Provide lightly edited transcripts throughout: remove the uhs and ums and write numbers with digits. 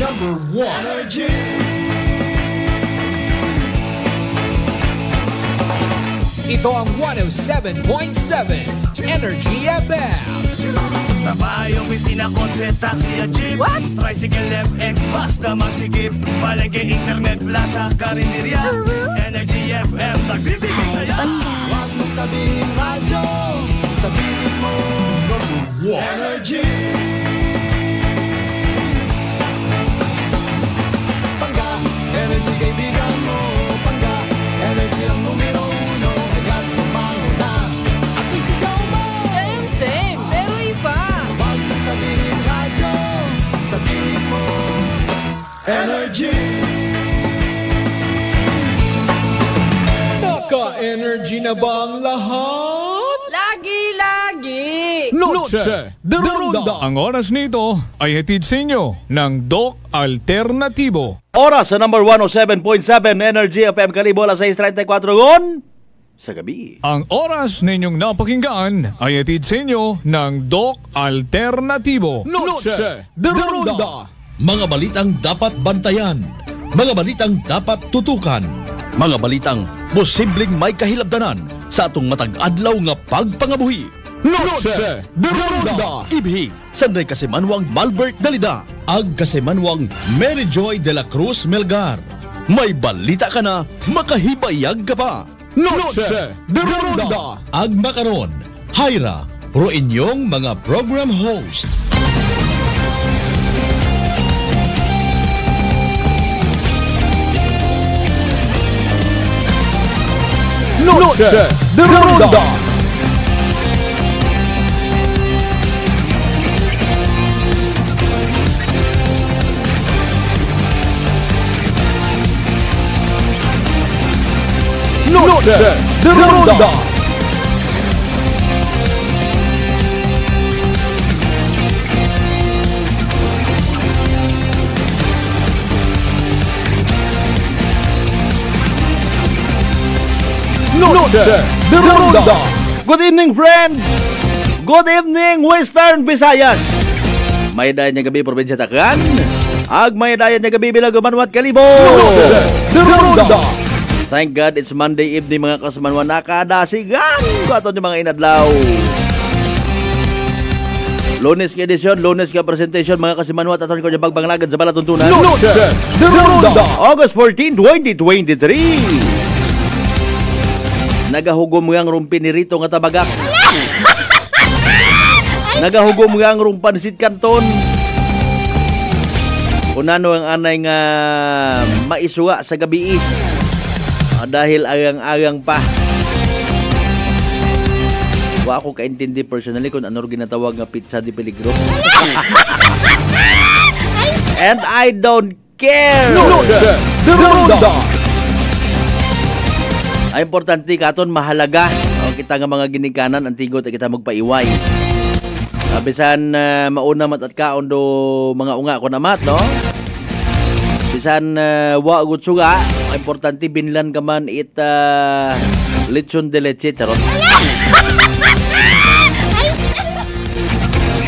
Number 1 Energy. Ito ang 107.7 Energy FM. Sa bahay, opisina, kotse, taxi at jeep. What? Tricycle, FX, bus na masikip. Palengke, internet, plaza, karinderya. Energy FM, nagbibigay saya. Huwag mong sabihin radyo, sabihin mo number 1 Energy. Pangga, energy kaibigan mo. Pangga, energy ang numero 1. Agad tumango na at isigaw mo. Same, pero iba. Huwag mong sabihin radyo, sabihin mo Energy. Naka-energy na ba ang lahat? Lagi-lagi. Noche de Ronda. Ang oras nito ay hatid sa inyo ng Doc Alternatibo. Oras sa number 107.7 Energy FM Kalibo, alas 6:34 gon sa gabi. Ang oras ninyong napakinggan ay hatid sa inyo ng Doc Alternatibo. Noche de Ronda. Mga balitang dapat bantayan, mga balitang dapat tutukan, mga balitang posibleng may kahilabdanan sa atong matag-adlaw nga pagpangabuhi. Noche de Ronda. Ibhi, sanday kasimanwang Malbert Dalida, ag kasimanwang Mary Joy de la Cruz Melgar. May balita ka na, makahibayag ka pa. Noche de Ronda. Ag makaron, Hyra, ro inyong mga program host. Noche de Ronda. Noche de Ronda. Noche de Ronda. Good evening, friends! Good evening, Western Visayas! May dayan niya gabi, Probinsya Tacloban. Ag may dayan niya gabi, Bilagumanwat, Kalibo! Noche de Ronda. Thank God, it's Monday evening, mga kasumanwan. Nakadasigan ko ato yung mga inadlaw. Lunes ka edisyon, Lunes ka presentation, mga kasimanwat. Ato yung bagbanglagad sa balatuntunan. Noche de Ronda. August 14, 2023. Nagahugom nga ang rumpi ni Rito nga tabagak. Nagahugom nga ang rumpan si Kanton. Unano ang anay nga maisuwa sa gabi dahil agang-agang pa. Wa ako kaintindi personally kung ano ginatawag nga pizza di peligro. And I don't care. Noche de Ronda. Ay importante katon mahalaga o kita nga mga ginikanan antigo ta kita magpaiway. Bisan mauna mat at kaon do mga unga ko namat no. Bisan wa gud suga, importante binlan ka man it lechon de leche charot.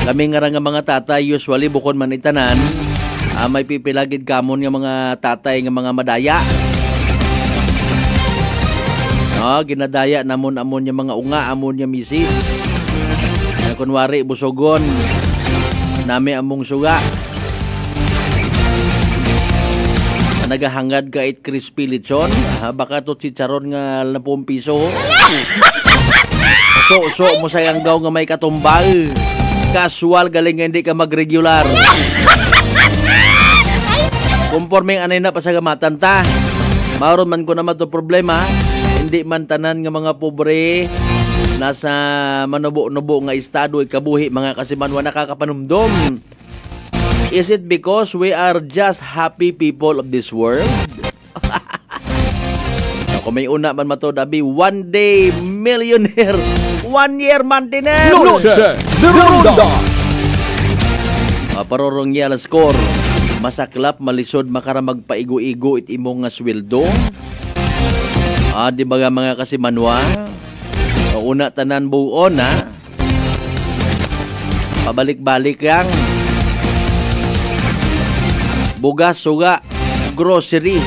Kami nga mga tatay usually bukod man itanan, may pipilagid kamon nga mga tatay nga mga madaya. Ginadaya namon amon yung mga unga, amon yung misis. Kunwari, busogon. Nami among suga. Nagahangad ka it crispy lechon. Baka to chicharon nga 10 piso. So mo sayang gaw nga may katumbal. Casual, galing nga hindi ka mag-regular. Conforme anay na pasagamatan ta. Maron man ko naman to problema. Hindi man tanan nga mga pobre nasa manubo-nubo nga estado ay kabuhi mga kasimanwa nakakapanumdom. Is it because we are just happy people of this world? Kung may una man matod abi, one day millionaire, 1 year maintenance. Noche de Ronda. Parorong yala score. Masaklap, malisod, makaramag paigo-igo it imong nga sweldo. Di ba mga kasimanwa? Una tanan buon ha. Pabalik-balik yang. bugas, suga, grocery,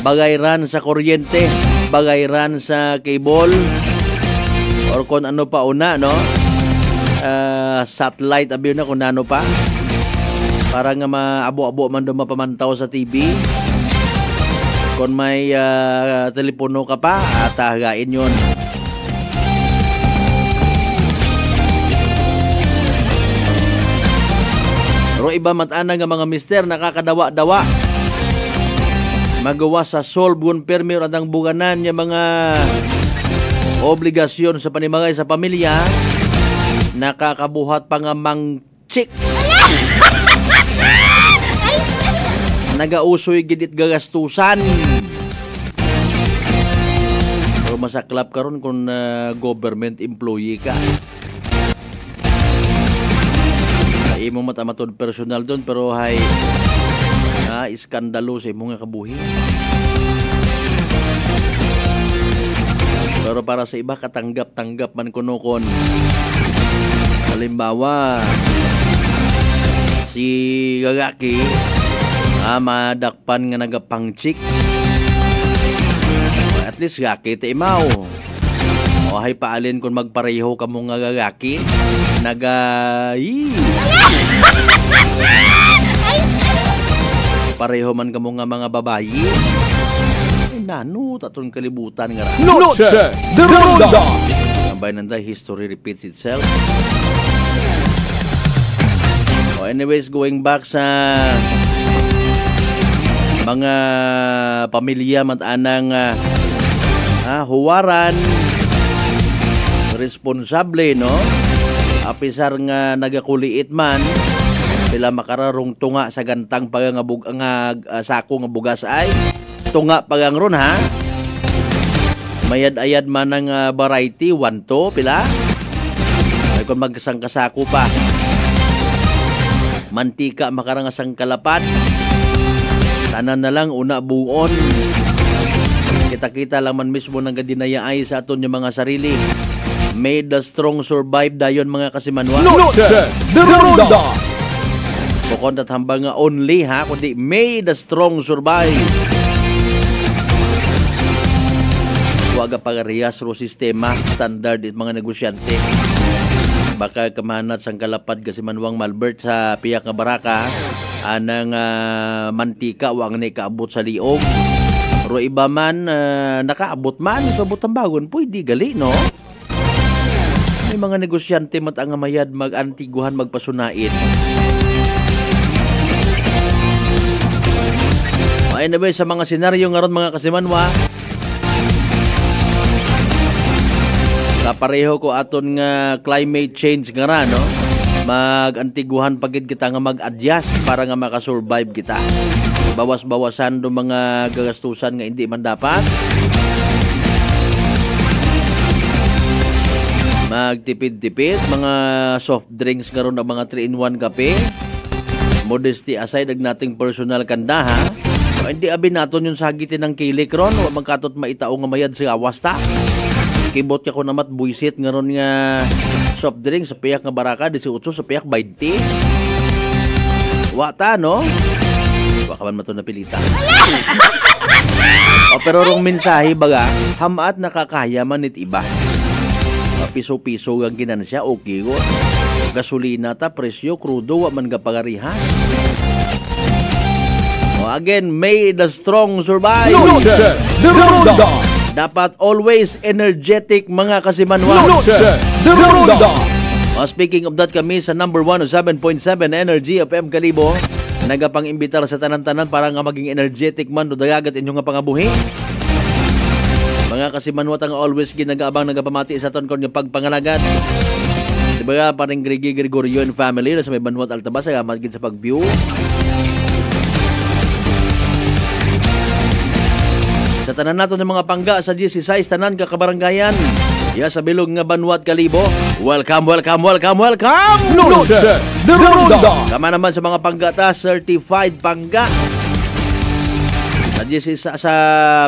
bagayran sa kuryente, bagayran sa cable, or kung ano pa una, no? Satellite, abiyo na kung ano pa. Para nga maabo-abo man doon mapamantaw sa TV. Kung may telepono ka pa, hagain yun. Pero iba matana nga mga mister, nakakadawa-dawa. Magawa sa solve gun permir at ang buganan niya mga obligasyon sa panimagay sa pamilya, nakakabuhat pa nga mang chicks. Nagausoy gidit gagastusan. Pero masaklap ka ron kung government employee ka. Ay mo matamatod personal doon, pero hay iskandalo sa imong kabuhi. Pero para sa iba, katanggap-tanggap man kunukon. Halimbawa, si gagaki, madakpan nga nagapang chick. At least gaki taimaw. O hay paalin kung magpareho ka mong nga gagaki. Pareho man ka mong nga mga babayi. Nano, tatong kalibutan nga. Noche de Ronda. Sabay nanday, history repeats itself. Anyways, going back sa mga pamilya matanang huwaran, responsable, no? Apisar nga nagakuliit man, sila makararong tunga sa gantang pagangabug sako nga bugas ay tunga pagang ron, ha? Mayad-ayad man ng variety, 1 to, pila? Ay kung magsangkasako pa. Mantika makarangasang kalapan. Tanan na lang, una buon. Kita-kita lang man mismo ng gadinayaay sa aton yung mga sarili. May the strong survive dayon mga kasimanwa. Noche de Ronda. Bukod at hambang nga only, ha, kundi may the strong survive. Huwag pagarihas ro sistema, standard at mga negosyante. Baka kamanat sang kalapad kasi manwang Malbert sa piyak nga baraka, anang mantika wang na ikaabot sa liog. Pero iba man, nakaabot man, ikaabot ang bagon, pwede gali, no? May mga negosyante matang mayad mag-antiguhan magpasunain. Anyway, sa mga senaryo nga ron mga kasimanwa, kapareho ko aton nga climate change nga ra, no? Mag-antiguhan pagid kita nga mag-adjust para nga makasurvive kita. Bawas-bawasan do mga gagastusan nga hindi man dapat. Magtipid-tipid, mga soft drinks nga ron, mga 3-in-1 kape. Modesty aside, ag nating personal kanda, ha? So, hindi abin naton yung sagitin ng kilik ron, magkatot maitao nga mayad sa awasta. Kibot ka ko namat buisit nga ron nga soft drink sa piyak nga baraka, 18 sa piyak 20. Wata, no? Waka man mato napilita. O, pero rong mensahe baga, hamaat nakakaya man it iba. Piso-piso ang ginansya, okay go. Gasolina ta, presyo, krudo, wa man kapagarihan. O, again, may the strong survive. Noche de Ronda. Dapat always energetic mga kasimanwa. Noche de Ronda. Speaking of that, kami sa number 1 o 7.7 Energy FM Kalibo, nagapang-imbitar sa tanan-tanan para nga maging energetic man o dayagat inyong nga pangabuhi. Mga kasimanwa tang always ginagaabang nagapamati sa ton kon nga pagpangalagat. Diba parang Gregorio and family na sa may Banwat Altabas, salamat gid sa pag-view. Sa tanan nato ng mga pangga sa 16 tanan ka kabaranggayan, ya sa bilog nga Banwat Kalibo, welcome, welcome, welcome, welcome! Noche de Ronda. Kama naman sa mga pangga ta, certified pangga. Sa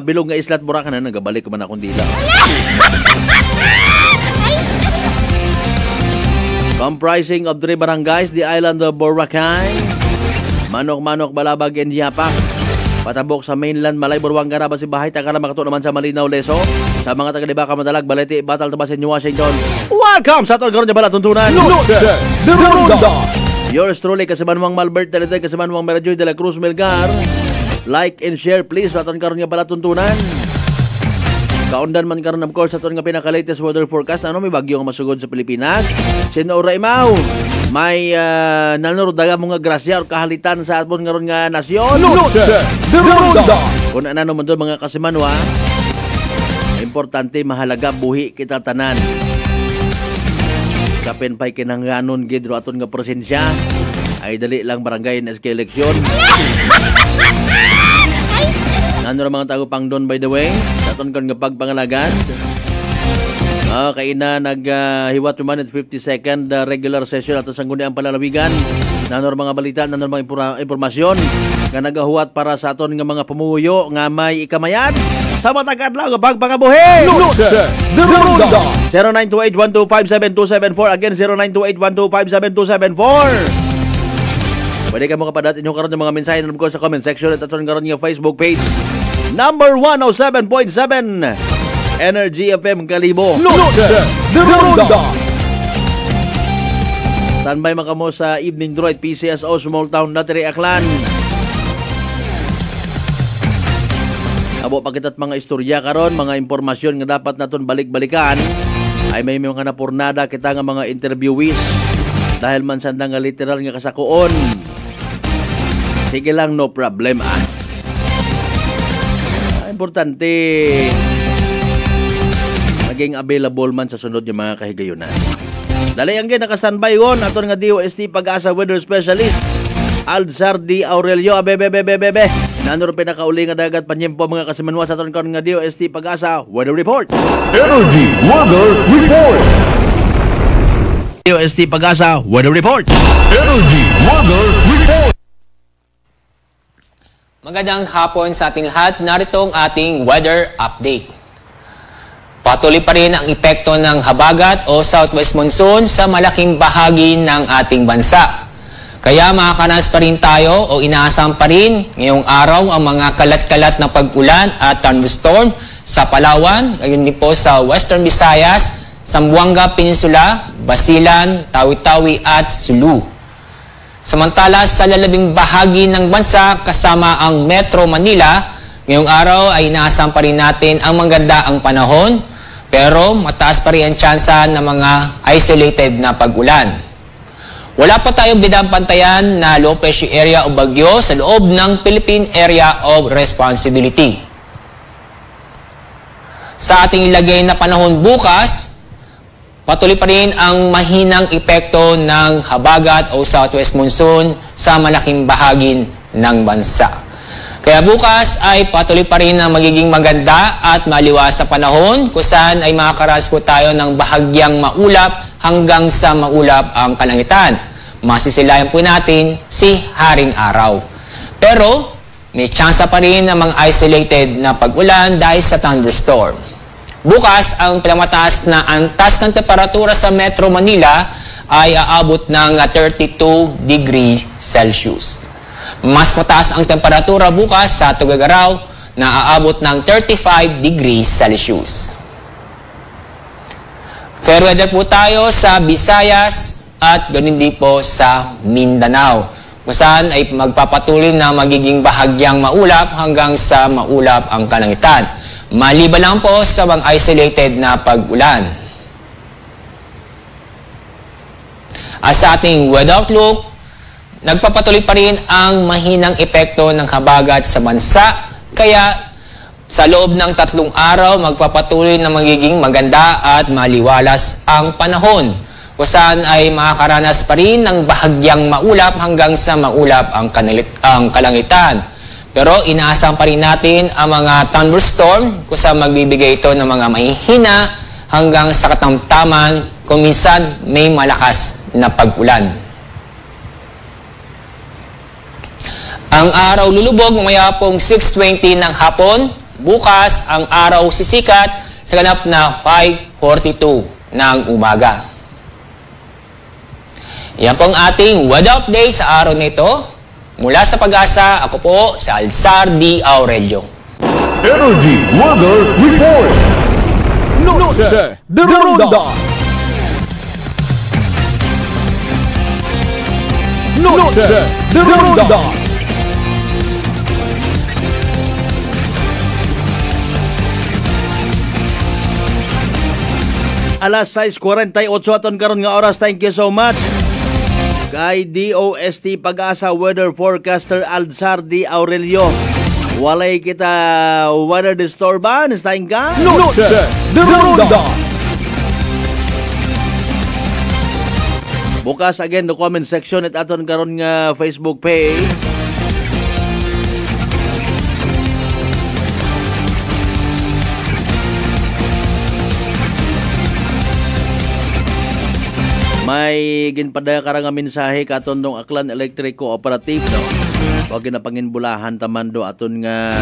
bilog nga Islat Buracan na nagabalik ko man akong dila. Comprising of 3 barangays, the island of Boracay, Manok-manok, balabag, and yapak. Patabok sa mainland, Malay, Buruanga, Rabas, Bahay, Takara, Makato naman sa Malinaw, Leso. Sa mga taga-Libaka, Madalag, Balete, Batal, Tabas, New Washington. Welcome sa aton karon nga balatuntunan. The Ronda. Yours truly, Kasimanwang Malbert, Dalitay, Kasimanwang Merajoy de la Cruz, Melgar. Like and share, please, sa aton karon nga balatuntunan. Kaundan man karon of course sa aton nga pinaka-latest weather forecast. Ano, may bagyo nga masugod sa Pilipinas. Sino Raimaw, may nanorodaga mga grasya o kahalitan sa aton karon nga nasyon. The Ronda. Kung ano man doon mga Kasimanwa, importante, mahalaga, buhi kita tanan. Kapin pa'y kinangganon gidro aton nga presensya, ay dali lang barangay na SK eleksyon. Ano na mga tago pang doon, by the way, sa aton nga pagpangalagan. Kay na naghiwat 2 minutes 50 second regular session ato sa Sangguniang Palalawigan. Nanor mga balita, nanor mga impormasyon nga nagahuwat para sa aton nga mga pumuyo nga may ikamayan sa matagad lang nga pagpangabuhi. The Ronda. 0928-125-7274. Again, 0928-125-7274. Pwede ka mo kapadat inyong karoon ng mga mensahe na sa comment section at aton karoon yung Facebook page. Number 107.7 Energy FM Kalibo. The Ronda. Standby man kamo sa Evening Droid PCSO Small Town Lottery Aklan. Abo pagitat mga istorya karon, mga impormasyon nga dapat naton balik-balikan. Ay may mga napurnada kita nga mga interviewees dahil man sandang nga literal nga kasakuon. Sige lang, no problem Importante maging available man sa sunod yung mga kahigayunan. Dali ang naka-standby yun aton nga DOST Pag-asa Weather Specialist Alzardi Aurelio. Bebe. Nanuro pinakauli nga dagat panyempo mga Kasimanwa sa aton nga DOST Pag-asa Weather Report. Energy Weather Report. DOST Pag-asa Weather Report. Energy Weather Report. Magandang hapon sa ating lahat. Narito ang ating weather update. Patuloy pa rin ang epekto ng habagat o southwest monsoon sa malaking bahagi ng ating bansa. Kaya makakaranas pa rin tayo o inaasam pa rin ngayong araw ang mga kalat-kalat na pag-ulan at thunderstorm sa Palawan, gayon din po sa Western Visayas, Zamboanga Peninsula, Basilan, Tawi-Tawi at Sulu. Samantala sa lalabing bahagi ng bansa kasama ang Metro Manila, ngayong araw ay inaasam pa rin natin ang maganda-ang panahon, pero mataas pa rin ang tsansa ng mga isolated na pag-ulan. Wala pa tayong bidang pantayan na low pressure area o bagyo sa loob ng Philippine Area of Responsibility. Sa ating ilagay na panahon bukas, patuloy pa rin ang mahinang epekto ng habagat o southwest monsoon sa malaking bahagi ng bansa. Kaya bukas ay patuloy pa rin ang magiging maganda at maliwas sa panahon kung saan ay makakaranas po tayo ng bahagyang maulap hanggang sa maulap ang kalangitan. Masisilayan po natin si Haring Araw. Pero may tsansa pa rin ng mga isolated na pag-ulan dahil sa thunderstorm. Bukas, ang pinamataas na antas ng temperatura sa Metro Manila ay aabot ng 32 degrees Celsius. Mas mataas ang temperatura bukas sa Tuguegarao na aabot ng 35 degrees Celsius. Fair weather po tayo sa Visayas at ganoon din po sa Mindanao, kung saan ay magpapatuloy na magiging bahagyang maulap hanggang sa maulap ang kalangitan. Maliban lang po sa mga isolated na pag-ulan. At sa ating weather outlook, nagpapatuloy pa rin ang mahinang epekto ng habagat sa bansa. Kaya sa loob ng 3 araw, magpapatuloy na magiging maganda at maliwalas ang panahon, kung saan ay makakaranas pa rin ng bahagyang maulap hanggang sa maulap ang kalangitan. Pero inaasam pa rin natin ang mga thunderstorm kung saan magbibigay ito ng mga mahihina hanggang sa katamtaman kung minsan may malakas na pag-ulan. Ang araw lulubog mamaya pong 6:20 ng hapon. Bukas ang araw sisikat sa ganap na 5:42 ng umaga. Yan pong ating weather update sa araw nito. Mula sa Pag-asa, ako po si Alzar D. Aurelio. Energy Weather Report. Noche de Ronda. Noche de Ronda. Alas 6:48 aton karon nga oras. Thank you so much kay DOST Pag-asa Weather Forecaster Alzar D. Aurelio. Walay kita weather disturban. Stayin ka? Noche de Ronda. Bukas again the comment section at aton karon nga Facebook page. May ginpadaya karang nga mensahe katon dong Aklan Electric Cooperative, no? Wag ginapanginbulahan taman do aton nga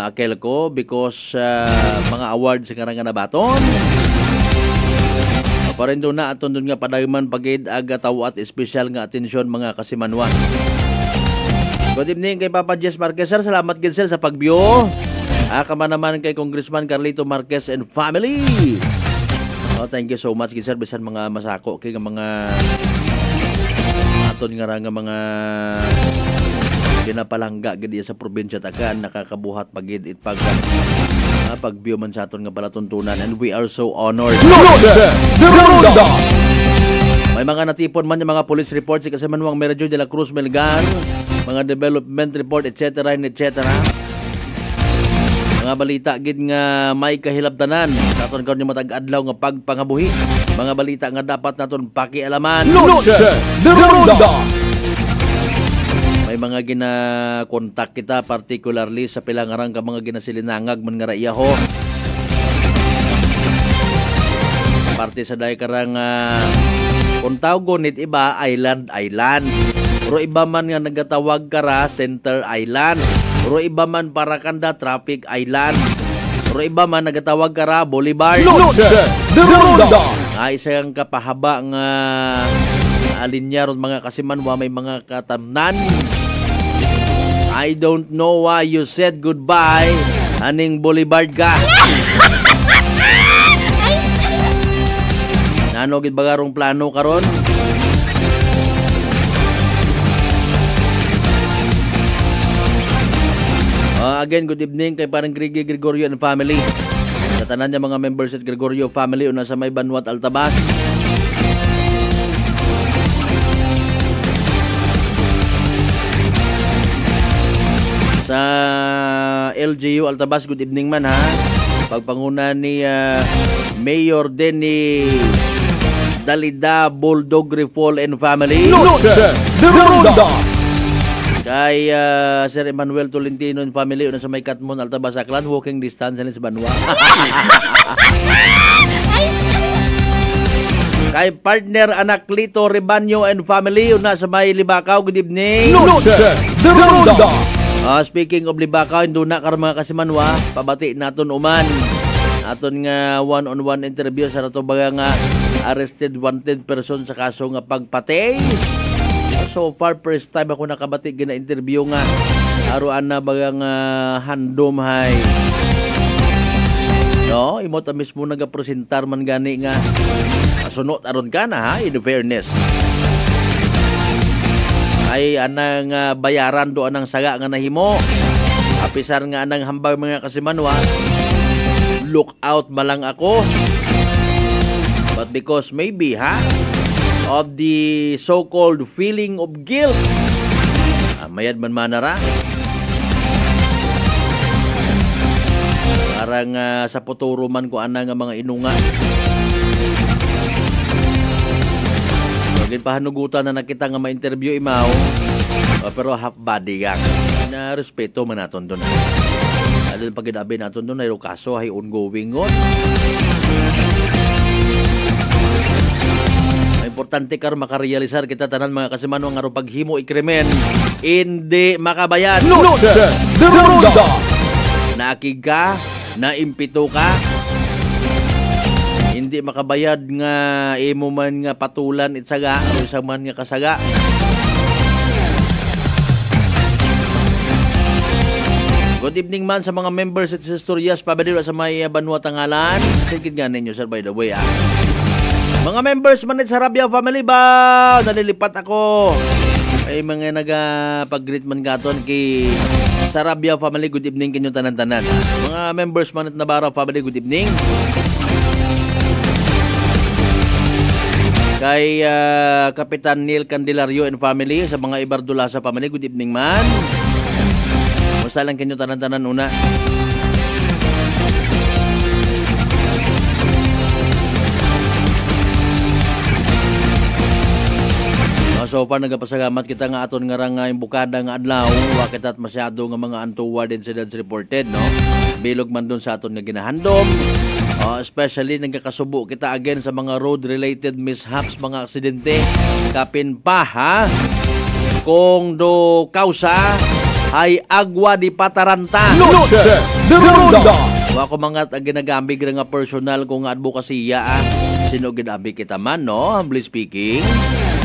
akel ko because mga awards nga nga nabaton. Parin do na aton dun nga padayman pagid aga tawo at espesyal nga atensyon mga kasimanwa. Good evening kay Papa Jess Marquez, sir. Salamat gid sir sa pagbiyo. Kama naman kay Congressman Carlito Marquez and family. Oh, thank you so much sir, bisan mga masako kay mga aton nga mga ginapalangga gid sa probinsya takan nakakabuhat pagid it pagbiyo man sa aton nga palatuntunan, and we are so honored. May mga natipon man yung mga police reports kasi Manuang Merjo de la Cruz Melgar, mga development report etc. Mga balita gid nga may kahilabtanan naton karon yung matag-adlaw nga pagpangabuhi, mga balita nga dapat naton pakialaman. May mga gina-contact kita particularly sa pilangarang ka mga ginasilinangag man nga raiyaho. Parte sa day karang kung tawgon iba island. Pero iba man nga nagatawag kara Center Island. Pero iba man Paracanda Traffic Island. Pero iba man nagatawag kara Boulevard. Isang kapahaba nga alinya ron mga kasimanwa, may mga katamnan. I don't know why you said goodbye. Aning Boulevard ka. Nano gid bagarong plano karon? Again, good evening kay parang Gregorio and family. Sa tanan niya mga members at Gregorio family una sa may Banwat Altabas. Sa LGU Altabas, good evening man ha. Pagpanguna ni Mayor Denny Dalida Bulldog Rifol and family. Kay Sir Emmanuel Tolentino and family una sa may Katmon Altabas Aklan, walking distance sa Banwa. Kay partner anak Lito Rebanyo and family una sa may Libakaw, good evening. Speaking of Libakaw, induna karon mga kasimanwa, pabati naton uman aton nga one-on-one interview sa nato baga nga arrested wanted person sa kaso nga pagpatay. So far, first time ako nakabati gina-interview nga aruan na bagang handom hay. No, imot mismo nagapresentar man gani nga asunot aron ka na ha, in fairness. Ay anang bayaran do anang saga nga nahimo. Apisar nga anang hambag mga kasimanwa. Look out malang ako. But because maybe of the so-called feeling of guilt. Mayad man manara. Parang sa puturo man ko ana nga mga inunga. Pagin pahanugutan na nakita nga ma-interview imaw. Pero half body gang. Na respeto man naton doon. Adun paginabi naton doon ay kaso ay ongoing on. Importante karon makarealisar kita tanan mga kasimanwa nga paghimo ikrimen hindi makabayad. Naakig ka, naimpito ka, hindi makabayad nga imo man nga patulan itsaga o isa man nga kasaga. Good evening man sa mga members at sa Historias pabadiro sa may Banwa Tangalan. Sige nga ninyo sir by the way Mga members man sa Sarabia family ba? Nalilipat ako. Ay mga nagapag-greet man katon kay Sarabia family, good evening kinyo tanan-tanan. Mga members man at Navarro family, good evening. Kay Kapitan Neil Candelario and family, sa mga Ibardulasa family, good evening man. Musta lang kinyo tanan-tanan una. So pa nagapasalamat kita nga aton nga nga yung bukada nga adlaw, wa kita masyado nga mga untoward incidents reported, no? Bilog man dun sa aton nga ginahandom. Especially nagkakasubo kita again sa mga road-related mishaps, mga aksidente. Kapin pa, ha? Kung do kausa ay agwa di pataranta. Noche de Ronda. Wa ko mga ginagambig nga personal kung advokasya, sino ginambi kita man, no? Humbly speaking.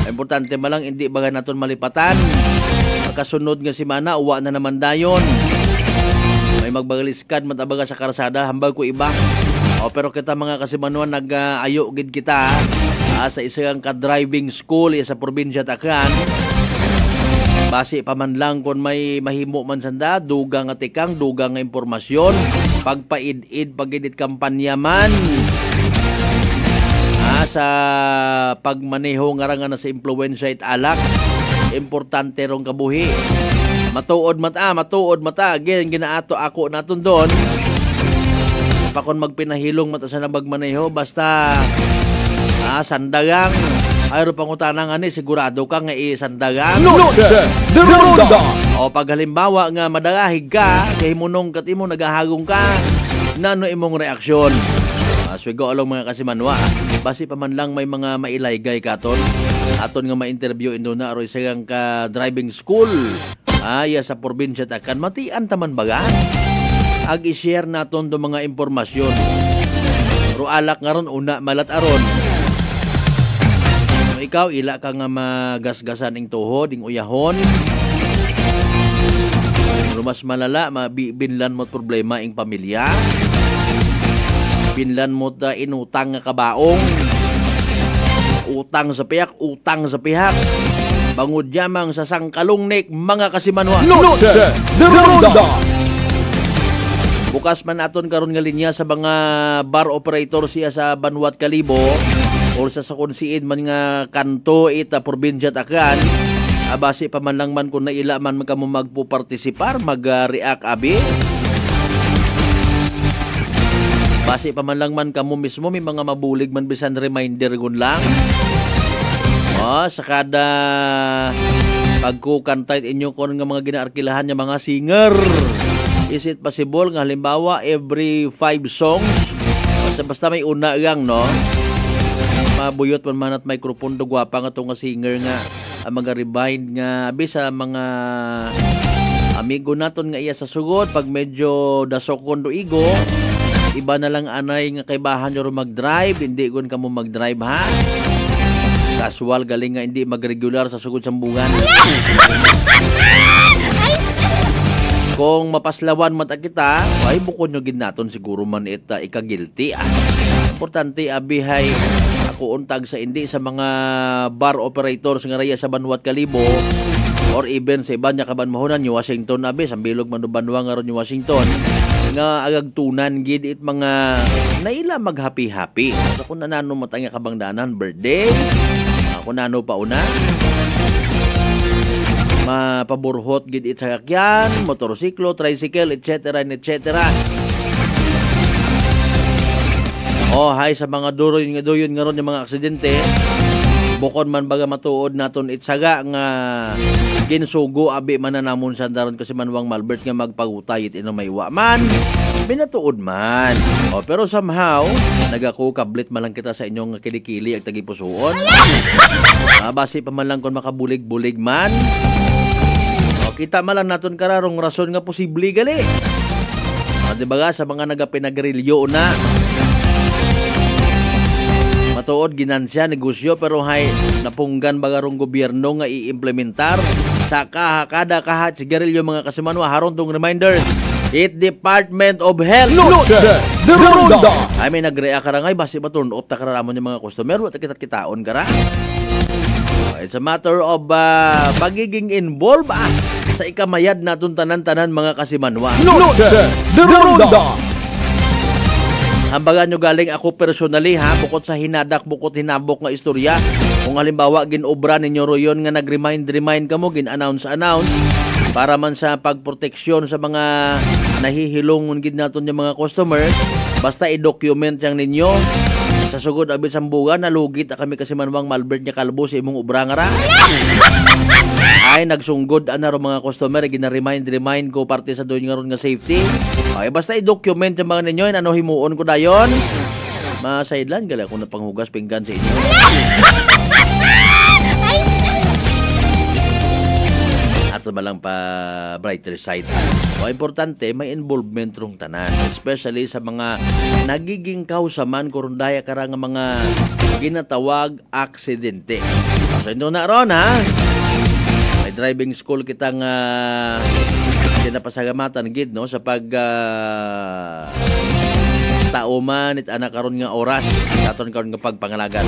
Importante malang hindi baga naton malipatan. Kasunod nga si Mana, uwa na naman dayon. May magbagaliskan matabaga sa karsada, hambag ko iba. Pero kita mga kasimanuan nag-ayo gid kita sa isang ka-driving school sa probinsya Takran. Base pa man lang kung may mahimo man sanda, dugang nga tikang, dugang nga impormasyon, pagpaid-id, pag-edit kampanya man. Sa pagmaneho nga nga na sa impluensya it alak, importante rong kabuhi. Matuod mata, again, ginaato ako naton doon. Pa kung magpinahilong mata sa nabagmaneho, basta sandagang, ayro pangutana nga ni, sigurado ka nga sandagang. Noche de Ronda. O pag halimbawa nga madagahig ka, kay munong katimo nagahagong ka, nano imong reaksyon? Swigo along mga kasimanwa, basi pa man lang may mga mailaygay katon aton nga ma-interview indo na aroy sayang ka driving school sa probinsya Takan, matian taman baga ag i-share naton do mga impormasyon ro alak nga ron una malat aron ikaw ila ka nga magasgasan ing tuhod ing uyahon mas malala mabinlan mo problema ing pamilya. Binlan mo ta inutang nga kabaong. Utang sa pihak. Bangod yamang sa sangkalungnik mga kasimanwa. Noche de Ronda. Bukas man aton karon nga linya sa mga bar operator siya sa Banwat Kalibo or sa konsiid man nga kanto ita probinsya Takran. Base pa man lang man kung naila man kamo magpupartisipar, mag-react abi. Base pa man lang man kamo mismo may mga mabulig man bisan reminder gun lang. Sa kada pagkukantay inyo kon nga mga ginaarkilahan nga mga singer. Is it possible nga halimbawa every 5 songs basta may una gang, no? Mabuyot man at microphone do gwapa nga to nga singer nga mga rebind nga abi sa mga amigo naton nga iya sa sugod pag medyo dasokon do igo. Iba na lang anay nga kaibahan nyo mag-drive, hindi gun ka mo mag-drive, ha? Casual, galing nga hindi mag-regular sa sugod sambungan. Kung mapaslawan mata kita, ay bukod nyo ginaton siguro man ikagilty. Importante, abihay, ako untag sa hindi sa mga bar operators nga raya sa Banwat Kalibo or even sa iba niya kabanmahonan ni Washington, abi, sa bilog man Banwa nga ron ni Washington, nga agagtunan gid it mga naila mag-happy-happy. So kung nanano matanga kabangdanan birthday, kung nano pa una mapaburhot gid it sakyan, motorsiklo, tricycle, etc. etc. Hay sa mga duyon nga ron yung mga aksidente. Bukod man baga matuod naton itsaga nga ginsugo abi mananamon sandaron kasi manwang Malbert nga magpagutay it ino may man binatuod man. Pero somehow nagako kablit man lang kita sa inyong kilikili ag tagipusoon. Base pa man lang kon makabulig-bulig man. Kita man lang naton kararong rason nga posible gali. Di ba sa mga nagapinagrilyo na matuod ginansya negosyo pero hay napunggan bagarong gobyerno nga i-implementar sa kada kahat sigarilyo mga kasimanwa haron tong reminders It Department of Health. Noche de Ronda. Ay, may nag-react ka ngay, basi ba turn off ta karamon yung mga customer, wala kita-kitaon ka ra. It's a matter of pagiging involved sa ikamayad natong tanan-tanan mga kasimanwa. Noche de Ronda. Hambagan nyo galing ako personally ha, bukod sa hinadak, bukod hinabok nga istorya. Kung halimbawa ginobra ninyo royon nga nag-remind ka mo, gin-announce para man sa pagproteksyon sa mga nahihilongon gid naton yung mga customer, basta i-document yang ninyo. Sa sugod abis ang buga, nalugit kami kasi manwang Malbert niya kalbo sa imong ubra nga ra. Ay, nagsunggod ro mga customer, gina-remind ko parte sa doon nga ron nga safety. Ay, basta i-document yung mga ninyo, ano himuon ko dayon. Masailan, gali ako na panghugas pinggan sa inyo. Ato ba lang pa brighter side. O importante, may involvement rong tanan. Especially sa mga nagiging kausaman kung daya ka nga mga ginatawag aksidente. So, ito na ron ha. May driving school kitang kinapasagamatan gid no sa pag tauman it anak karon nga oras aton karon nga pagpangalagan.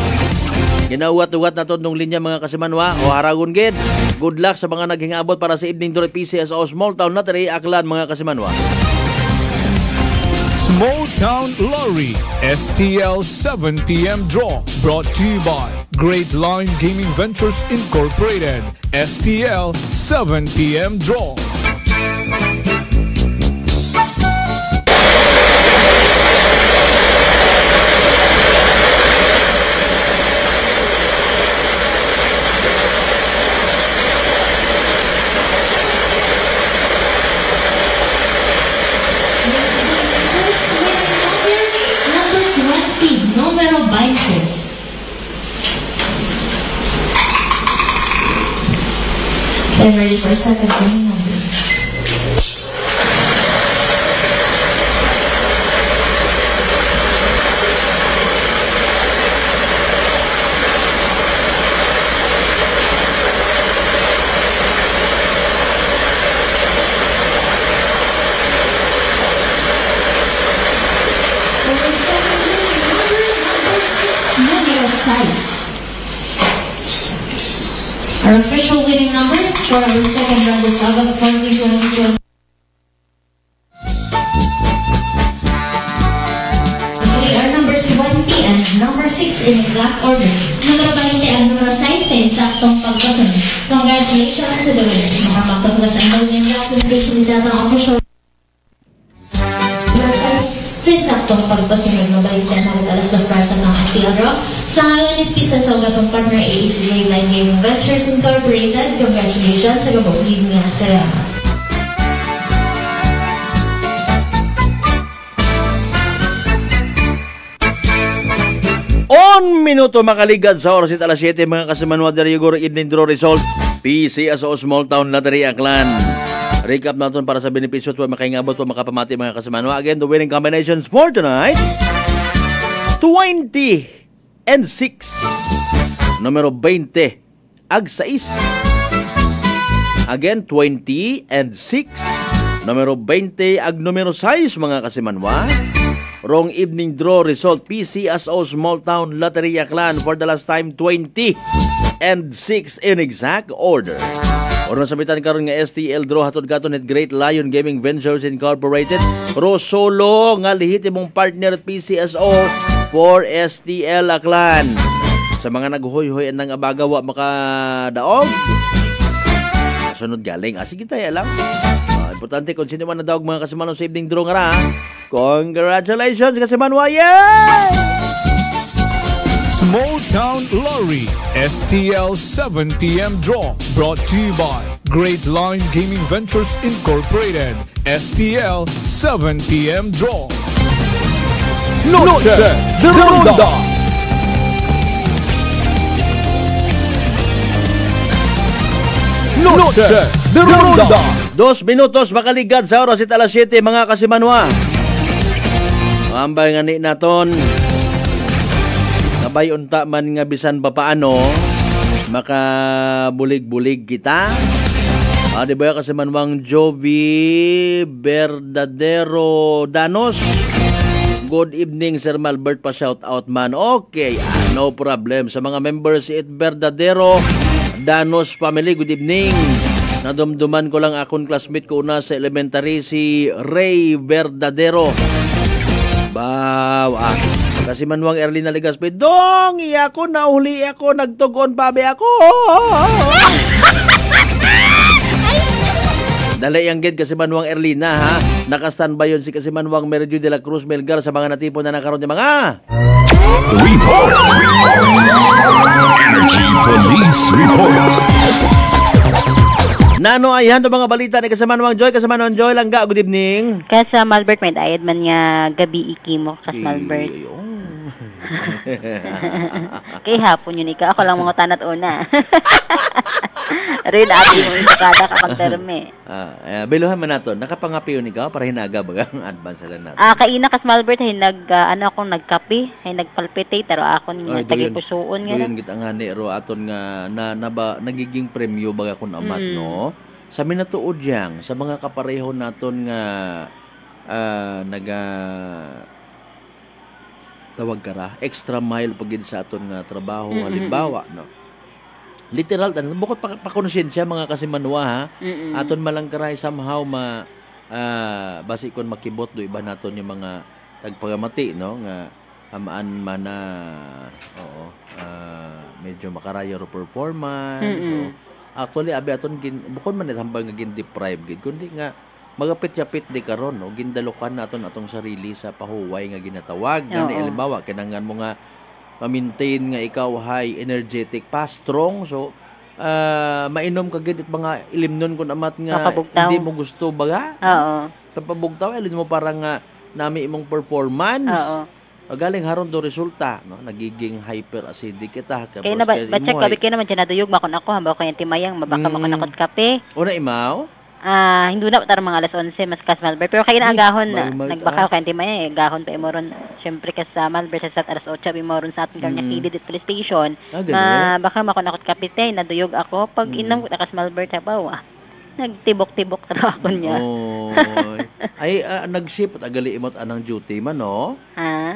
Ginawat-uwat naton nung linya mga kasimanwa o haragon gid. Good luck sa mga naghingabot para sa evening door PCSO Small Town Lottery Aklan mga kasimanwa. Small Town Lottery STL 7 p.m. Draw brought to you by Great Line Gaming Ventures Incorporated. STL 7 p.m. Draw. I'm ready for second winning number. Our official winning numbers for our second round is August 2022. Our numbers 20 and number 6 in exact order. Numero 20 at numero 6 sa eksaktong pagkasun. Congratulations to the winners. Makapagpaplas ang magiging sensation ni datang official. Number 6 sa eksaktong pagpasunod na balitan namin alas 2 para sa mga STL Draw. Sa ngayon, ipisa sa gatong partner AEC Great Line Gaming Ventures Incorporated. Congratulations sa gabawin niya sa On minuto makaligad sa oras alas 7 mga kasimanwa dari Igor evening draw result PCSO Small Town Lottery Aklan. Recap natin para sa benepisyo at makaingabot o makapamati mga kasimanwa. Again, the winning combinations for tonight 20 and 6. Numero 20 ag 6. Again, 20 and 6. Numero 20 ag numero 6 mga kasimanwa. Wrong evening draw result PCSO Small Town Lottery Aklan for the last time 20 and 6 in exact order. Orong sabitan karon nga STL draw hatod katon at Great Lion Gaming Ventures Incorporated. Pro solo nga lihit imong partner at PCSO for STL Aklan. Sa mga naghoy-hoy nang abagawa makadaog. Sunod galing. Sige tayo lang. Importante kung sino man na daog mga kasimanwa sa evening draw nga ra. Congratulations kasimanwa! Yay! Small Town Lottery STL 7 p.m. Draw brought to you by Great Line Gaming Ventures Incorporated. STL 7 p.m. Draw. Noche de Ronda. Noche de Ronda. 2 minutos makaligad sa oras alas 7 mga kasimanwa. Ambay nga ni naton kabay unta man nga bisan pa paano makabulig-bulig kita Di ba kasi manwang Jovi Verdadero Danos. Good evening, Sir Malbert, pa shout out man. Okay, no problem. Sa mga members it Verdadero Danos family, good evening. Nadumduman ko lang akong classmate ko una sa elementary, si Ray Verdadero. Baw, kasi manwang early na ligas, dong, iya ko, nauli ako, nagtugon pabe ako. Dali yang gid kasi manwang Erlina ha. Naka-standby yon si kasi manwang Merjo de la Cruz Melgar sa mga natipon na nakaroon ng mga Report. Energy Police Report. Nano ay hando mga balita ni Kasamanwang Joy, Kasamanwang Joy langga, good evening. Kasa Malbert may dayad man nga gabi iki mo kas Malbert. Kay hapon yun ika, ako lang mga tanat una. Rin abi mo yung kada kakonterme. Biluhan man nato, nakapangapi yun ikaw para hinaga baga ang advance lang natin. Kaina kas Malbert ay akong nagkape, ay nagpalpitate pero ako nga tagipusuon nga. Doon kita nga ni ro aton nga nagiging premyo baga kun amat no. Sa minatuod yang sa mga kapareho naton nga tawag kara extra mile pagid sa aton nga trabaho halimbawa no. Literal tan bukod pa konsensya mga kasimanwa ha. Aton malang karay somehow basi kon makibot do iba naton yung mga tagpagamati no nga amaan man medyo makarayo ro performance. So actually abi aton bukod man hambal nga gin deprive gid kundi nga magapit-yapit di karon no gindalukan naton atong sarili sa pahuway nga ginatawag gani halimbawa kinahanglan mo nga ma-maintain nga ikaw high energetic pa strong so mainom ka gid mga ilimnon kun amat nga hindi mo gusto baga kapabugtaw alin mo parang nga nami imong performance galing haron do resulta no nagiging hyperacidic kita kay na check kabi kay naman naduyog makon ako hamba ko yung timayang mabaka makon kape una imaw hindi na tar mga alas 11 mas kas Malbert pero kaya na agahon na nagbakaw kay timay gahon pa imoron syempre kas Malbert sa alas 8 imoron sa ating kanya kilid at police station baka makonakot kapite naduyog ako pag inom ko kas Malbert habaw nagtibok-tibok tra ako niya ay nag-shift at agali imot anang duty man no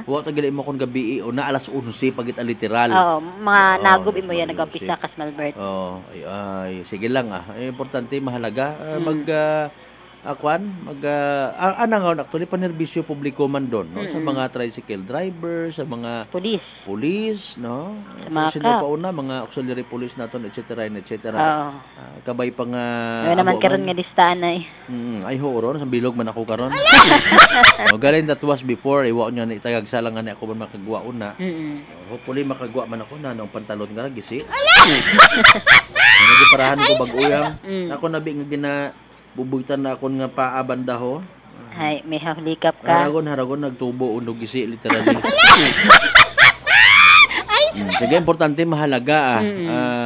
wa tagali mo kon gabi o na alas 11 pagit literal mga nagob imo yan nagampisa kas Malbert ay sige lang importante mahalaga anang actually panerbisyo publiko man doon no sa mga tricycle driver sa mga police no sa pauna mga auxiliary police naton etc. kabay pa nga naman karon nga listaan ay horon sa bilog man ako karon galing that was before iwa nya ni tagagsalang nga ako man makagwa una hopefully makagwa man ako na ng pantalon nga gisi nagiparahan ko bag-uyang ako nabi nga bubugtan na akon nga paabanda ho. Ay, may hahlikap ka. Haragon, nagtubo, unog isi, literally. Sige, importante, mahalaga.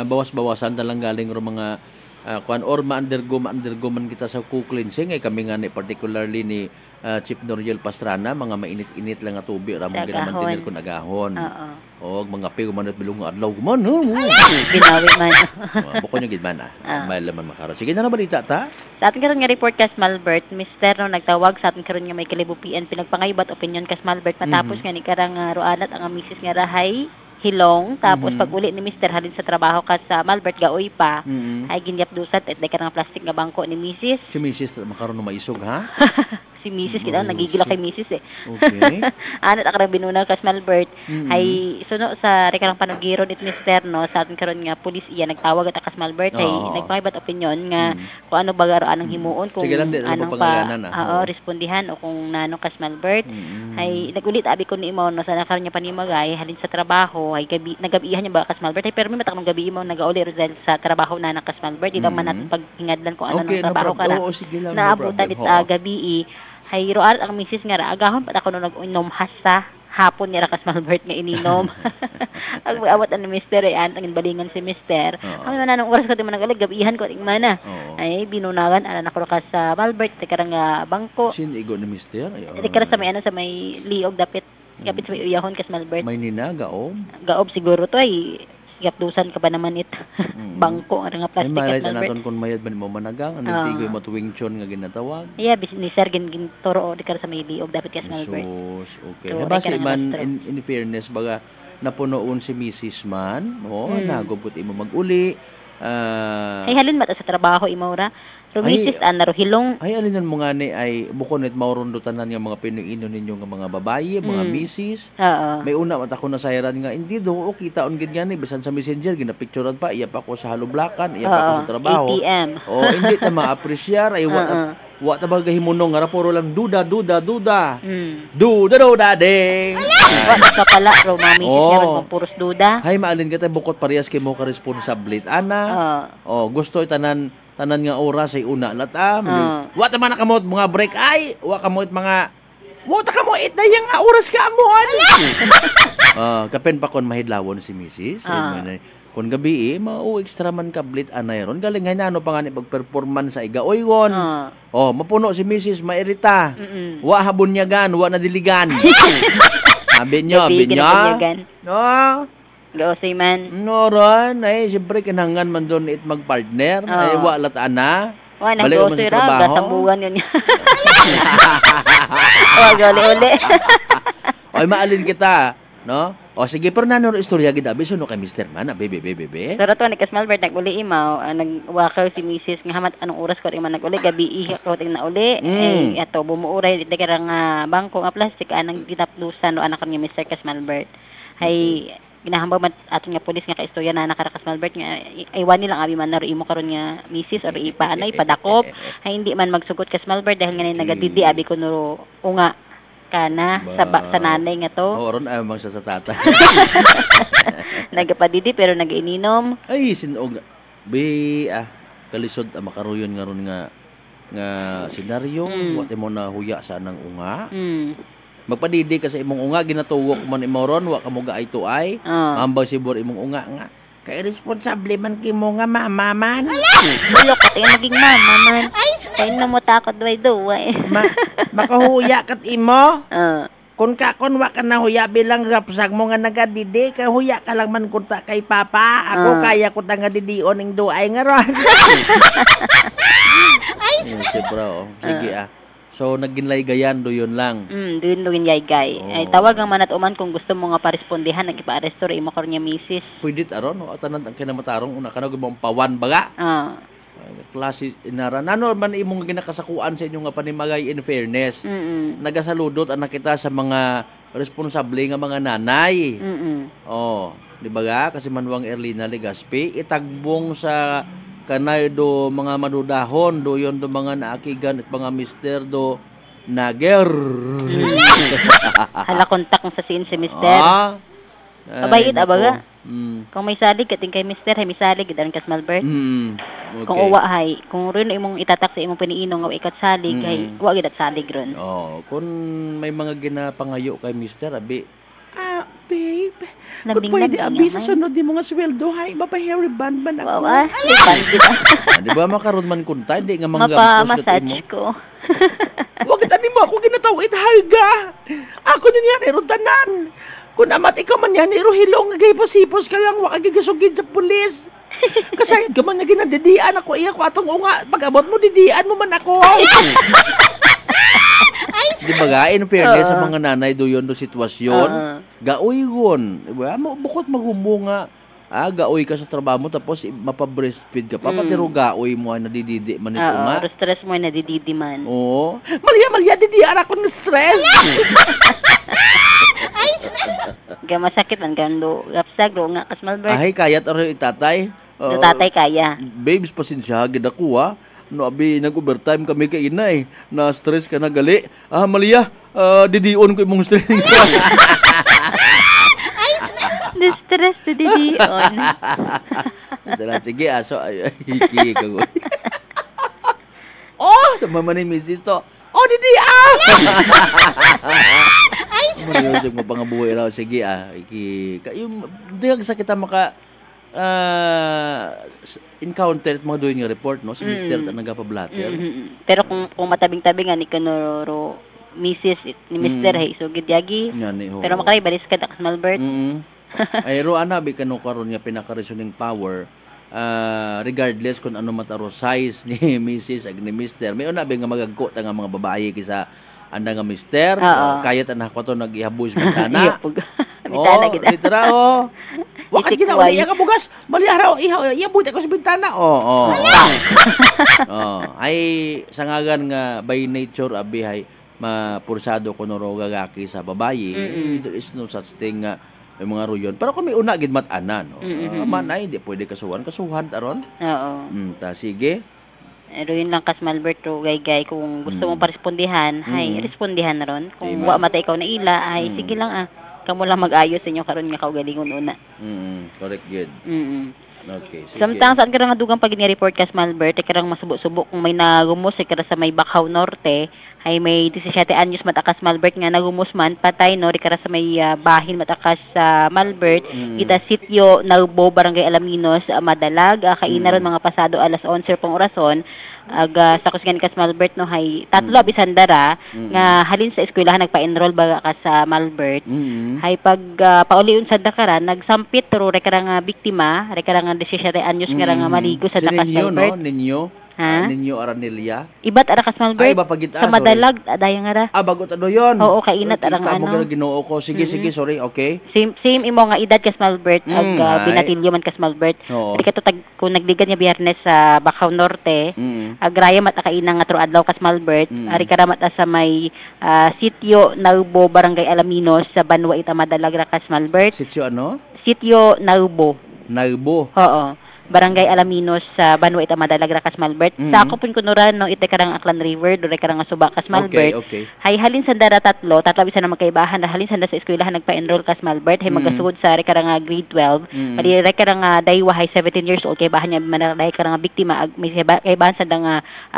Bawas-bawasan talang galing ro mga or ma-undergo man kita sa co-cleansing. Kami nga ni, particularly ni Chief Noriel Pastrana, mga mainit-init lang nga tubig. Ramong ginaman tinir ko nagahon. O, mga pigo man at bilong adlaw. Binawi man. Buko nyo gidman May laman makaro. Sige na balita ta. Sa ating karon nga report kas Malbert, Mr. no nagtawag sa ating karon nga may kalibupian pinagpangaybat opinion kas Malbert matapos nga ni karang ruanat ang misis nga rahay hilong tapos pag uli ni Mr. halin sa trabaho kas sa Malbert gaoy pa ay ginyap dusat at day karang plastic nga bangko ni misis. Si misis makaron na maisog ha? Si misis kita nagigila kay misis Okay. Anat akarang binuna kas Malbert ay suno sa rekarang panugiron it Mr. no sa ating karon nga pulis iya nagtawag at kas Malbert ay nagpangaybat opinion nga kung ano bagaro anong himuon kung anong pa respondihan o kung nanong kas Malbert ay nagulit abi ko ni imo no sa nakaron nya panimagay halin sa trabaho ay nagabihan niya ba kas Malbert ay pero may matakong gabi imo nagauli rizal sa trabaho na kas Malbert di man natin paghingadlan kung ano nang trabaho ka na naabutan it gabi ay roar ang misis nga agahon pa ako nung nag-inom hasta hapon niya kas Malbert nga ininom. Agawat ang Mr. ay ang balingan si Mr. Ang nanong oras ko di man nagalig gabihan ko ting mana. Ay binunagan ana nako kas sa Malbert karang bangko. Sin igo ni Mr. Ay karang sa may sa may liog dapit kapit sa may uyahon kas Malbert. May nina gaob. Gaob siguro to ay yapdusan ka ba naman it bangko nga Ay plastic malay Kasmal Bert. naton kun mayad man mo managang Ah. anong tigoy mo tuwing chon nga ginatawag. Yeah, ni sir ginturo di ka sa may liog dapat Kasmal Bert. Sus, okay. So, Basi ay ka na man na-stroke. in fairness baga napunoon si Mrs. man, nagubot imo mag-uli. Ay halin mata sa trabaho imaura. Rumitis anaro hilong. Ay alin mo nga ni ay bukonit maurundutan nga mga pinuino ninyo nga mga babaye, mga misis. Oo. May una mata ko na sayran nga hindi do o kitaon gid nga ni bisan sa messenger ginapicturean pa iya pa ko sa halublakan, iya pa ko sa trabaho. ATM. O hindi ta ma-appreciate ay wa ta bagay himunong nga puro lang duda. Duda ding. Wa ka pala ro mami nga puros duda. Hay maalin ka tay bukod parehas kay mo ka responsibility ana. Gusto tanan nga oras ay una lata. Wa ta man nakamot mga break ay wa kamoit mga mo ta kamoit na yang nga oras ka mo kapen pa kon mahidlawon si Mrs. Kon gabi mau extra man kablit anay ron galing nga ano pa nga ni pag-performance sa igaoy gon. Mapuno si Mrs. mairita. Wa habon nyagan, wa nadiligan. Sabi nyo. No. Gaosay man. No ron, ay siyempre kinangan man doon it magpartner. Ay wa lataan na. Wa na Balik mo gaosay sa ra trabaho. gasambugan yun. Wa gali-uli. Oy maalin kita, no? O sige pero nanong istorya gid abi suno kay Mr. Man, bebe. Pero to ni Kasmal Bert naguli imaw, nagwakaw si Mrs. nga hamat anong oras ko rin man naguli gabi ko ting na uli. Ay ato bumuuray di ka nga bangko nga plastic anang ginaplusan no anak ni Mr. Kasmal Bert. Hay ginahambag man aton nga pulis nga kaistorya na nakara Kasmal Bert nga aywan nilang abi man naro imo karon nga Mrs. or ipa anay padakop. Hay hindi man magsugot Kasmal Bert dahil nga nagadidi abi ko no unga kana sa nanay nga to. Ron ay mang sa tata. Nagapadidi pero nag-ininom. Ay sinog kalisod makaruyon nga ron nga senaryo wa mo na huya sa nang unga. Magpadidi ka sa imong unga ginatuwok man imo ron wa ka mo gaay tuay. Ambaw sibor imong unga nga kay responsable man kimo nga mama man. Bulok ka naging mama man. Kay na mo takot duway. Makahuya kat imo. Kung wa ka na huya bilang rapsag mo nga nagadidi, kay huya ka lang man kunta kay papa. Ako kaya ko nga didion ning duay nga ron. Sige So nagginlay gayan do yun lang. Doon yay-gay. Ay tawag ang manat uman kung gusto mo nga parespondihan nagpa-aresto ra imo karon nga misis. Pwede aron tanan ang kinamatarong una kana gud mong pawan baga. Klase inara nano man imong ginakasakuan sa inyo nga panimagay in fairness. Nagasaludot anak kita sa mga responsable nga mga nanay. Di ba ga kasi Manuang Erlina Legaspi itagbong sa kanay do mga madudahon do yon do mga naakigan at mga mister do nager. Hala kontak sa si mister. Abayit abaga. Kung may salig kating kay mister hay misalig gidan Kasmal Bert. Okay. Kung uwa hay kung rin imong itatak sa imong piniino nga ikat salig hay wa gid at salig ron. Kung may mga ginapangayo kay mister abi babe. Labing Pwede abi sa sunod di mga sweldo hay mapa-hairy band man ako. Di ba makaroon man kunta di nga manggampos kat imo. Ko. Wag tani mo ako ginatawid harga. Ako din yan ero tanan. Kung amat ikaw man yan ero hilong nga gaypos-hipos kaya wa gigasugid sa pulis. Kasayad ka man nga ginadidian ako iya ko atong unga pag-abot mo didian mo man ako. Di ba ga, in fairness sa mga nanay do yun do sitwasyon, gaoy gon. Diba? Bukod maghumo nga, gaoy ka sa trabaho mo tapos mapa-breastfeed ka pa, pati ro gaoy mo ay nadididi man ito nga. Stress mo ay nadididi man. Oo. Malya, didian ako ng stress. Masakit man gando, rapsag do nga Kasmal Bert. Ay, kayat aro itatay. Tatay kaya. Babes, pasensya, gid ako No, abi nag-overtime kami kay inay. Na stress ka na gali. Malia, didion ko imong stress. Na-stress to didion. Sige, aso hiki ko. Sa mama ni Mrs. to. Didian. Maniusog mo pangabuhay raw. Sige, hiki. Yung diyag sa kita maka encounter at mga doon yung report, no? Si Mr. nagapablatter. Pero kung matabing-tabing nga ni Kanoro Mrs. ni Mr. Hey, so gidyagi. Pero makay balis ka Kasmal Bert. Ay ro ana bi kanu karon nga pinaka-reasoning power regardless kung ano mataro size ni Mrs. ag ni Mr. May una bi nga magagko ta nga mga babae kisa anda nga Mr. So, kayat anak ko to nag-ihaboy sa bintana. Bintana gid. Litra Wakad gina wala iya ka bugas. Bali araw ihaboy ta ko sa bintana. Ay sangagan nga by nature abihay mapursado ko no gagaki sa babae. There is no such thing nga may mga ruyon. Pero kung may una gid mat-ana no. Man ay di pwede kasuhan aron. Oo. Ta sige. Pero yun lang kas Malbert to gay kung gusto mo parespondihan, ay respondihan ron. Kung wa mata ikaw na ila, ay sige lang kamo lang mag-ayos inyo karon nga kaugalingon una. Correct good. Okay, sige. Samtang saan ka nga dugang pag ni-report kas Malbert, karang masubok-subok kung may nagumos kara sa may Bacau Norte, ay may 17 anyos matakas Malbert nga nagumos man patay no kara sa may bahin matakas sa Malbert kita sitio Naubo Barangay Alaminos Madalag kaina ron mga pasado alas 11 pong orason sa kusgan kas Malbert no hay tatlo bisan dara nga halin sa eskwelahan nagpa-enroll baga ka sa Malbert hay pag pauliun sa Dakaran nagsampit ro rekara nga biktima rekara nga 17 anyos nga nga maligo sa Dakas Malbert Ninyo Aranelia. Ibat ara kas Malbert. Ay, iba pag sa Madalag, adayang ara. Bagot ano yun? Oo, kainat arang ano. Mo ginoo ko. Sige, sorry, okay. Same imo nga edad kas Malbert, ag binatilyo man kas Malbert. Di ka to kung nagligan niya Biyernes sa Bacau Norte, ag raya mat kaina nga tro adlaw kas Malbert, ari karamat sa may sitio Naubo Barangay Alaminos sa Banwa Ita Madalag ra kas Malbert. Sitio ano? Sitio Naubo. Naubo. Oo. Barangay Alaminos sa Banwa Ita Madalag Rakas Malbert. Sa ako pun kunuran no ite karang Aklan River do karang Suba kas Malbert. Okay. Hay halin sa dara tatlo bisa na magkaibahan halin sa sa eskwelahan nagpa-enroll kas Malbert hay magasugod sa karang grade 12. Padi karang daywa hay 17 years old kay bahan niya manalay karang biktima may kaibahan sa dang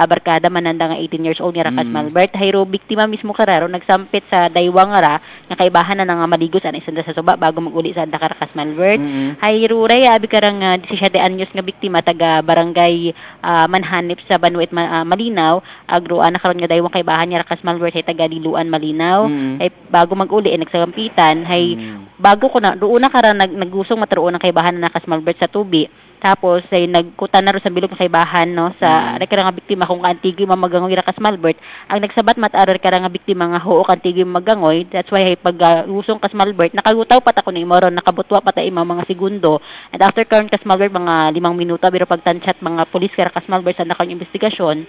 barkada mananda nga 18 years old ni Rakas Malbert. Hay ro biktima mismo kararo nagsampit sa daywa nga ra nga kaibahan na nga maligos an isanda sa Suba bago maguli sa Rakas Malbert. Hay ro ray abi karang 17 anyos nga biktima taga barangay Manhanip sa Banwait Malinaw agro ana karon nga daywang kay bahan niya Rakas Malbert hay taga Diluan Malinaw ay bago maguli nagsagampitan hay bago ko na doon na karon nagusong mataruon ang kay bahan na Rakas Malbert sa tubi tapos ay nagkutan na ro sa bilog ng kaibahan no sa rekara nga biktima kung kaantigi mamagangoy Rakas Malbert ang nagsabat matarar kara nga biktima nga hoo kaantigi magangoy that's why hay pag usong kas Malbert nakagutaw pat ako ni moron nakabutwa pat ay mga segundo and after karon kas Malbert mga 5 minuto pero pagtanchat mga pulis kay Rakas Malbert sa nakang investigasyon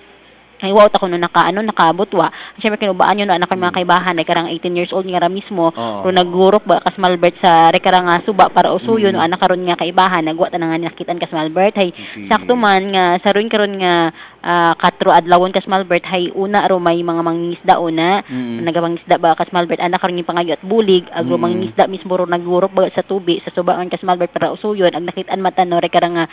ay wow ta kuno nakabutwa syempre kinubaan yun anak mga kaibahan ay karang 18 years old nga ra mismo ro naggurok ba kas Malbert sa rekarang Suba para usuyo no anak karon nga kaibahan nagwa ta nga nakitan kas Malbert hay sakto man nga saron karon nga katro adlawon kas Malbert hay una ro may mga mangingisda una nagamangisda ba kas Malbert anak karon nga pangayo at bulig agro mangingisda mismo ro naggurok ba sa tubi sa Suba kas Malbert para usuyon ag nakitaan mata no rekarang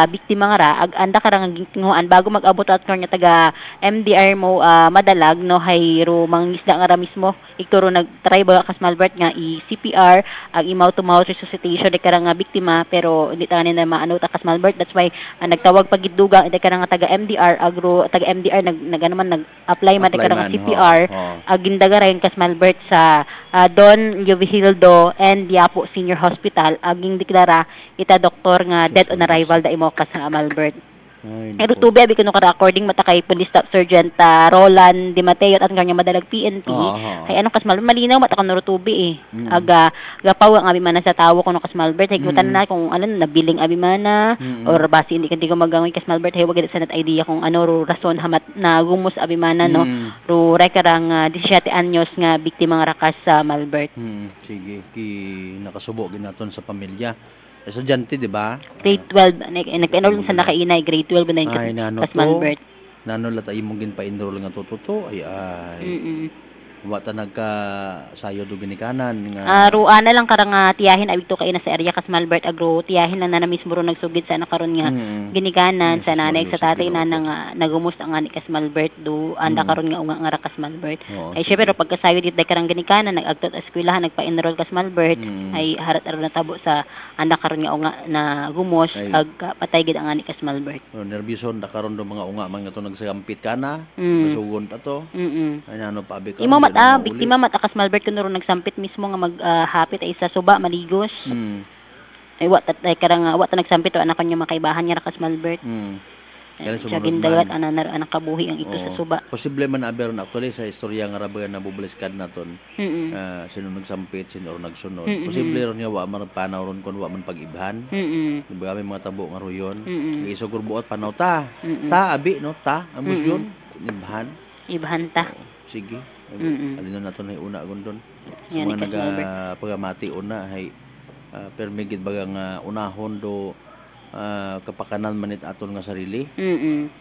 biktima nga ra ag anda karang ginguan bago mag-abot at karon nga taga MDR mo Madalag no hay ro mangisda nga ra mismo iktoro nagtry ba kas Malbert nga i-CPR ag i-mouth to mouth resuscitation de karang biktima pero hindi ta na maano ta kas Malbert that's why nagtawag pagiddugang de karang taga MDR agro taga MDR nag-apply man de karang CPR ag gindagaran kas Malbert sa Don Jovihildo and Diapo Senior Hospital aging deklara ita doktor nga death on arrival da imo kas Malbert. Pero tubi abi kuno kada according mata kay Police Staff Sergeant Roland Di Mateo at kanya Madalag PNP ay anong kas Malbert malinaw mata kuno tubi aga gapaw ang abi mana sa tawo kuno kas Malbert ay gutan na kung ano nabiling abi mana or base hindi kanti ko magangoy kas Malbert hay wag sa net idea kung ano ro rason hamat na gumus abi mana no ro rekarang 17 anyos nga biktima nga Rakas sa Malbert. Sige nakasubo ginaton sa pamilya. Estudyante, di ba? Grade 12. Nag-enroll sa nakainay. Grade 12 na yung kas Malbert. Nano lata imong ginpa-enroll nga tututo. Ay. Wata nagka-sayo do ginikanan. Ruana lang karang tiyahin abig to kay na sa area kas Malbert agro tiyahin lang na mismo ro nagsugid sa nakaron nga ginikanan sa nanay sa tatay na nagumos ang ani kas Malbert do anda karon nga unga nga Rakas Malbert. Ay syempre pagkasayo dit karang ginikanan nagagtot eskwelahan nagpa-enroll kas Malbert ay harat ara natabo sa anda karon nga unga na gumos ag patay gid ang ani kas Malbert. Nervyoson da karon do mga unga man nga to nagsagampit kana. Kasugon ta to. Ay ano pa abi ka. biktima mata ka Smalbert kuno ron nagsampit mismo nga maghapit ay sa suba maligos. Ay wa ta nagsampit o anak niya makaibahan niya ra ka Smalbert. Siya gindagat anak kabuhi ang ito sa suba. Posible man aberon actually sa istorya nga rabagan na bubuliskad naton. Sino nagsampit, sino nagsunod. Posible ron nga wa man panaw ron kun wa man pag-ibhan. Diba may mga tabo nga royon. Isugor buot panaw ta. Ta abi no ta amos yun. Ibhan ta. Sige. Alin na naton ay una gondon. Sa mga nagapagamati una hay permigid bagang unahon do kapakanan manit aton nga sarili.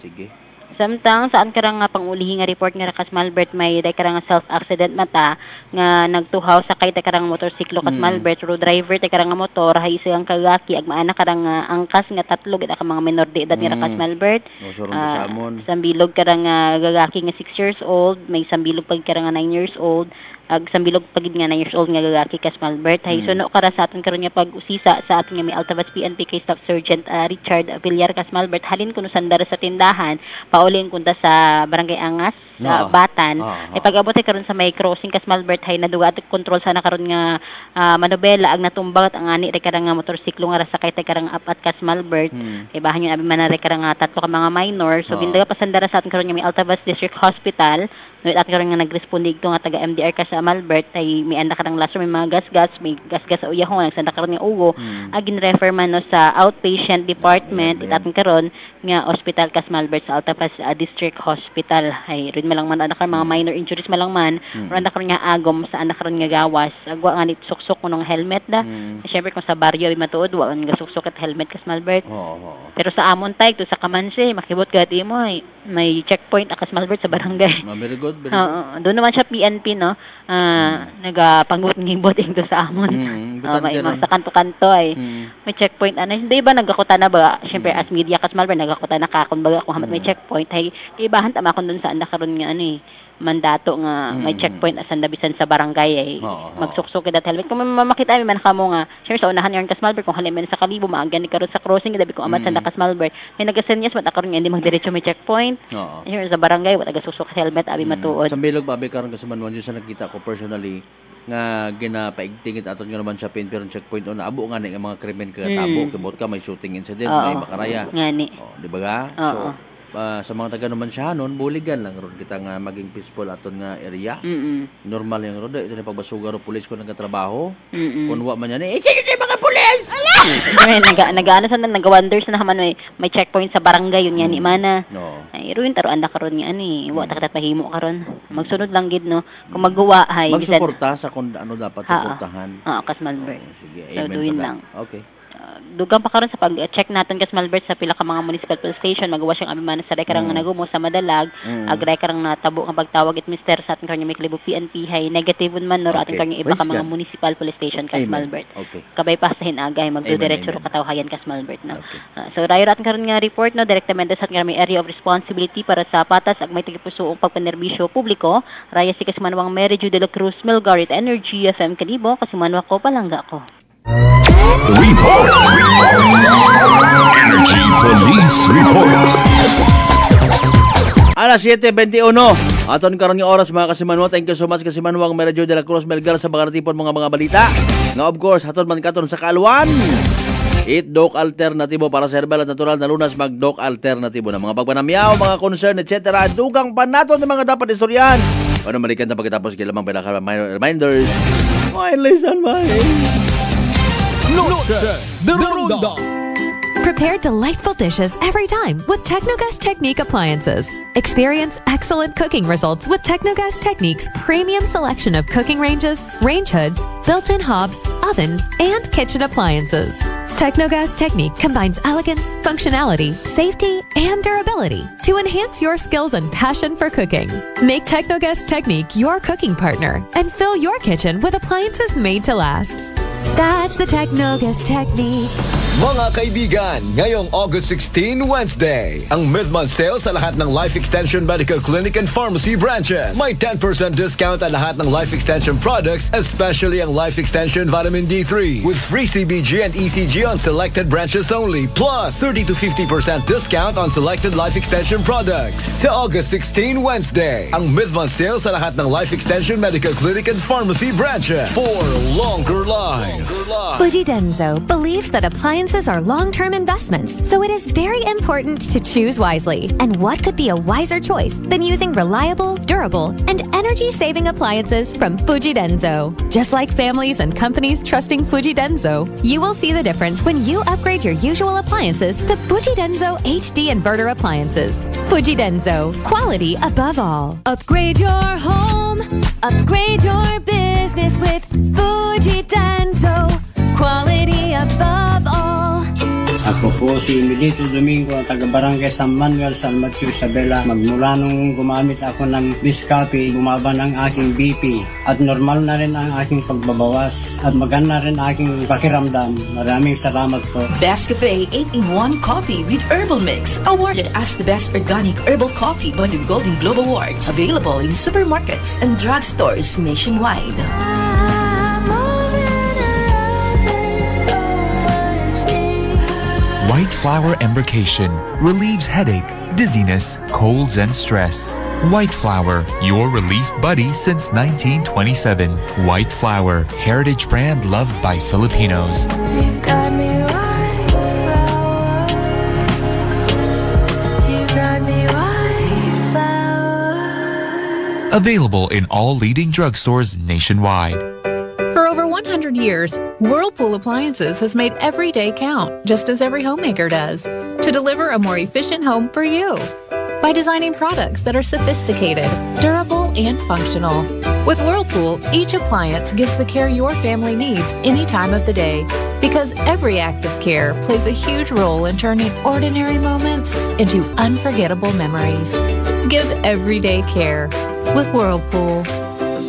Sige. Samtang saan karang nga pangulihi nga report nga ka Smalbert may day karang self-accident mata nga nagtuhaw sakay ta karang motorsiklo ka Smalbert road driver ta karang motor hay isang kagaki ag maana karang angkas nga tatlo gid ka mga menor de edad nga ka Smalbert. Sambilog karang gagaki nga 6 years old, may sambilog pag karang 9 years old. Ag sambilog pagid nga 9 years old nga gagaki ka Smalbert hay suno kara sa aton karon nga pag-usisa sa aton nga may Altavas PNP kay Staff Sergeant Richard Villar ka Smalbert halin kuno sandara sa tindahan paulin kunta sa Barangay Angas sa Batan ay pag-abot karon sa may crossing ka Smalbert hay naduga at control sana karon nga manobela ag natumbagat ang ani karang nga motorsiklo nga sakay ta karang apat ka Smalbert ay bahan yun abi man karang tatlo ka mga minor so gindaga pasandara sa aton karon nga may Altavas District Hospital at karon nga nagresponde ito nga taga MDR ka sa Malbert ay may anda karang laso may mga gasgas sa uyahon nagsanda karon nga ugo agin refer man no sa outpatient department aton karon nga hospital ka Malbert sa Altavas District Hospital ay rin malang man anak mga minor injuries malang man anda karon nga agom sa anak karon nga gawas agwa nga nit suksok kunong helmet da syempre kung sa baryo ay matuod wa nga suksok at helmet ka Malbert pero sa amon tay to sa Kamansi makibot gati mo ay may checkpoint akas Malbert sa barangay very good. Doon naman siya PNP no. Nagapangibot ito sa amon. May sa kanto-kanto ay may checkpoint ano. Hindi ba nagakuta na ba? Syempre as media kas Malbert nagakuta na ka kun baga kung hamat may checkpoint ay ibahan tama kun doon sa anda karon nga ano mandato nga may checkpoint asan dabisan sa barangay ay magsuksok kada helmet kung makita mi man kamo nga syempre sa unahan yung kas Malbert kung halin man sa kalibo maagan ni karon sa crossing dabi kung amat sa kas Malbert may nagasenyas mat karon nga hindi magdiretso may checkpoint syempre sa barangay wala gasusok sa helmet abi matuod sa bilog ba abi karon kasamanuan sa nakita ko personally nga ginapaigtingit aton nga naman sa pin pero checkpoint on abo nga ni mga krimen kagatabo kibot ka may shooting incident may makaraya ngani di ba ga so sa mga taga naman siya nun, buligan lang ron kita nga maging peaceful aton nga area. Normal yung ron. Ito na pagbasuga ro pulis ko nagkatrabaho. Kunwa man yan ikikik mga pulis! Nag-ano sa nag-wonders na naman may checkpoint sa barangay yun yan imana. Ay ruin taro anda karon nga ani. Wa ta pahimo karon. Magsunod lang gid no. Kung magawa hay magsuporta sa kung ano dapat suportahan. Kas Malbert. Sige, amen lang. Okay. Dugang pa karon sa pag-check natin kas Malbert sa pila ka mga municipal police station magawa siyang abiman sa rekarang nagumo sa Madalag ag rekarang natabo nga pagtawag it Mr. sa atin kanya may Klibo PNP hay negative man no atin kanya iba ka mga municipal police station kas Malbert kabay pasahin agay magdiretso ro katawhayan kas Malbert no so rayo atin karon nga report no direktamente sa atin may area of responsibility para sa patas ag may tigipusoong pagpanerbisyo publiko raya si Kasimanwang Mary Ju de la Cruz Melgarit Energy FM Kalibo Kasimanwa ko palangga ko. Report. Energy Police Report. Alas 7:21. Aton karon nga oras mga Kasimanwa. Thank you so much Kasimanwang Medyo de la Cruz Melgar sa mga natipon mga balita. Nga of course haton man katon sa Kaalwan. Eat Doc Alternatibo para sa herbal at natural na lunas mag-Doc Alternatibo na mga pagpanamyaw, mga concern, etc. Dugang pa naton ng mga dapat istoryan. Ano malikan na pagkatapos kilamang pinaka reminders. Listen, The Ronda. Prepare delightful dishes every time with Technogas Technique appliances. Experience excellent cooking results with Technogas Technique's premium selection of cooking ranges, range hoods, built-in hobs, ovens, and kitchen appliances. Technogas Technique combines elegance, functionality, safety, and durability to enhance your skills and passion for cooking. Make Technogas Technique your cooking partner and fill your kitchen with appliances made to last. That's the Technogas Technique. Mga kaibigan, ngayong August 16, Wednesday, ang mid-month sale sa lahat ng Life Extension Medical Clinic and Pharmacy branches. May 10% discount ang lahat ng Life Extension products, especially ang Life Extension Vitamin D3, with free CBG and ECG on selected branches only, plus 30 to 50% discount on selected Life Extension products. Sa August 16, Wednesday, ang mid-month sale sa lahat ng Life Extension Medical Clinic and Pharmacy branches for longer life. Fuji Denso believes that appliances are long-term investments, so it is very important to choose wisely. And what could be a wiser choice than using reliable, durable, and energy-saving appliances from Fuji Denso? Just like families and companies trusting Fuji Denso, you will see the difference when you upgrade your usual appliances to Fuji Denso HD inverter appliances. Fuji Denso, quality above all. Upgrade your home, upgrade your business with Fuji Denso, quality above all. Ako po si Milito Domingo, taga-barangay San Manuel, San Mateo, Isabela. Magmula nung gumamit ako ng Biscapi, bumaba ng aking BP. At normal na rin ang aking pagbabawas. At maganda rin aking pakiramdam. Maraming salamat po. Bescafe 8-in-1 Coffee with Herbal Mix, awarded as the best organic herbal coffee by the Golden Globe Awards. Available in supermarkets and drugstores nationwide. White Flower Embrocation relieves headache, dizziness, colds, and stress. White Flower, your relief buddy since 1927. White Flower, heritage brand loved by Filipinos. You got me white flower. You got me white flower. Available in all leading drugstores nationwide. For over 100 years, Whirlpool Appliances has made every day count, just as every homemaker does, to deliver a more efficient home for you. By designing products that are sophisticated, durable, and functional. With Whirlpool, each appliance gives the care your family needs any time of the day, because every act of care plays a huge role in turning ordinary moments into unforgettable memories. Give everyday care with Whirlpool.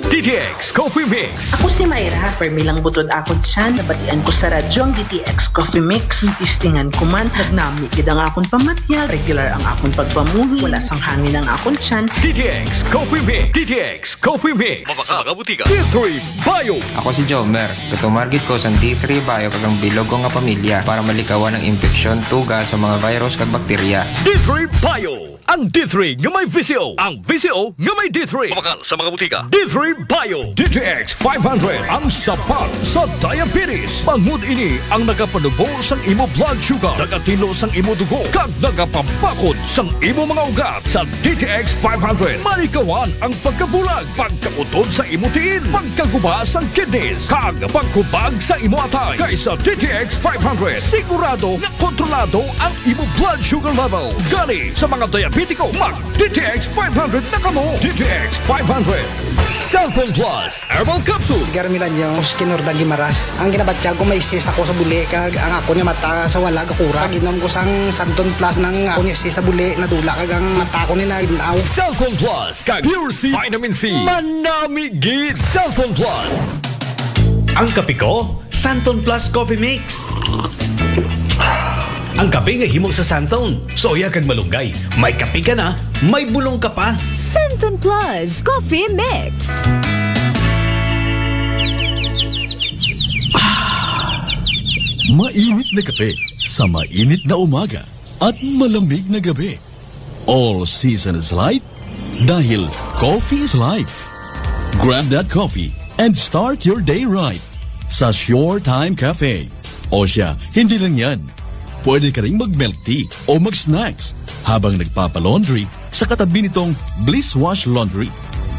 DTX Coffee Mix. Ako si Mayra, permilang butod akon siya, nabatian ko sa radyo ang DTX Coffee Mix. Tistingan ko man, nagnami gid ang akon pamatyal, regular ang akon pagpamuhi, wala sang hangin ang akon tiyan. DTX Coffee Mix. DTX Coffee Mix. Mabaka butika. D3 Bio. Ako si Jomer. Katumargit ko sa D3 Bio kagang bilog ko nga pamilya para malikawan ang infeksyon, tuga sa mga virus kag bakterya. D3 Bio. Ang D3 nga may VCO. Ang VCO nga may D3. Mabakal sa mga butika. D3 Bio. DTX 500 ang sapat sa diabetes. Bangod ini ang nagapanubo sang imo blood sugar, nagatilo sang imo dugo, kag nagapambakod sang imo mga ugat. Sa DTX 500, malikawan ang pagkabulag, pagkautod sa imo tiin, pagkaguba sang kidneys, kag pagkubag sa imo atay. Kaysa DTX 500, sigurado nga kontrolado ang imo blood sugar level. Gani sa mga diabetiko, mag DTX 500 na kamo. DTX 500. Cellphone Plus Herbal Capsule. Garmilan yung Skinor Dagimaras. Ang ginabatya ko may sis ako sa buli, kag ang ako niya mata sa wala kakura. Ginom ko sang Santon Plus ng ako niya sis sa buli, nadula kag ang mata ko ni na ginaw. Cellphone Plus kag Pure C Vitamin C. Manami gid Cellphone Plus. Ang kape ko, Santon Plus Coffee Mix. Ang kape nga himog sa Santon, soya kag malunggay. May kape ka na, may bulong ka pa. Santon Plus Coffee Mix. Mainit na kape sa mainit na umaga at malamig na gabi. All season is light dahil coffee is life. Grab that coffee and start your day right sa Shore Time Cafe. O siya, hindi lang yan. Pwede ka rin mag-milk tea o mag-snacks habang nagpapalaundry sa katabi nitong Bliss Wash Laundry.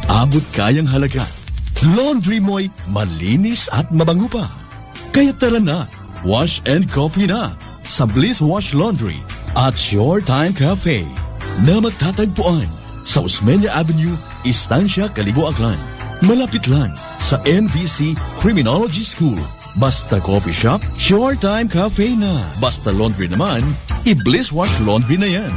Abot kayang halaga. Laundry mo'y malinis at mabango pa. Kaya tara na, wash and coffee na sa Bliss Wash Laundry at Shore Time Cafe na magtatagpuan sa Osmeña Avenue, Estancia, Calibo, Aklan. Malapit lang sa NVC Criminology School. Basta coffee shop, Shore Time Cafe na. Basta laundry naman, i-Bliss Wash Laundry na yan.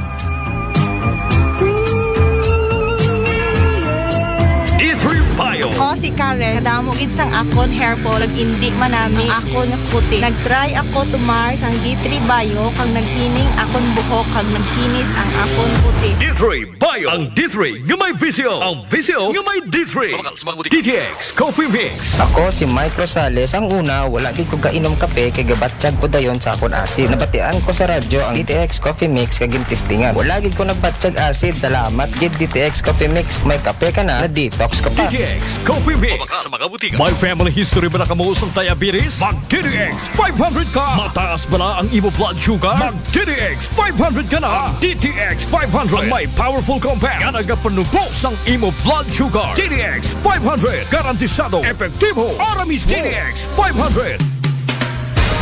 D3 Bio. O, si Ka. Karen, kadamo gid sang akon hair fall, hindi manami akon kutis. Nagtry ako tumar sang D3 Bio, kang naghining akon buhok, kang naghinis ang akon kutis. D3 Bio, ang D3 nga may visio, ang visio nga may D3. DTX Coffee Mix. Ako si Mike Rosales. Ang una, wala gid ko kainom kape kay gabatsyag ko dayon sa akon acid. Nabatian ko sa radyo ang DTX Coffee Mix kay gintistingan. Wala gid ko nagbatsyag acid. Salamat gid DTX Coffee Mix. May kape ka na detox ka pa. DTX Coffee Mix. May family history ba na kamuos ang diabetes? Mag DTX 500 ka. Mataas ba na ang imo blood sugar? Mag DTX 500 ka na. DTX 500 ang may powerful compound nga nagapanubos ang imo blood sugar. DTX 500 garantisado epektibo. Ara mismo. DTX 500.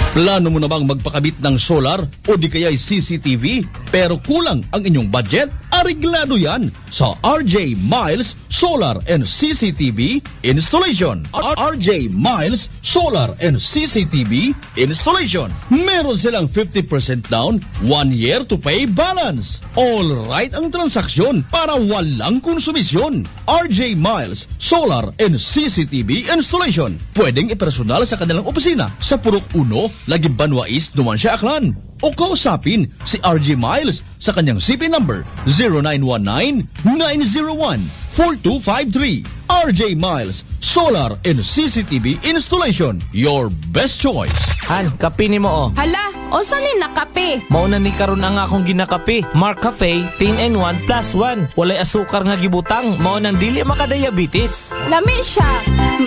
Plano mo na bang magpakabit ng solar o di kaya'y CCTV pero kulang ang inyong budget? Areglado yan sa RJ Miles Solar and CCTV Installation. RJ Miles Solar and CCTV Installation. Meron silang 50% down, 1 year to pay balance. All right ang transaksyon para walang konsumisyon. RJ Miles Solar and CCTV Installation. Pwedeng ipersonal sa kanilang opisina sa Purok 1, Lagi Banwa East, Numancia, Aklan. O kausapin si RJ Miles sa kanyang CP number 0919-901-4253. RJ Miles Solar and CCTV Installation. Your best choice. Han, kape ni mo o. Hala, o sanin na kape? Mauna ni karon ang akong ginakape. Mark Cafe 10-in-1 plus 1. Walay asukar nga gibutang. Maunang dili makadiabetes. Lami siya.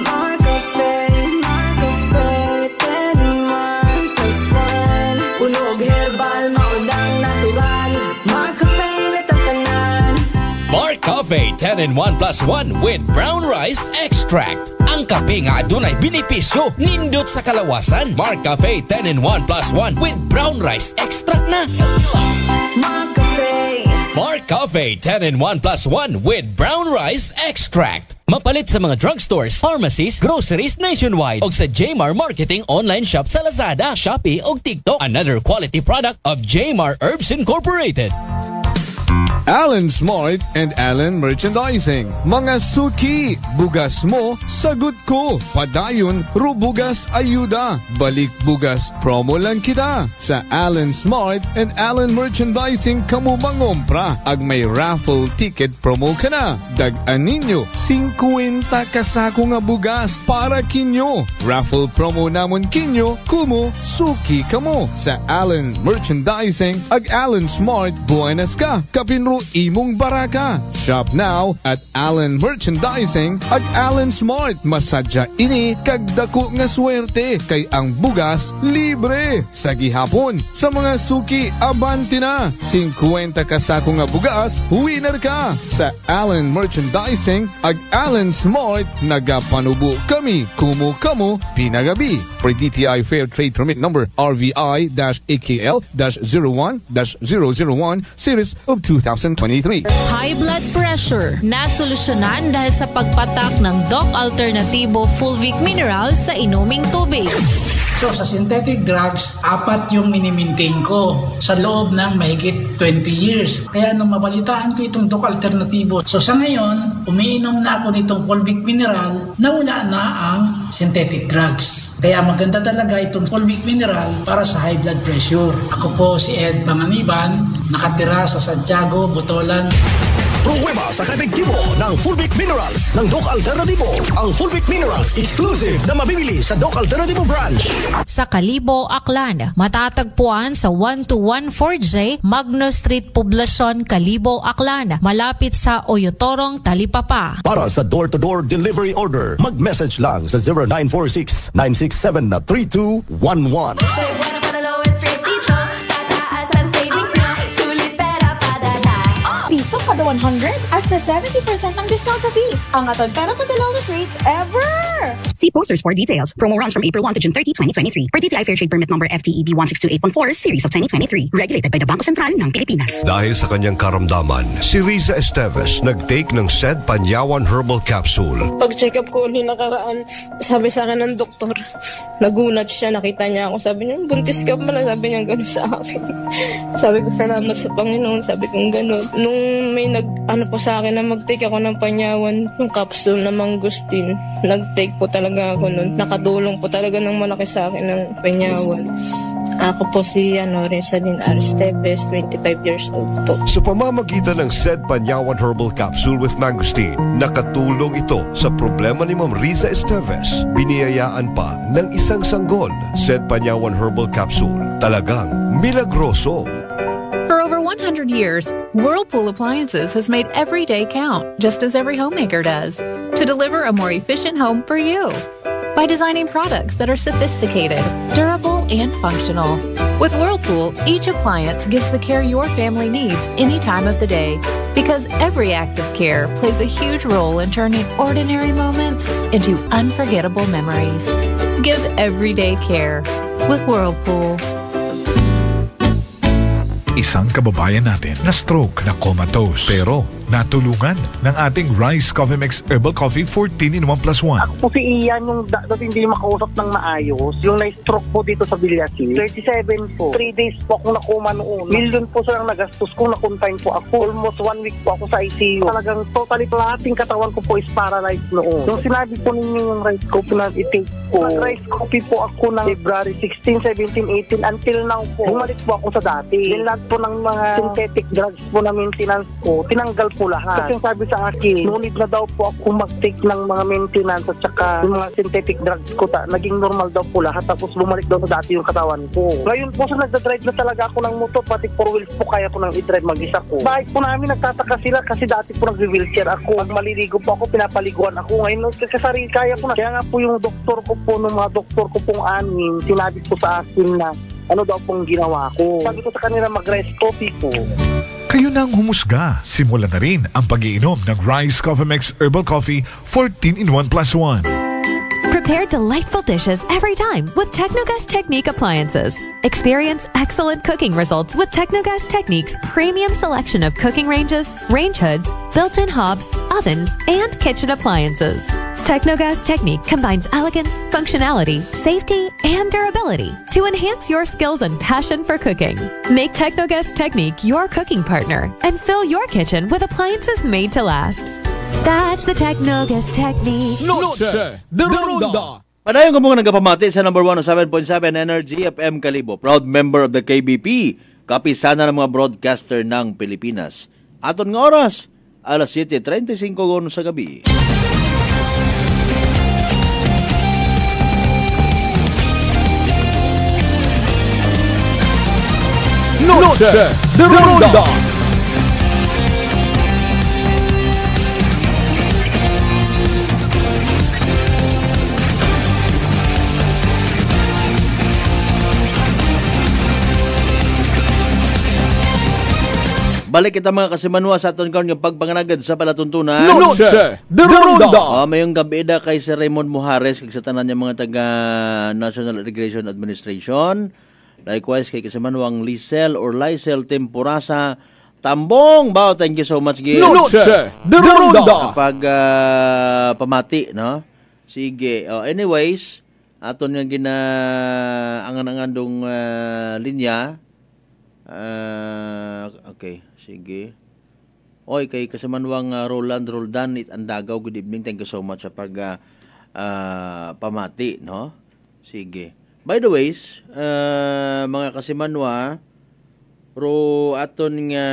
Mark Cafe, Mark Cafe, 10-in-1 plus 1. Punog herbal, maunang natural. Mark Cafe, natatanan. Mark Cafe 10-in-1 plus 1 with brown rice extract. Ang kape nga adunay benepisyo, nindot sa kalawasan. Mark Cafe 10-in-1 plus 1 with brown rice extract na. Mark Cafe. Mark Cafe 10-in-1 plus 1 with brown rice extract. Mapalit sa mga drugstores, pharmacies, groceries nationwide o sa Jmar Marketing online shop sa Lazada, Shopee o TikTok. Another quality product of Jmar Herbs Incorporated. Alan Smart and Alan Merchandising. Mga suki, bugas mo, sagot ko. Padayon, rubugas ayuda. Balik bugas, promo lang kita. Sa Alan Smart and Alan Merchandising, kamu mangompra. Ag may raffle ticket promo ka na. Dag-an ninyo, 50 kasako nga bugas para kinyo. Raffle promo namon kinyo, kumo, suki kamo. Sa Alan Merchandising, ag Alan Smart, buenas ka. Kapinro imong baraka. Shop now at Alan Merchandising at Alan Smart. Masadya ini kagdako nga swerte kay ang bugas libre. Sa gihapon, sa mga suki, abanti na. 50 kasako nga bugas, winner ka. Sa Alan Merchandising at Alan Smart, nagapanubo kami. Kumo kamo, pinagabi. Per DTI Fair Trade Permit Number RVI-AKL-01-001 Series of 2023. High blood pressure nasolusyonan dahil sa pagpatak ng Doc Alternativo Fulvic Minerals sa inuming tubig. So sa synthetic drugs, 4 yung minimaintain ko sa loob ng mahigit 20 years. Kaya nung mabalitaan ko itong Doc Alternativo, so sa ngayon, umiinom na ako nitong Fulvic Mineral na wala na ang synthetic drugs. Kaya maganda talaga itong Fulvic Mineral para sa high blood pressure. Ako po si Ed Panganiban, nakatira sa Santiago, Botolan. Pruweba sa kaepektibo ng Fulvic Minerals ng Doc Alternativo. Ang Fulvic Minerals exclusive na mabibili sa Doc Alternativo branch. Sa Kalibo, Aklan, matatagpuan sa 1214J Magno Street, Poblacion, Kalibo, Aklan, malapit sa Oyotorong, Talipapa. Para sa door-to-door delivery order, mag-message lang sa 0946-967-3211. Piso kada 100, hasta 70% ng discount sa fees. Ang atod pero kada lowest rates ever! See posters for details. Promo runs from April 1 to June 30, 2023. Per DTI Fair Trade Permit Number FTEB 162814, Series of 2023. Regulated by the Bangko Sentral ng Pilipinas. Dahil sa kanyang karamdaman, si Riza Esteves nag-take ng SED Panyawan Herbal Capsule. Pag-check up ko ulit nakaraan, sabi sa akin ng doktor, nagulat siya, nakita niya ako. Sabi niya, buntis ka pala, sabi niya gano'n sa akin. Sabi ko, salamat sa Panginoon, sabi ko gano'n. Nung may nag-ano po sa akin na mag-take ako ng Panyawan, yung capsule na mangustin, nag-take po talaga ako nun. Nakadulong po talaga ng malaki sa akin ng Panyawan. Ako po si Rizalyn Aristeves, 25 years old po. Sa pamamagitan ng Sed Panyawan Herbal Capsule with Mangosteen, nakatulong ito sa problema ni Ma'am Riza Esteves. Biniyayaan pa ng isang sanggol. Sed Panyawan Herbal Capsule, talagang milagroso. For over 100 years, Whirlpool Appliances has made every day count, just as every homemaker does, to deliver a more efficient home for you. By designing products that are sophisticated, durable, and functional. With Whirlpool, each appliance gives the care your family needs any time of the day. Because every act of care plays a huge role in turning ordinary moments into unforgettable memories. Give everyday care with Whirlpool. Isang kababayan natin na stroke na comatose pero natulungan ng ating Rice Coffee Mix Herbal Coffee 14-in-1+1. Po si Ian yung dati hindi makausap ng maayos. Yung na-stroke po dito sa Villasi. 37 po. 3 days po akong nakuma noon. Million po silang nagastos ko. Na-confine po ako. Almost 1 week po ako sa ICU. Talagang totally lahating katawan ko po is paralyzed noon. Yung sinabi po ninyo yung rice coffee na i-take ko. Nag-rice coffee po ako ng February 16, 17, 18 until now po. Bumalik po ako sa dati. Then lahat po ng mga synthetic drugs po na maintenance ko, tinanggal po lahat. Kasi sabi sa akin, no need na daw po ako mag-take ng mga maintenance at saka yung mga synthetic drugs ko. Naging normal daw po lahat. Tapos bumalik daw sa dati yung katawan ko. Ngayon po sa nagdadrive na talaga ako ng motor, pati 4 wheels po kaya ko nang i-drive mag-isa ko. Bahay po namin nagtataka sila kasi dati po nag-wheelchair ako. Pag maliligo po ako, pinapaliguan ako. Ngayon kasari kaya ko na. Kaya nga po yung doktor ko po, ng mga doktor ko pong 6, sinabi po sa akin na ano daw pong ginawa ko. Sabi ko sa kanila mag-rice coffee po. Kayo nang humusga. Simulan na rin ang pag-iinom ng Rice Coffee Mix Herbal Coffee 14-in-1+1. Prepare delightful dishes every time with Technogas Technique appliances. Experience excellent cooking results with Technogas Technique's premium selection of cooking ranges, range hoods, built-in hobs, ovens, and kitchen appliances. Technogas Technique combines elegance, functionality, safety, and durability to enhance your skills and passion for cooking. Make Technogas Technique your cooking partner and fill your kitchen with appliances made to last. That's the Technogas Technique. Noche de Ronda. Padayon ko mga nagapamati sa number 107.7 Energy FM Kalibo. Proud member of the KBP. Kapisana ng mga broadcaster ng Pilipinas. Aton nga oras, alas 7:35 sa gabi. Noche de Ronda. Balik kita mga kasimanwa sa aton karon nga pagpanganagad sa palatuntunan. Noche de Ronda. Mayong gabi da kay Sir Raymond Mujares kag sa tanan niya mga taga National Irrigation Administration. Likewise kay kasimanwang Lisel or Lysel Temporasa Tambong. Bao, thank you so much Gil. Noche de Ronda. Kapag pamati, no? Sige. Anyways, aton nga angan-angandong linya. Okay, sige. Oy, kay kasamanwang Roland Roldan Andagaw, good evening. Thank you so much sa pag pamati, no? Sige. By the ways, mga kasimanwa, aton nga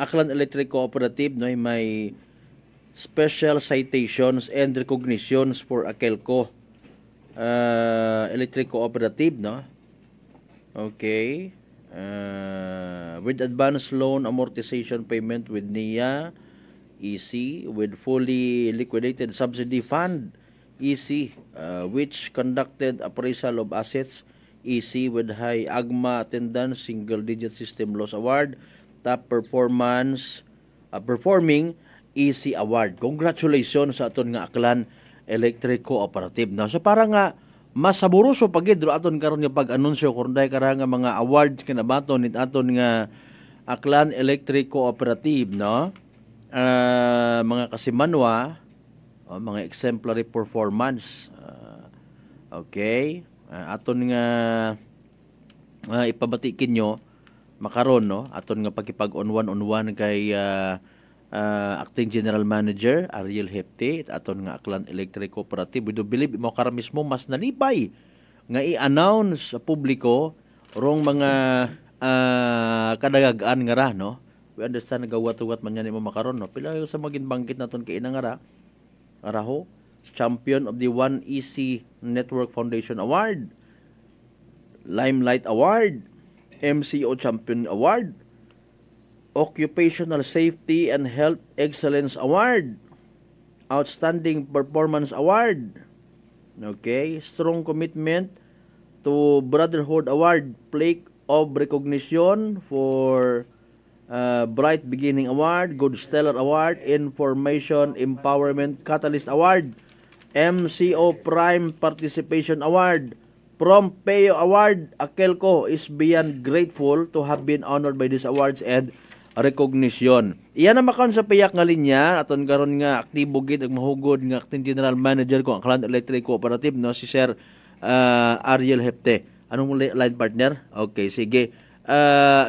Aklan Electric Cooperative, no, may special citations and recognitions for Akelco Electric Cooperative, no? Okay. With advance loan amortization payment with NIA, EC, with fully liquidated subsidy fund, EC, which conducted appraisal of assets, EC, with high AGMA attendance, single-digit system loss award, top performing EC award. Congratulations sa aton nga Aklan Electric Cooperative. No? So para nga masaburuso pagidro aton karon nga pag-anunsyo kunday kara nga mga awards kinabaton nit aton nga Aklan Electric Cooperative, no? Mga kasimanwa, mga exemplary performance. Okay? Aton nga ipabati kinyo makaron, no? Aton nga pagkipag on one kay Acting General Manager Ariel Hepte it aton nga Aklan Electric Cooperative. We do believe mo kara mismo mas nalipay nga i-announce sa publiko rong mga kadagagaan nga ra, no? We understand nagawat-uwat man yan mo makaron, no? Pila sa maging bangkit naton kay ina nga ra araho champion of the 1EC Network Foundation Award, Limelight Award, MCO Champion Award, Occupational Safety and Health Excellence Award, Outstanding Performance Award, okay, Strong Commitment to Brotherhood Award, Plaque of Recognition for Bright Beginning Award, Good Stellar Award, Information Empowerment Catalyst Award, MCO Prime Participation Award, Prompeo Award. Akelco is beyond grateful to have been honored by these awards and recognition. Iyan na makon sa payak nga linya aton karon nga aktibo gid ug mahugod nga acting general manager ko ang Aklan Electric Cooperative, no, si Sir Ariel Hepte. Anong line partner? Okay, sige.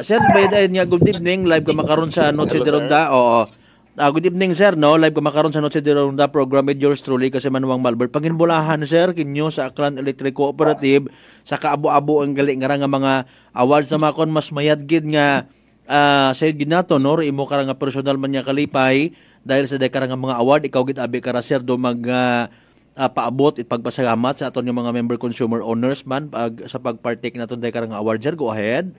Sir, bayad nga good evening, live ka makaron sa Noche de Ronda. Oo. Good evening, sir, no, live ka makaron sa Noche de Ronda program with yours truly kasi Manuang Malbert. Panginbulahan, sir, kinyo sa Aklan Electric Cooperative sa kaabo-abo ang gali nga mga awards na makon mas mayad gid nga sa ginato, no, imo ka nga personal man niya kalipay dahil sa dekara nga mga award ikaw gid abi ka sir do mag paabot it pagpasalamat sa aton nga mga member consumer owners man sa pagpartake naton dekara nga award, sir. Go ahead.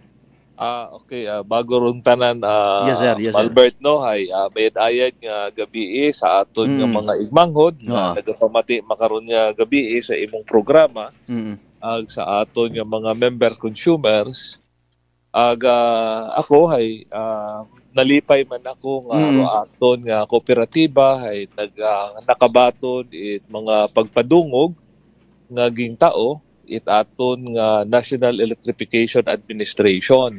Okay, bago ron tanan yes, sir. Albert, no, hay bayad-ayad nga gabi sa aton nga mga igmanghod nga nagapamati makaron nga gabi sa imong programa sa aton nga mga member consumers. Ako hay nalipay man ako nga aton nga kooperatiba hay nakabaton it mga pagpadungog nga gintao it aton nga National Electrification Administration.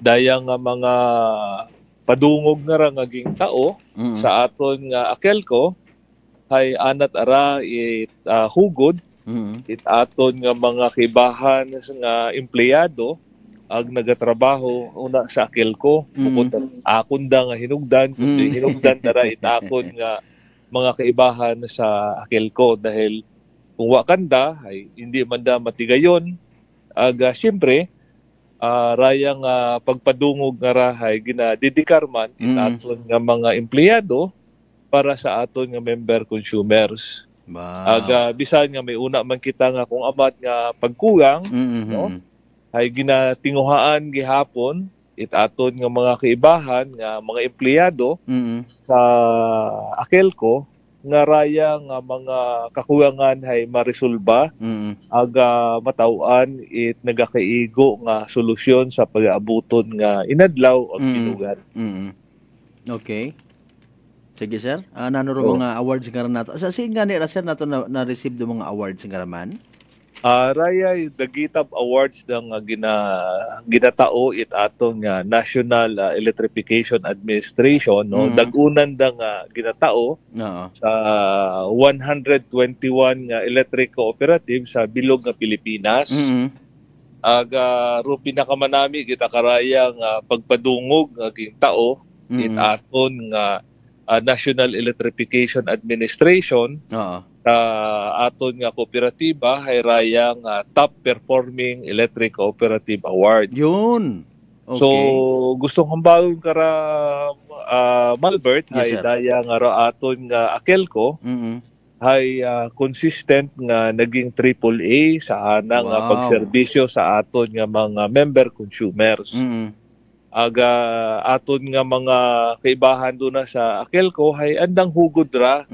Daya nga mga padungog nga ra nga gintao sa aton nga Akelco hay anat ara it hugod it aton nga mga kibahan nga empleyado ag nagatrabaho una sa Akelco bukod akon da nga hinugdan kundi hinugdan tara itakon nga mga kaibahan sa Akelco dahil kung wakanda ay hindi man da matigayon ag siyempre raya nga pagpadungog nga rahay ginadedikar man itakon nga mga empleyado para sa aton nga member consumers. Bisan nga may una man kita nga kung amat nga pagkugang, no? Ay ginatinguhaan gihapon it aton nga mga kaibahan nga mga empleyado sa Akelco nga raya nga mga kakulangan hay maresolba aga matawaan it nagakaigo nga solusyon sa pag-aabuton nga inadlaw ang pinugan. Okay. Sige, sir. Nanuro mga awards nga nato. Sa sin nga ni sir nato na-receive do mga awards nga raman? Raya the GITAB Awards ng ginatao it atong National Electrification Administration, no, dagunan da nga ginatao sa 121 nga electric cooperative sa bilog nga Pilipinas. Ro pinakamanami kita karaya nga pagpadungog nga gintao it aton nga National Electrification Administration. Aton nga kooperatiba hay raya nga Top Performing Electric Cooperative Award. Yun. Okay. So gustong hambawon kara Malbert hay daya nga ra aton nga Akelco hay consistent nga naging AAA sa ana nga pagserbisyo sa aton nga mga member consumers. Aton nga mga kaibahan do na sa Akelco hay andang hugod ra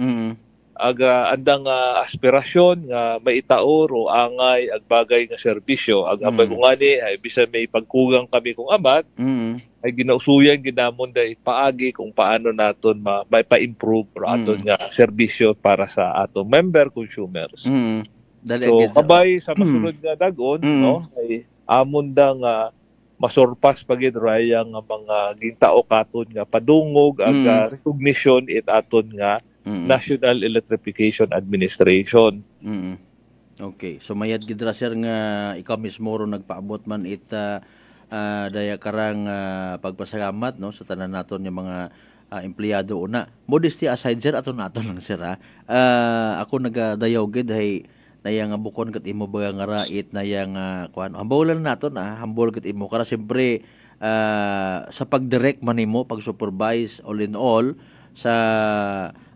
andang aspirasyon nga maitaor o angay ag bagay nga serbisyo ag ambay ngani ay bisan may pagkugang kami kung amat ay ginausuyan ginamon da ipaagi kung paano naton maipa-improve aton nga serbisyo para sa atong member consumers. So kabay sa masunod nga dagon, no, ay amon da nga masurpas pagid raya nga mga gintao katon nga padungog ag recognition it aton nga National Electrification Administration. Okay. So mayad gid ra sir nga ikaw mismo ro nagpaabot man it daya karang pagpasalamat, no, sa tanan naton nga mga empleyado una. Modesty aside sir, aton lang sir ha. Ako nagadayogid hay nayang bukon kat imo ba nga rait nayang kuan hambulan naton hambol kat imo kara siyempre sa pagdirect man nimo pag supervise all in all sa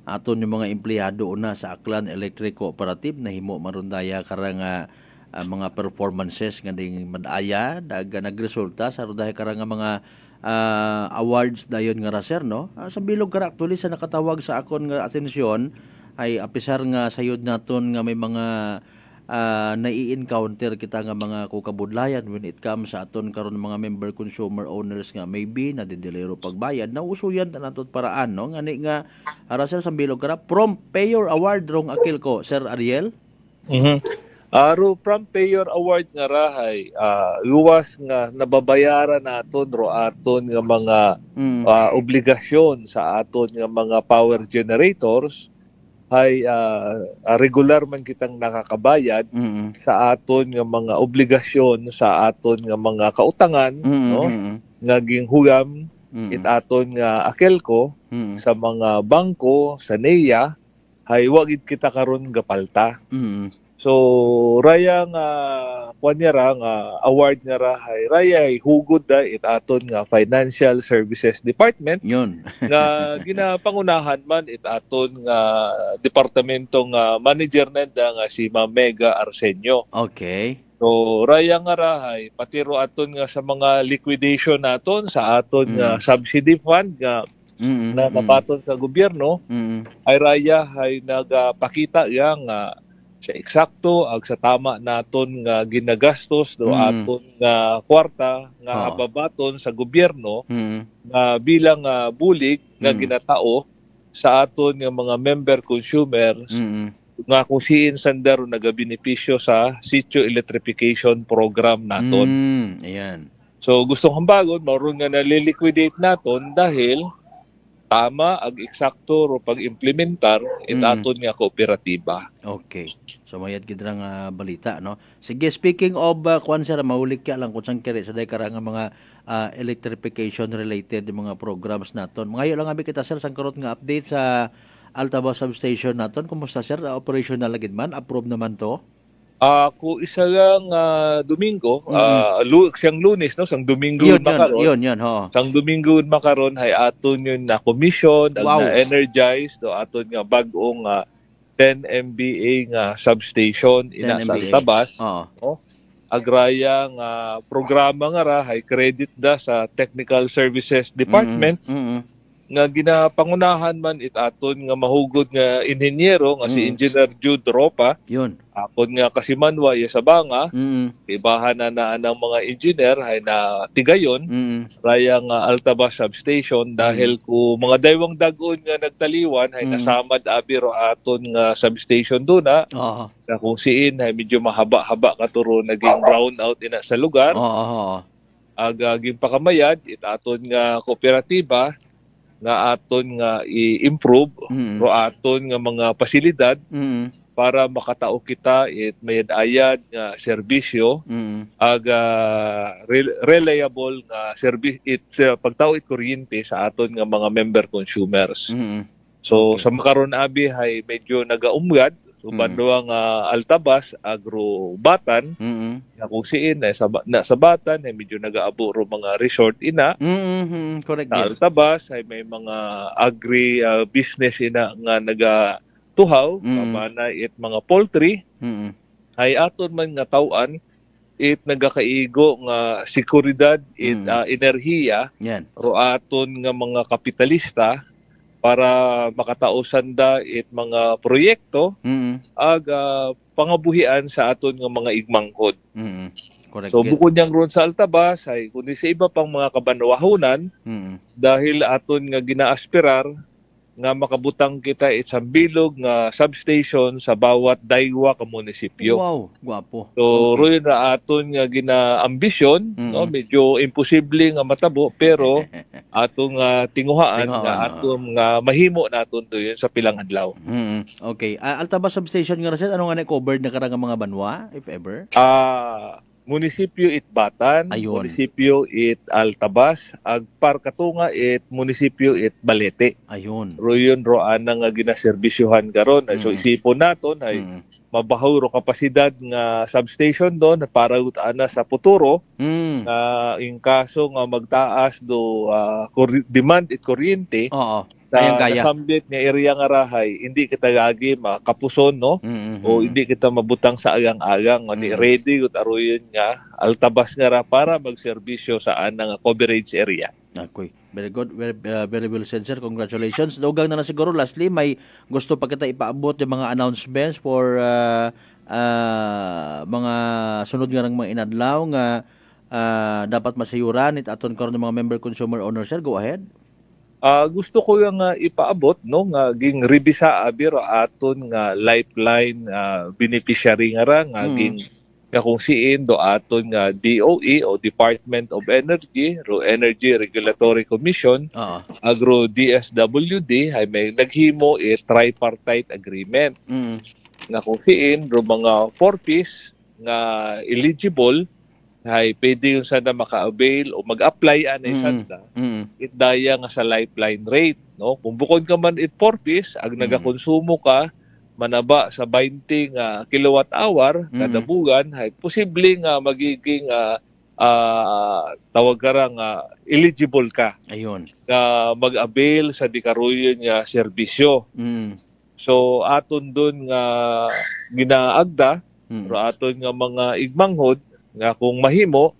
aton yung mga empleyado una sa Aklan Electric Cooperative na himo marundaya karang mga performances nga ding madaya nagresulta sa rudahay karang mga awards dayon nga ra sir no. Sa bilog kara actually sa nakatawag sa akon nga atensyon ay apisar nga sayod naton nga may mga nai-encounter kita nga mga kukabudlayan when it comes sa aton karon mga member consumer owners nga maybe na didelero pagbayad na usuyan ta naton paraan no ngani nga ara sir sa bilog kara from payer award rong akil ko Sir Ariel. Aro from payer award nga rahay luwas nga nababayaran naton ro aton nga mga obligasyon sa aton nga mga power generators ay regular man kitang nakakabayad sa aton nga mga obligasyon sa aton nga mga kautangan no nga ginhugam it aton nga akelko sa mga bangko sa NEA ay wagid kita karon gapalta. So raya nga kuanyara nga award nga rahay raya hugod da it aton nga Financial Services Department yun nga ginapangunahan man it aton nga departamento nga manager nenda nga si Ma'am Mega Arsenio. Okay. So raya nga rahay patiro aton nga sa mga liquidation naton sa aton nga subsidy fund nga na napaton sa gobyerno ay raya ay nagapakita yang sa eksakto ag sa tama naton nga ginagastos do aton nga kwarta nga ababaton sa gobyerno nga bilang bulig nga ginatao sa aton nga mga member consumers nga kung siin sandaro nagabenepisyo sa sitio electrification program naton. Ayan. So gustong hambagon maron nga naliliquidate naton dahil tama ag eksakto ro pag-implementar aton nga kooperatiba. Okay. So mayad gid nga balita no. Sige, speaking of kuan sir mahulik ka lang kun sang kere sa day karang mga electrification related mga programs naton. Ngayon lang abi kita sir sang karot nga update sa Altaba substation naton. Kumusta sir? Operational gid man? Approve naman to? Kung isa lang Domingo, siyang Lunes, no? Sang Domingo makaron. Yun, ho. Sang Domingo makaron hay aton yun na commission, na energize, do aton nga bag-ong 10 MVA nga substation ina sa Altabas. No? Agraya nga programa nga ra hay credit da sa Technical Services Department. Nga ginapangunahan man it aton nga mahugod nga inhenyero nga si Engineer Jude Ropa. Yun. Akon nga kasimanwa ya sa banga. Ibahan na ng mga engineer hay na tigayon. Raya nga Altaba substation dahil ko mga daywang dagon nga nagtaliwan hay nasamad abi ro aton nga substation duna. Na kung siin hay medyo mahaba-haba katuro naging brownout ina sa lugar. Agaging pakamayad it aton nga kooperatiba nga aton nga i-improve ro aton nga mga pasilidad para makatao kita it mayad-ayad nga serbisyo ag reliable nga service it pagtao it kuryente sa aton nga mga member consumers. So sa makaron abi hay medyo nagaumgad bando nga Altabas agro Batan nga kung siin na sa Batan ay medyo nagaabo ro mga resort ina. Correct. Sa Altabas ay may mga agri business ina nga nagatuhaw kamana it mga poultry ay aton man nga tawan it nagakaigo nga seguridad it enerhiya ro aton nga mga kapitalista para makatausan da it mga proyekto ag pangabuhian sa aton nga mga igmangkod. Correct. So bukod niyang ron sa Altabas ay kundi sa iba pang mga kabanwahunan dahil aton nga ginaaspirar nga makabutang kita isang bilog nga substation sa bawat daywa ka munisipyo. Wow, guwapo. So roy na aton nga ginaambisyon, no, medyo imposible nga matabo pero atong tinguhaan nga atong nga mahimo naton doon sa pilang adlaw. Okay. Altaba substation nga raset ano nga na covered na karang mga banwa if ever? munisipyo it Batan, Ayun. munisipyo it Altabas, ag parkatunga it munisipyo it Balete. Ayun. Ro yun ro anang nga ginaserbisyuhan karon. So isipon naton ay mabahaw ro kapasidad nga substation doon para utana sa futuro na in kaso nga magtaas do demand it kuryente. Oo. Sa nasambit nga area nga rahay, hindi kita gagi makapuson, no? O hindi kita mabutang sa agang-agang. Ni ready ut aroyon nga Altabas nga ra para magserbisyo sa anang coverage area. Okay. Very good. Very well said, sir. Congratulations. Daugang na siguro. Lastly, may gusto pa kita ipaabot yung mga announcements for mga sunod nga ng mga inadlaw nga dapat masayuran it aton karon ng mga member consumer owners, sir. Go ahead. Gusto ko yung ipaabot no nga ging rebisa abiro aton nga lifeline beneficiary nga ra nga ging kung siin do aton nga DOE o Department of Energy ro Energy Regulatory Commission agro DSWD ay may naghimo tripartite agreement nga kung siin ro mga 4Ps nga eligible ay pwede yung sana maka-avail o mag-apply anay sanda itdaya nga sa lifeline rate, no? Kung bukod ka man it 4Ps ag nagakonsumo ka manaba sa 20 nga kilowatt hour kada bugan ay posible nga magiging tawag ka nga eligible ka. Ayun. Mag-avail sa dikaroyon nga serbisyo. So aton dun nga ginaagda pero aton nga mga igmanghod nga kung mahimo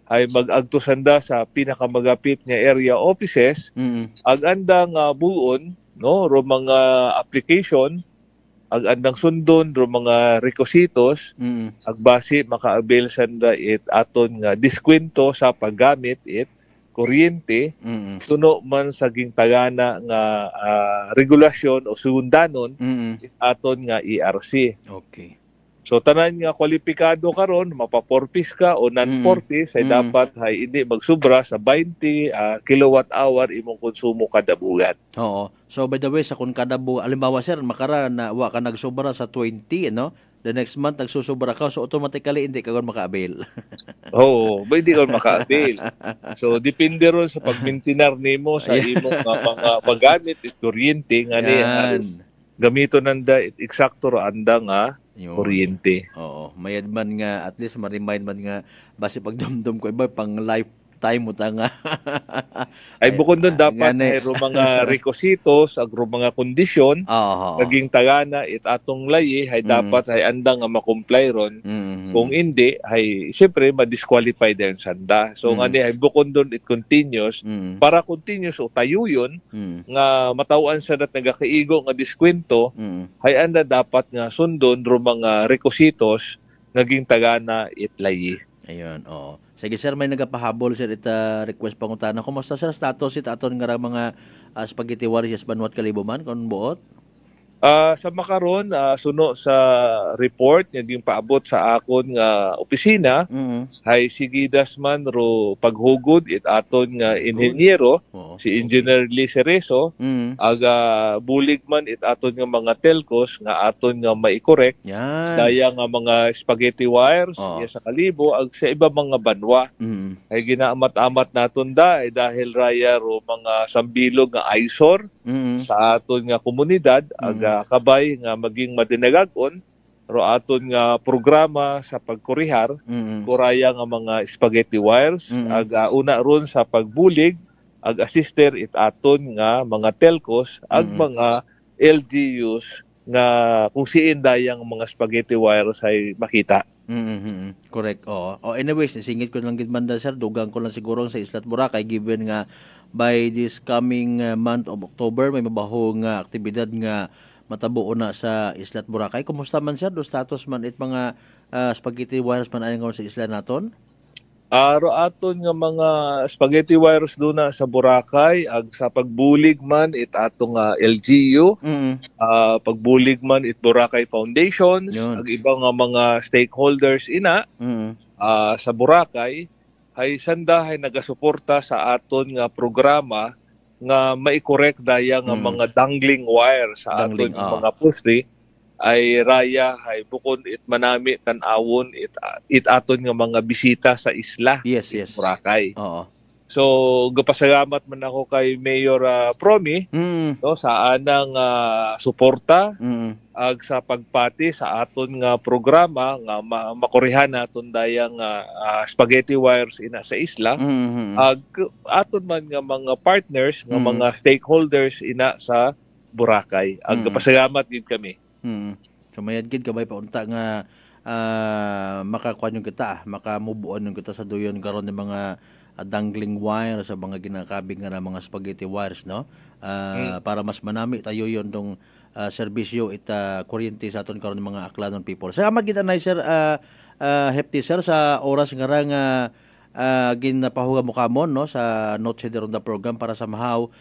ay mag-agtusanda sa pinakamagapit nga area offices ag andang buon no ro mga application ag andang sundon ro mga requisitos ag base maka-avail sanda it aton nga diskwento sa paggamit it kuryente tuno man saging tagana nga regulasyon o sundanon it aton nga ERC. Okay. So tanan nga kwalipikado karon mapa-4Ps ka o non-4Ps ay dapat ay hindi magsubra sa 20 kilowatt hour imong konsumo kada bugan. Oo. So by the way sa kun kada bugan halimbawa sir makara na wa ka nagsubra sa 20 no? The next month nagsusubra ka so automatically hindi ka maka-avail. Oo, hindi ka maka-avail. So depende ron sa pagmintinar nimo sa imong mga paggamit it kuryente nga niyan. Gamito nanda eksakto ro anda nga kuryente. Oo, mayad man nga at least ma-remind man nga base pagdumdum ko iba pang lifetime mo ta nga. Ay bukod doon dapat mayro mga requisitos agro mga kondisyon naging tagana it atong layi ay dapat ay andang nga ma-comply ron. Kung hindi ay syempre ma-disqualify din sanda. So ngani ay bukod doon it continuous para continuous o tayuyon nga matawan sa dat nagakaigo nga diskwento ay anda dapat nga sundon ro mga requisitos naging tagana it layi. Ayun, oo. Sige sir, may nagapahabol sir ita request pangutana. Kumusta sir status it aton nga mga spaghetti warriors Banwat Kalibo man kon buot? Sa makaron suno sa report nga ging paabot sa akon nga opisina hay sigidas man ro paghugod it aton nga inhenyero si Engineer Lee Cerezo aga bulig man it aton nga mga telcos nga aton nga mai-correct daya nga mga spaghetti wires sa Kalibo ag sa iba mga banwa ay ginaamat-amat naton dahil raya ro mga sambilog nga eyesore sa aton nga komunidad aga kabay nga maging madinagagon ro aton nga programa sa pagkurihar kuraya nga mga spaghetti wires ag una ron sa pagbulig ag assister it aton nga mga telcos ag mga LGUs nga kung siin dayang mga spaghetti wires ay makita. Correct. Anyways, singit ko lang gid banda sir, dugang ko lang siguro sa Islat Boracay given nga by this coming month of October may mabaho nga aktibidad nga matabuo na sa Islat Boracay. Kumusta man sir do status man it mga spaghetti wires man ayon sa isla naton? Aro aton nga mga spaghetti wires do na sa Boracay ag sa pagbulig man it atong LGU pagbulig man it Boracay Foundations ag iba nga mga stakeholders ina sa Boracay ay sandahay nagasuporta sa aton nga programa nga mai-correct daya nga mga dangling wire sa aton mga poultry ay raya ay bukod it manami tan-awon it aton nga mga bisita sa isla. Yes. Boracay. Oo. So gapasalamat man ako kay Mayor Promi no sa anang suporta ag sa pagpati sa aton nga programa nga makurihan naton dayang spaghetti wires ina sa isla. Ag aton man nga mga partners nga mga stakeholders ina sa Boracay. Ag gapasalamat gid kami. So mayad gid kabay paunta nga makakuan yung kita, makamubuan yung kita sa duyon karon ng mga dangling wire sa mga ginakabig nga na mga spaghetti wires, no? Para mas manami tayo yon tong serbisyo ita kuryente sa aton karon ng mga Aklanon people. Salamat kita na sir Hefty sir sa oras nga ra nga ginapahuga mo kamon no sa Noche de Ronda program para sa mahaw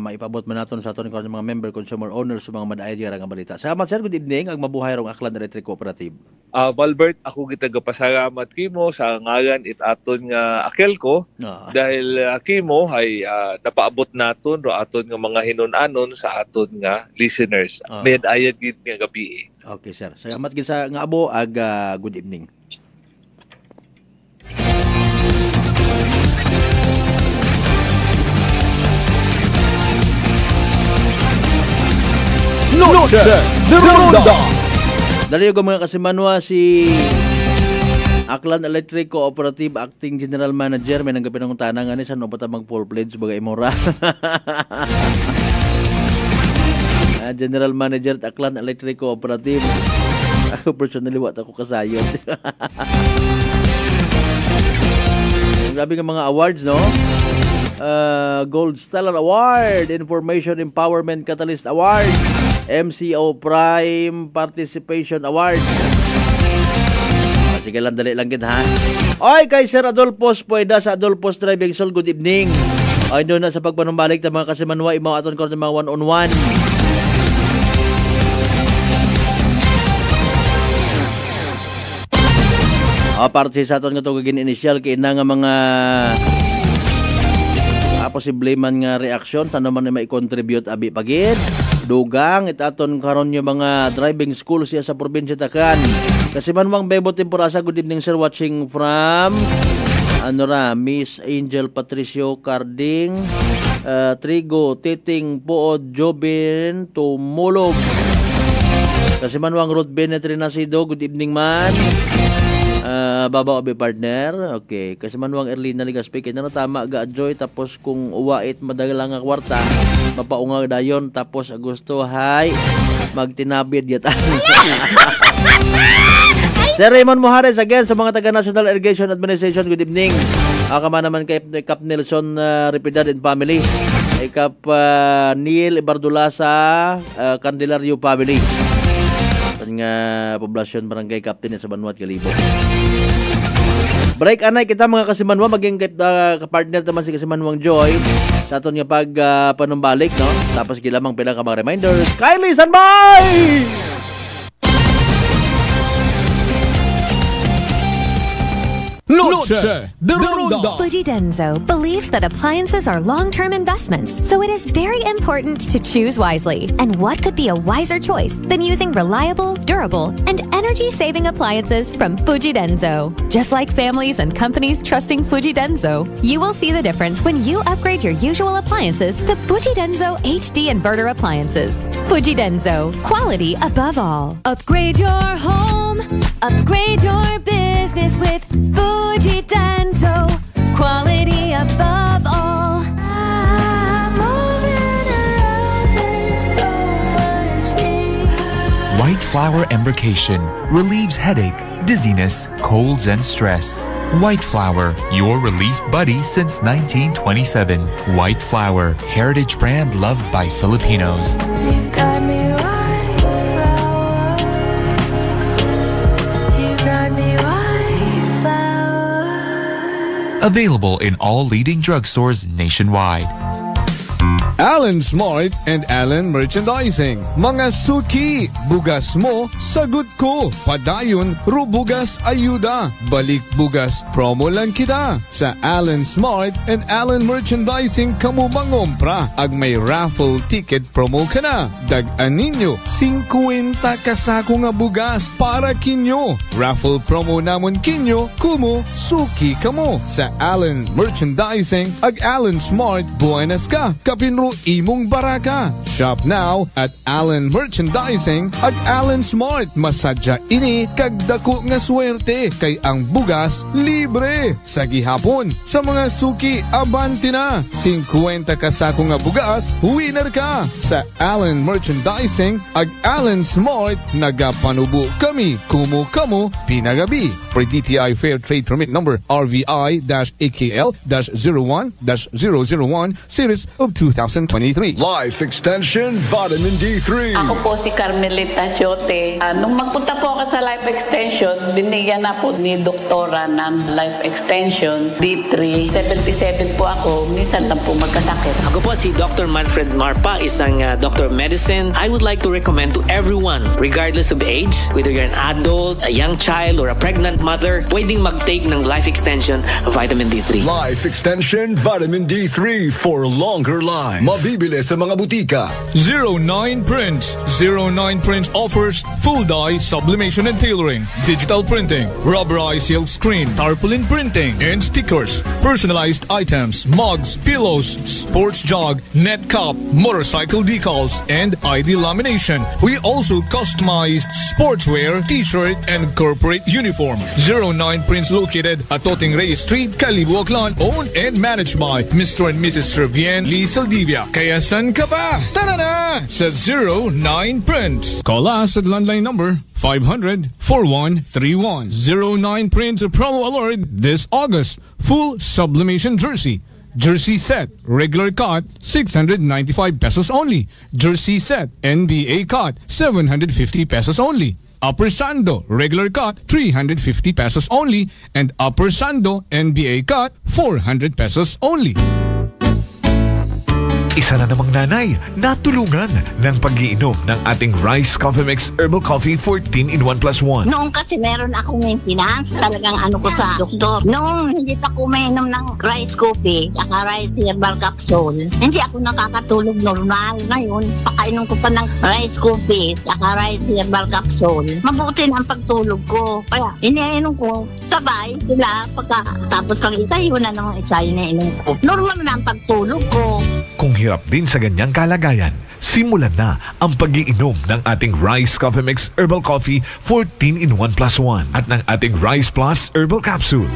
maipabot man naton sa aton karon mga member consumer owners sa mga madaay nga balita. Salamat sir, good evening. Ang mabuhay rong Aklan Electric Cooperative. Valbert, ako kita gapasalamat kimo sa ngalan it aton nga Akelco dahil kimo ay napaabot naton ro aton nga mga hinun-anon sa aton nga listeners. Medayad gid nga gabi. Okay sir. Salamat gid sa nga abo ag good evening. Noche de Ronda. Dali ko mga kasimanwa si Aklan Electric Cooperative Acting General Manager. May nanggapin akong tanang ani sa no bata mag full pledge bagay imora. General Manager at Aklan Electric Cooperative. Ako personally wat ako kasayod. Grabe nga mga awards, no? Gold Stellar Award, Information Empowerment Catalyst Award, MCO Prime Participation Award. Sige lang, dali lang kita ha. Oy, kay Sir Adolfos Pueda sa Adolfos Driving School, good evening. Oy, doon na sa pagpanumbalik ng mga kasimanwa, imaw aton ko ng mga one-on-one. Parte sa aton nga ito gagin initial kaya na nga mga posible man nga reaksyon sa naman na may contribute abi pagid dugang itaton karon yung mga driving school siya sa probinsya Takan. Kasi manwang Bebo Temporasa, good evening sir, watching from Miss Angel Patricio Carding, Trigo Titing Pood Jobin Tumulog. Kasi manwang Ruth Bennett Renasido, good evening man. Baba obi partner. Okay, kasi manuang Erlina Ligaspi kaya na tama ga Joy, tapos kung uwait madalang nga kwarta mapaunga dayon, tapos Agosto hay magtinabid yata. Sir Raymond Mojares again sa mga taga National Irrigation Administration, good evening. Kama naman kay Cap Nelson Repidad and family, Cap Neil Ibardulasa Candelario family nga poblasyon barangay Captain sa Banuat Kalibo. Break anay kita mga kasimanwa, maging kapartner naman si Kasimanwang Joy sa aton nga pag panumbalik, no? Tapos gilamang pila ka mga reminders. Kylie, standby! Noche de Ronda. Fuji Denso believes that appliances are long-term investments, so it is very important to choose wisely. And what could be a wiser choice than using reliable, durable, and energy-saving appliances from Fuji Denso? Just like families and companies trusting Fuji Denso, you will see the difference when you upgrade your usual appliances to Fuji Denso HD Inverter appliances. Fuji Denso, quality above all. Upgrade your home, upgrade your business with Fuji Denso, quality above all. I'm moving around in so much heat. White Flower Embrocation relieves headache, dizziness, colds, and stress. White Flower, your relief buddy since 1927. White Flower, heritage brand loved by Filipinos. You got me white flower. You got me white flower. Available in all leading drugstores nationwide. Alan Smart and Alan Merchandising. Mga suki, bugas mo, sagot ko. Padayon, rubugas ayuda. Balik bugas, promo lang kita. Sa Alan Smart and Alan Merchandising kamo mangompra. Ag may raffle ticket promo ka na. Dag-an ninyo, 50 kasako nga bugas para kinyo. Raffle promo namon kinyo, kumo, suki kamo. Sa Alan Merchandising, ag Alan Smart, buenas ka. Kapinro imong baraka. Shop now at Alan Merchandising at Alan Smart. Masadya ini kagdako nga swerte kay ang bugas libre. Sa gihapon, sa mga suki abanti na. 50 kasako nga bugas, winner ka. Sa Alan Merchandising at Alan Smart, nagapanubo kami kumo kamo pinagabi. Per DTI Fair Trade Permit Number RVI-AKL-01-001 Series of 2023. Life Extension Vitamin D3. Ako po si Carmelita Siote. Nung magpunta po ako sa Life Extension, binigyan na po ni doktora ng Life Extension D3. 77 po ako, minsan lang po magkasakit. Ako po si Dr. Manfred Marpa, isang Doctor of Medicine. I would like to recommend to everyone, regardless of age, whether you're an adult, a young child, or a pregnant mother, pwedeng mag-take ng Life Extension Vitamin D3. Life Extension Vitamin D3 for longer life. Mabibili sa mga butika. 09 Print. 09 Print offers full dye sublimation and tailoring, digital printing, rubberized silk screen, tarpaulin printing, and stickers, personalized items, mugs, pillows, sports jog, net cap, motorcycle decals, and ID lamination. We also customize sportswear, t-shirt, and corporate uniform. 09 Prints located at Toting Reyes Street, Calibo, Aklan, owned and managed by Mr. and Mrs. Servien Lee Saldivia. Kaya san ka pa? Tara na! Sa 09 Print. Call us at landline number 500-4131. 09 Print promo alert this August. Full sublimation jersey. Jersey set, regular cut, 695 pesos only. Jersey set, NBA cut, 750 pesos only. Upper Sando, regular cut, 350 pesos only. And Upper Sando, NBA cut, 400 pesos only. Isa na namang nanay, natulungan ng pag-iinom ng ating Rice Coffee Mix Herbal Coffee 14 in 1 plus 1. Noong kasi meron akong maintenance, talagang ano ko sa doktor. Noong hindi pa ko mainom ng rice coffee, saka rice herbal capsule, hindi ako nakakatulog normal. Ngayon, pakainom ko pa ng rice coffee, saka rice herbal capsule. Mabuti na ang pagtulog ko. Kaya, iniinom ko, sabay sila. Pagkatapos ng isa, yun na ng isa, iniinom ko. Normal na ang pagtulog ko. Kung hirap din sa ganyang kalagayan, simulan na ang pag-iinom ng ating Rice Coffee Mix Herbal Coffee 14 in 1 plus 1 at ng ating Rice Plus Herbal Capsule.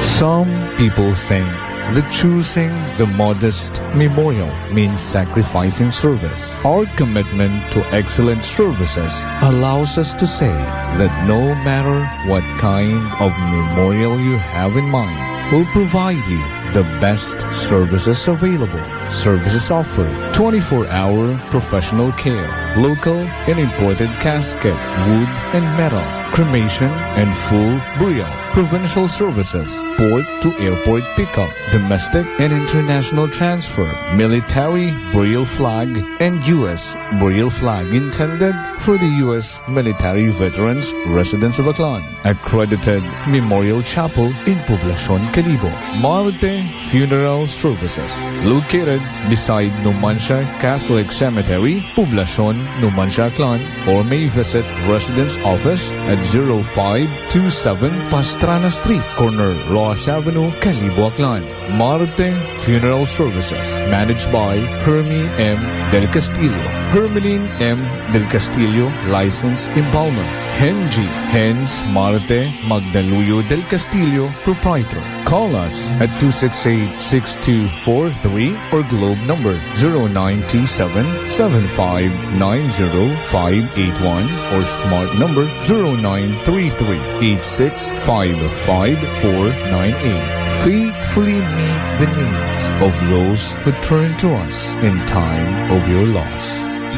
Some people think that choosing the modest memorial means sacrificing service. Our commitment to excellent services allows us to say that no matter what kind of memorial you have in mind, we'll provide you the best services available. Services offered: 24-hour professional care, local and imported casket, wood and metal, cremation and full burial, provincial services, port to airport pickup, domestic and international transfer, military burial flag, and U.S. burial flag intended for the U.S. military veterans residents of Aklan. Accredited Memorial Chapel in Poblacion, Calibo. Marte Funeral Services, located beside Numancia Catholic Cemetery, Poblacion, Numancia, Aklan, or may visit Residence Office at 0527 Pastrana Street, corner Roas Avenue, Calibo, Aklan. Marte Funeral Services, managed by Hermie M. Del Castillo. Hermeline M. Del Castillo, licensed embalmer. Henji Hens Marte Magdaluyo Del Castillo, proprietor. Call us at 268-6243 or globe number 0927-7590-581 or smart number 0933-8655-498. Faithfully meet the needs of those who turn to us in time of your loss.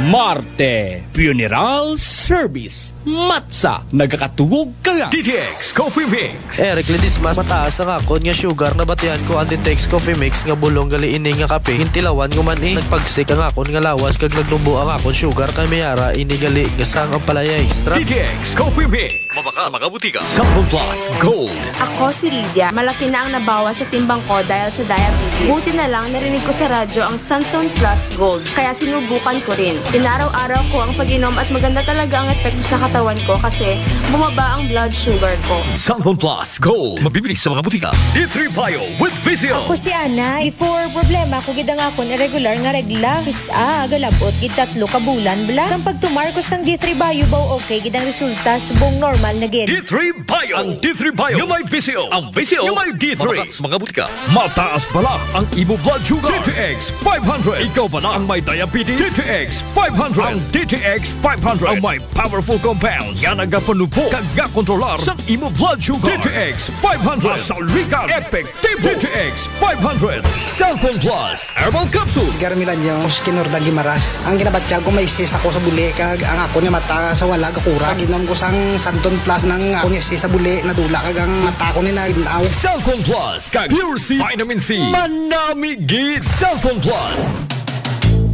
Marte Funeral Service. matsa, nagakatugog ka lang. DTX Coffee Mix. Eric Ledismas, mataas ang akon nga sugar na batian ko ang DTX Coffee Mix nga bulong gali ini nga kape. Hintilawan guman nagpagsik ang akon nga lawas kag nagnubo ang akon sugar kay mayara ini gali nga sang ang palaya extra. DTX Coffee Mix. Mabaka mga butika. Sample Plus Gold. Ako si Lydia. Malaki na ang nabawas sa timbang ko dahil sa diabetes. Buti na lang narinig ko sa radyo ang Santon Plus Gold. Kaya sinubukan ko rin. Inaraw-araw ko ang pag-inom at maganda talaga ang epekto sa katawan ko kasi bumaba ang blood sugar ko. Santon Plus Gold. Mabibili sa mga butika. D3 Bio with Vizio. Ako si Ana. Before problema ko gidang ako irregular nga regla. Kisa galabot gid 3 ka bulan bla. Sang pagtumar ko sang D3 Bio baw okay gidang resulta subong normal na gid. D3 Bio. Ang D3 Bio yung may Vizio. Ang Vizio yung may D3. Mabaka sa mga butika. Mataas pala ang imo blood sugar. DTX 500. Ikaw pala ang may diabetes. DTX 500. Ang DTX 500 ang may powerful compounds nga nagapanupo kag kontrolar sa imo blood sugar. DTX 500. Masalikan. Epektibo. DTX 500. Santon Plus Herbal Capsule. Garmilan yung Skinor Gimaras. Ang ginabatya ko may sis ako sa buli kag ang ako niya mata sa wala kakura. Ginom ko sang Santon Plus ng ako niya sis sa buli nadula kag ang mata ko ni na inaw. Santon Plus kag Pure C Vitamin C. Manami gid Santon Plus.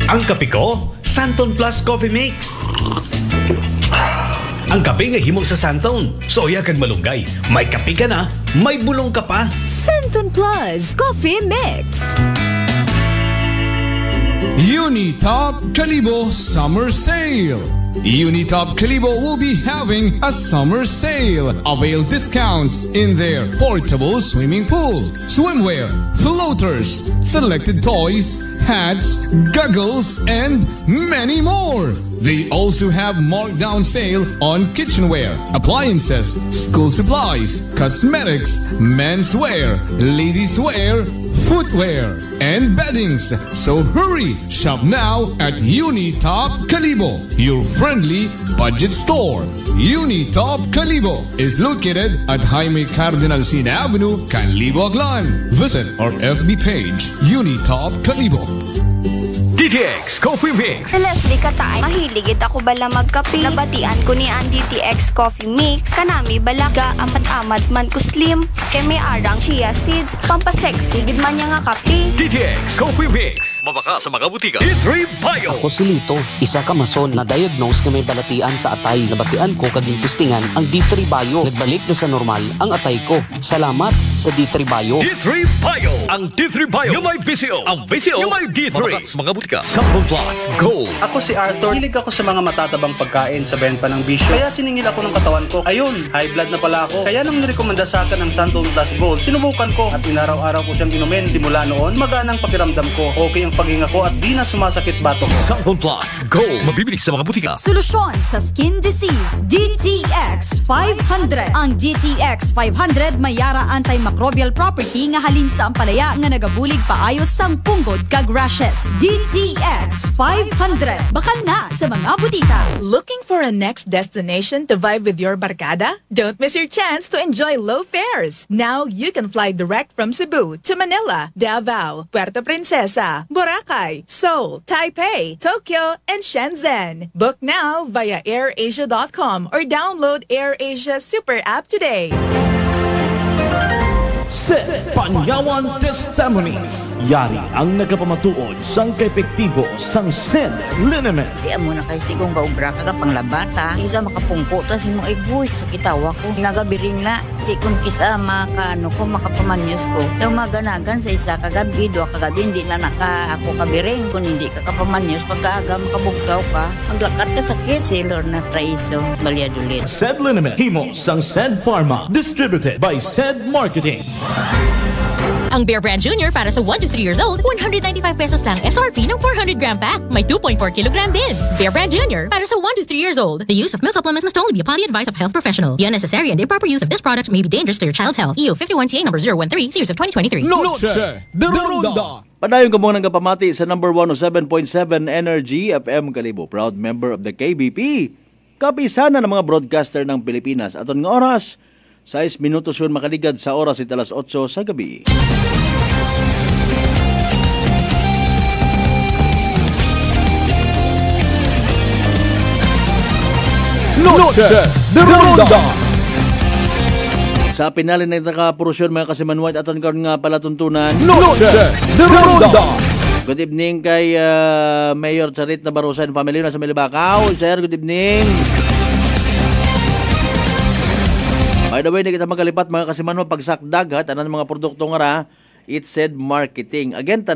Ang kape ko, Santon Plus Coffee Mix. Ang kape nga himog sa Santon. Soya kag malunggay. May kape ka na, may bulong ka pa. Santon Plus Coffee Mix. Unitop Calibo Summer Sale. Unitop Calibo will be having a summer sale. Avail discounts in their portable swimming pool, swimwear, floaters, selected toys, hats, goggles, and many more. They also have markdown sale on kitchenware, appliances, school supplies, cosmetics, menswear, ladieswear, footwear, and beddings. So hurry, shop now at Unitop Calibo, your friendly budget store. Unitop Calibo is located at Jaime Cardinal Sin Avenue, Calibo, Aklan. Visit our FB page, Unitop Calibo. DTX Coffee Mix. Leslie Katay, mahiligid ako bala magkape. Nabatian ko ni ang DTX Coffee Mix. Kanami bala ga amat-amat man ko slim. Kay may arang chia seeds. Pampasexy gid man niya nga kape. DTX Coffee Mix. Mabaka sa mga butika. D3 Bio. Ako si Lito, isa ka mason na diagnose na may balatian sa atay. Nabatian ko kaging testingan ang D3 Bio. Nagbalik na sa normal ang atay ko. Salamat sa D3 Bio. D3 Bio. Ang D3 Bio yung may Vizio. Ang Vizio yung may D3. Mabaka sa mga butika. Sample Plus Gold. Ako si Arthur. Hilig ako sa mga matatabang pagkain sa pa ng bisyo. Kaya siningil ako ng katawan ko. Ayun, high blood na pala ako. Kaya nung nirekomenda sa akin ng Santon Plus Gold, sinubukan ko at inaraw-araw ko siyang inumin. Simula noon, maganang pakiramdam ko. Okay ang paghinga ko at di na sumasakit batok. Santon Plus Gold. Mabibili sa mga butika. Solusyon sa skin disease. DTX 500. Ang DTX 500 mayara antimicrobial property nga halin sa ampalaya nga nagabulig paayos sang punggod kag rashes. DTX 500. Bakal na sa mga butika. Looking for a next destination to vibe with your barkada? Don't miss your chance to enjoy low fares. Now you can fly direct from Cebu to Manila, Davao, Puerto Princesa, Boracay, Seoul, Taipei, Tokyo, and Shenzhen. Book now via AirAsia.com or download AirAsia Super App today. Sed Panyawan Testimonies. Yari ang nagapamatuod sang kaepektibo sang Sed Liniment. Di mo na kasi kung gaubra ka panglabata. Isa makapungko tas mo ibuy sa kitawa ko. Nagabiring na. Di kung kisa makapamanyos ko. Daw maganagan sa isa kagabi, dua kagabi, hindi na ako kabiring. Kung hindi ka kapamanyos, pagkaaga makabugtaw ka. Maglakad ka sakit. Sailor na traiso. Valladolid. Sed Liniment. Himo sang Sed Pharma. Distributed by Sed Marketing. Ang Bear Brand Junior para sa 1 to 3 years old, 195 pesos lang SRP ng 400 gram pack. May 2.4 kilogram bin. Bear Brand Junior para sa 1 to 3 years old. The use of milk supplements must only be upon the advice of a health professional. The unnecessary and improper use of this product may be dangerous to your child's health. EU 51TA number 013, series of 2023. Noche de Ronda. Padayon ka mong nagpamati sa number 107.7 Energy FM Calibo. Proud member of the KBP. Kapisana ng mga broadcaster ng Pilipinas. Aton nga oras, 6 minutos yun makaligad sa oras at alas 8 sa gabi. Noche de Ronda. Sa pinali na nakaporosyon mga kasimanwat aton karon nga palatuntunan. Noche de Ronda. Good evening kay Mayor Charit Nabarosa and family na sa Milibakaw. Sir, good evening. By the way, hindi kita magkalipat mga kasimanwat pagsakdag at anan mga produkto nga ra. It said marketing. Again,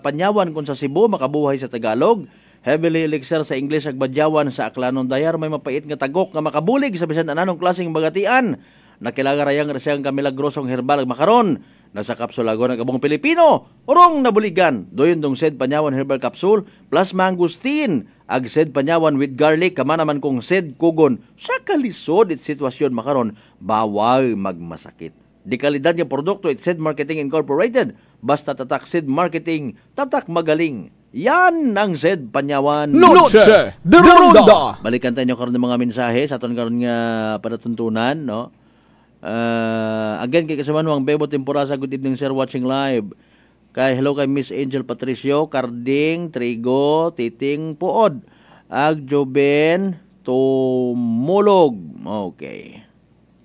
panyawan kung sa Cebu, makabuhay sa Tagalog. Heavily elixir sa English ag badyawan sa Aklanon Dayar. May mapait nga tagok nga makabulig sa bisan ananong klaseng bagatian. Nakilaga rayang siyang kamilagrosong herbal ag makaron. Nasa kapsulago ng kabong Pilipino. Orong nabuligan. Doyon dong said panyawan herbal capsule plus mangustin. Ag said panyawan with garlic. Kama naman kong said kugon. Sa kalisod it sitwasyon makaron. Bawal magmasakit. Di kalidad ng produkto, it said Marketing Incorporated. Basta tatak said marketing, tatak magaling. Yan ang said panyawan. Noche de Ronda. Balikan tayo karon ng mga mensahe sa aton karon nga panatuntunan, no? Again, kay kasaman ang Bebo Temporasa, good evening sir, watching live. Hello kay Miss Angel Patricio, Carding, Trigo, Titing, Puod. Ag Joben, Tumulog. Okay.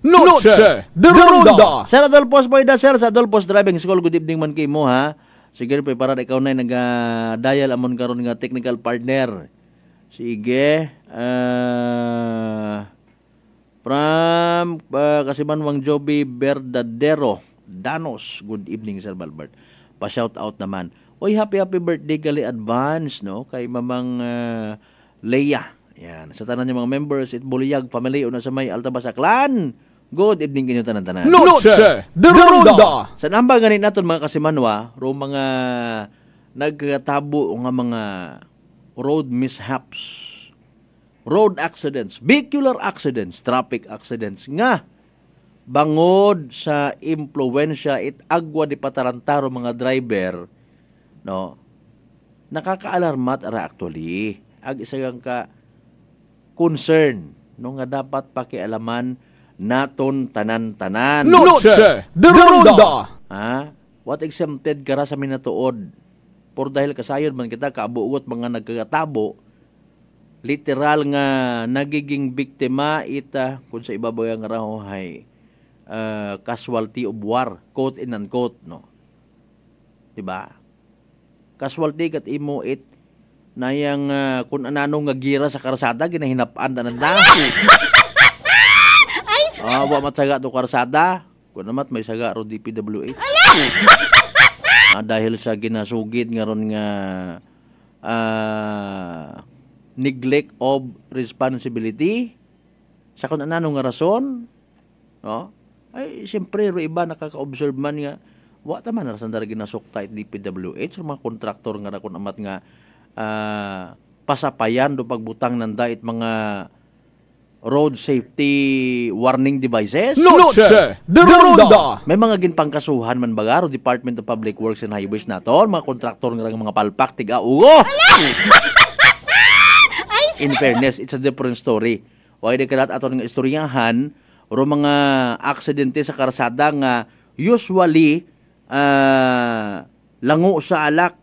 Noche de Ronda. Sir Adolfos Boyda, sir, sa Adolfos Driving School, good evening man kay mo, ha? Sige, para ikaw na nag-dial amon karon nga technical partner. Sige. From Kasimanwang Joby Verdadero, Danos, good evening, Sir Balbert. Pa-shout out naman. Oy, happy birthday gali advance, no? Kay Mamang Leia. Yan. Sa tanan niya mga members, Buliyag family, una sa may Altabasa Clan. Good evening kinyo tanan-tanan. Noche de Ronda. Sa namba ganin naton mga kasimanwa, ro mga nagtabo nga mga road mishaps, road accidents, vehicular accidents, traffic accidents nga bangod sa impluwensya it agwa di patarantaro mga driver, no? Nakakaalarmat ara actually. Ag isagang ka concern no nga dapat pakialaman naton tanan-tanan. Noche de Ronda. Ha? What exempted kara sa minatuod? Por dahil kasayon man kita kaabuot mga nagkatabo, literal nga nagiging biktima ita kung sa ibabaw nga rahohay casualty of war, quote and unquote, no? Diba? Casualty kat imo it na yung kung anano nga gira sa karsada ginahinapaan tanan da. Wa matsaga to karsada. Kung namat may saga ro DPWH. Dahil sa ginasugid nga ron nga neglect of responsibility sa kung anano nga rason, no? Ay siyempre ro iba nakaka-observe man nga wa ta man rason dara ginasukta it DPWH mga kontraktor nga kun amat nga pasapayan do pagbutang ng dait mga road safety warning devices. Noche de Ronda. May mga ginpangkasuhan man bagaro Department of Public Works and Highways naton, mga kontraktor nga mga palpak tiga ugo. In fairness, it's a different story. Why di kalat aton nga istoryahan ro mga aksidente sa karsada nga usually lango sa alak,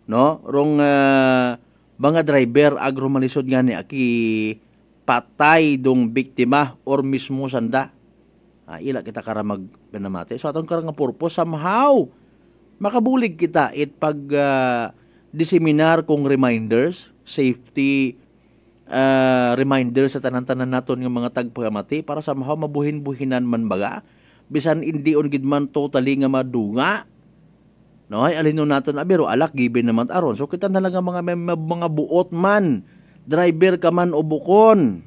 no? Rong mga driver agromalisod nga ni aki patay dong biktima or mismo sanda. Ila kita kara magpanamate. So aton kara nga purpose somehow makabulig kita it pag diseminar kong reminders, safety reminders sa tanan-tanan naton nga mga tagpagamati para somehow mabuhin-buhinan man baga bisan hindi on gid man totally nga madunga. No, ay alino naton abiro alak giben naman aron. So kita na lang mga buot man, driver ka man o bukon.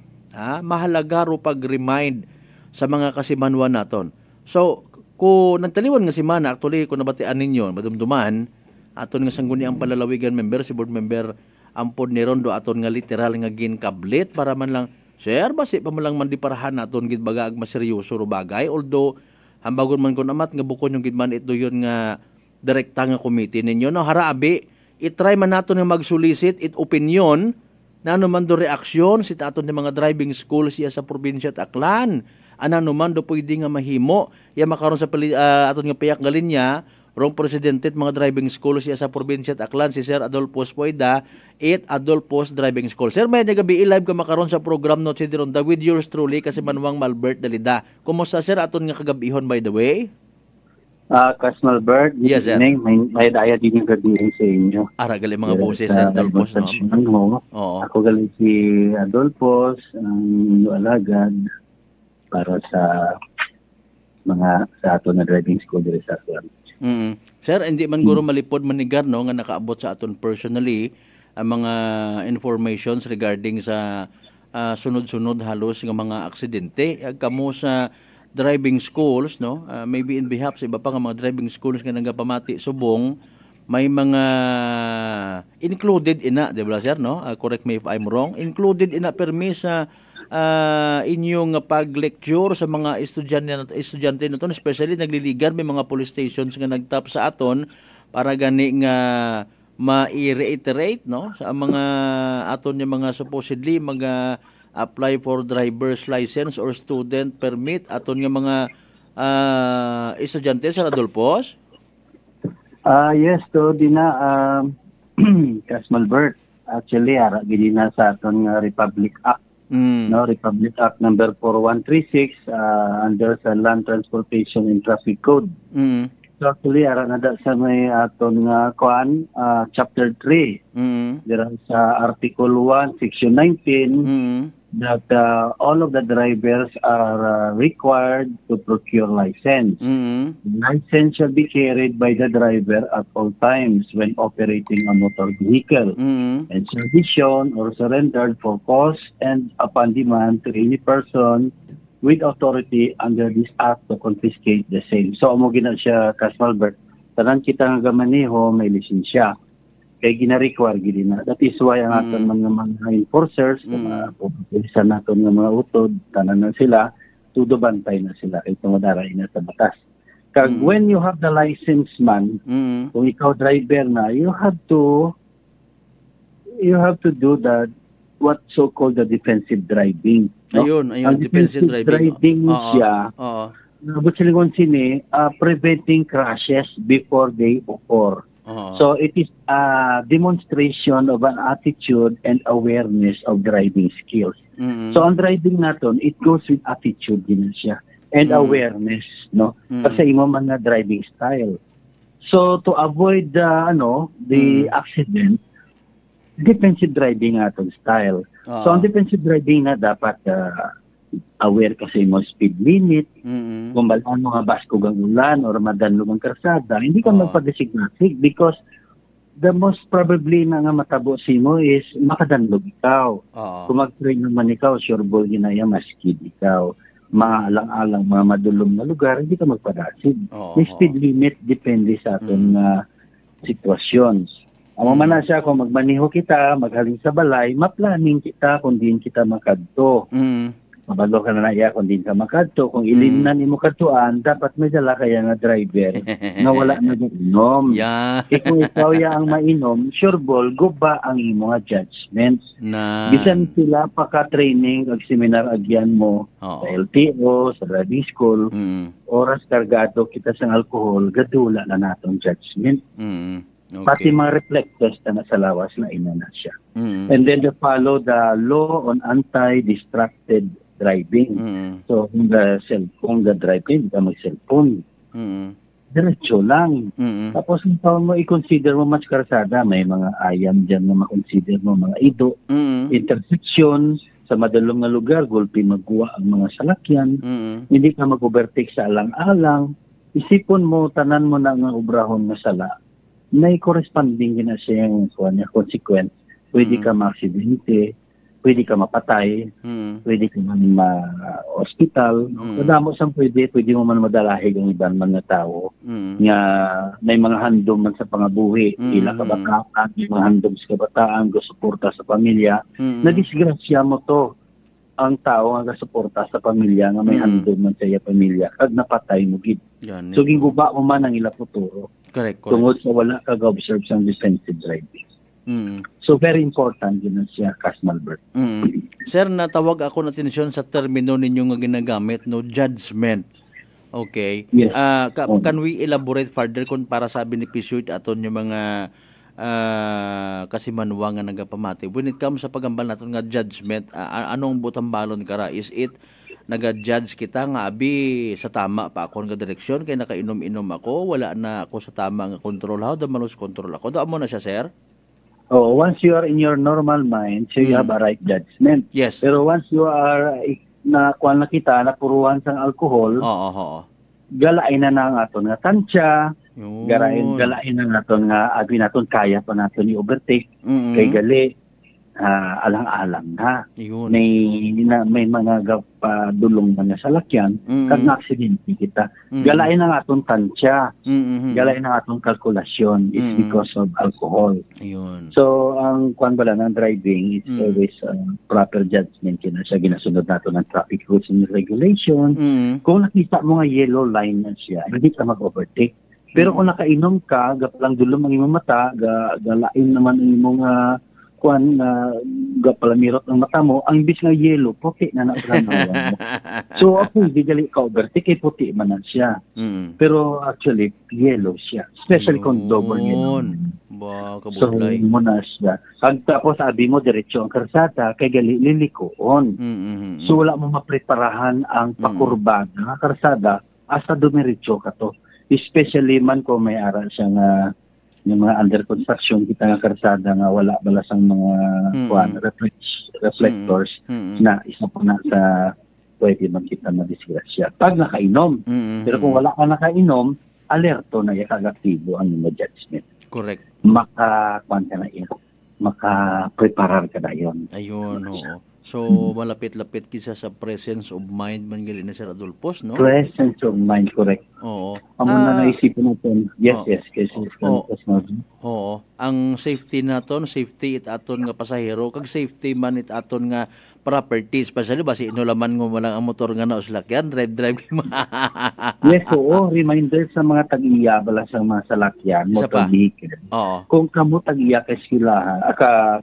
Mahalaga ro pag-remind sa mga kasimanwa naton. So kung nagtaliwan nga si Mana actually kung nabatian ninyo madumduman aton nga sangguni ang palalawigan member si board member ampod ni Rondo aton nga literal nga ginkablit para man lang sir basi pa man lang mandiparahan naton gid baga ag maseryoso ro bagay, although hambagon man kun amat nga bukon yung gidman ito yun nga direkta nga committee ninyo, no? Harabi, itry man nato nga mag-solicit it opinion na naman do reaksyon si aton ni mga driving school siya sa probinsya at Aklan. Ano man do pwede nga mahimo ya makaron sa aton nga payak nga linya Rong presidente at mga driving school siya sa probinsya at Aklan, si Sir Adolfos Poida, at Adolfos Driving School. Sir, may gabi live ka makaroon sa program no Ronda with yours truly kasi Manuang Malbert Dalida. Kumusta sir aton nga kagabihon by the way? Kasmal Bird, yes, sir. May daya din yung gabi sa inyo. Gali mga boses sa Adolfos. No? Ako galing si Adolfos, ang alagad para sa mga sa ato na driving school dito sa Aklan. Sir, hindi man guro malipod manigar no nga nakaabot sa aton personally ang mga informations regarding sa sunod-sunod halos nga mga aksidente kamo sa driving schools no maybe in behalf sa iba pa nga mga driving schools nga nagapamati subong may mga included ina di ba sir no correct me if I'm wrong, included ina permi sa inyong pag-lecture sa mga estudyante naton, especially nagliligan may mga police stations nga nagtap sa aton para gani nga ma-reiterate no sa mga aton yung mga supposedly mga apply for driver's license or student permit aton nga mga estudyante sa Adolfos. Yes, to dina Kasmal Bert. Actually ara gid na sa aton nga Republic Act. No, Republic Act number 4136 under sa Land Transportation and Traffic Code. So actually ara na sa may aton nga chapter 3. Dira sa article 1 section 19 that all of the drivers are required to procure license. License shall be carried by the driver at all times when operating a motor vehicle and shall be shown or surrendered for cost and upon demand to any person with authority under this act to confiscate the same. So amo gina siya Kasmalbert, tanan kita nga gamaneho may lisensya. Kaya gina-require gini na. That is why ang aton mga enforcers, mga pupulisan naton nga mga utod, tanan na sila, tudo bantay na sila kay tumadara ina sa batas. Kag when you have the license man, kung ikaw driver na, you have to do that what so called the defensive driving. No? Ayun, ang defensive driving siya. Nabot silingon sini, preventing crashes before they occur. So it is a demonstration of an attitude and awareness of driving skills. So ang driving naton, it goes with attitude din siya and awareness, no? Kasi imo man nga driving style. So to avoid the accident, defensive driving aton style. So ang defensive driving na dapat aware kasi mo speed limit, kung balaan mo nga baskog ang ulan or madanlog ang karsada, hindi ka magpag-designatic because the most probably na nga matabo si mo is makadanlog ikaw. Kung mag-train naman ikaw, sure ball ginaya maskid ikaw. Maalang-alang mga madulong na lugar, hindi ka magpadasid. May speed limit depende sa ating sitwasyon. Ang mana siya kung magmaniho kita, maghaling sa balay, ma-planning kita kung din kita makadto. Mabalo ka na iya kung din ka makadto. Kung ilimnan mo kadtuan, dapat may dala kaya nga driver na wala na inom. Kung ikaw ang mainom, sure ball, guba ang imo nga judgments. Bisan sila paka-training ag seminar agyan mo sa LTO, sa driving school, oras kargado kita sa alcohol, gadula na natong judgment. Okay. Pati mga reflectors na sa lawas na ina na siya. And then they follow the law on anti-distracted driving. So kung the driving, ka mag-cellphone. Diretso lang. Tapos kung mo i-consider mo mas karsada, may mga ayam dyan na ma-consider mo, mga ido, intersection, sa madalong na lugar, gulpi magkuha ang mga salakyan, hindi ka mag-overtake sa alang-alang, isipon mo, tanan mo na nga obrahon na sala, may corresponding na siyang consequence. Pwede ka ma-aksidente, pwede ka mapatay, pwede ka man ma-hospital. Kadamo sang pwede mo man madalahig ang ibang mga tao nga may mga handom man sa pangabuhi, ila kabataan, may mga handom sa kabataan, gusuporta sa pamilya. Nadisgrasya mo to ang tao nga gasuporta sa pamilya nga may handom man sa iya pamilya kag napatay mo gid. So giguba mo man ang ila futuro. Correct. Tungod sa wala kag-observe sa defensive driving. So very important yun siya, Kasmalbert. Sir, natawag ako na atensyon sa termino ninyo nga ginagamit, no judgment. Okay. Yes. Can we elaborate further kung para sabi ni Pisuit aton yung mga kasimanwa nga nagapamati? When it comes sa pagambal naton nga judgment, anong butang balon kara? Is it naga-judge kita nga abi sa tama pa ako nga direksyon kay nakainom-inom ako, wala na ako sa tama nga control, how the malus control ako? Doon mo na siya, sir? Oh, once you are in your normal mind, so you have a right judgment. Yes. Pero once you are kuan na kita napuruhan sang alcohol, galain na ang aton nga tansya, galain na naton nga abi naton kaya pa naton ni overtake, kay gali alang-alang na. May mga dulong man sa lakyan, kag na-aksidente kita. Galain ang atong tansya, galain ang atong kalkulasyon. It's because of alcohol. So, ang kuan bala ng driving is always proper judgment. Yun siya ginasunod nato ng traffic rules and regulation. Kung nakita mo nga yellow line na siya, hindi ka mag-overtake. Pero kung nakainom ka, gapalang dulong ang imong mata, galain naman ang imong kuan na gapalamirot ng mata mo, ang bis nga yellow, puti na nagranawan mo. So, ako, di gali ka overtake, kay puti man na siya. Pero actually, yellow siya. Especially kung double yellow. So, muna siya. Tapos, sabi mo, diretso ang karsada, kay gali lilikoon. So, wala mo mapreparahan ang pakurbada ng karsada, asa dumiretso ka to. Especially man kung may ara siya nga yung mga under construction kita nga karsada nga wala balasang mga reflectors na isa po na sa pwede man kita madisgrasya pag nakainom. Pero kung wala ka nakainom, alerto na yakag-aktibo ang mga judgment. Correct. Maka-kuan ka na yun. Maka-preparar ka na yun. Ayun, oo. So, malapit-lapit kisa sa presence of mind man gali na Sir Adolfos, no? Presence of mind, correct. Oo. Amo na naisipin natin. Yes, kasi Oo. Ang safety naton, safety it aton nga pasahero, kag safety man it aton nga properties. Pasali ba si inulaman mo malang ang motor nga na uslakyan, drive mo. Yes, oo. Reminder sa mga tag-iya bala sa mga salakyan, motor vehicle. Oo. Kung kamo tag-iya kay sila,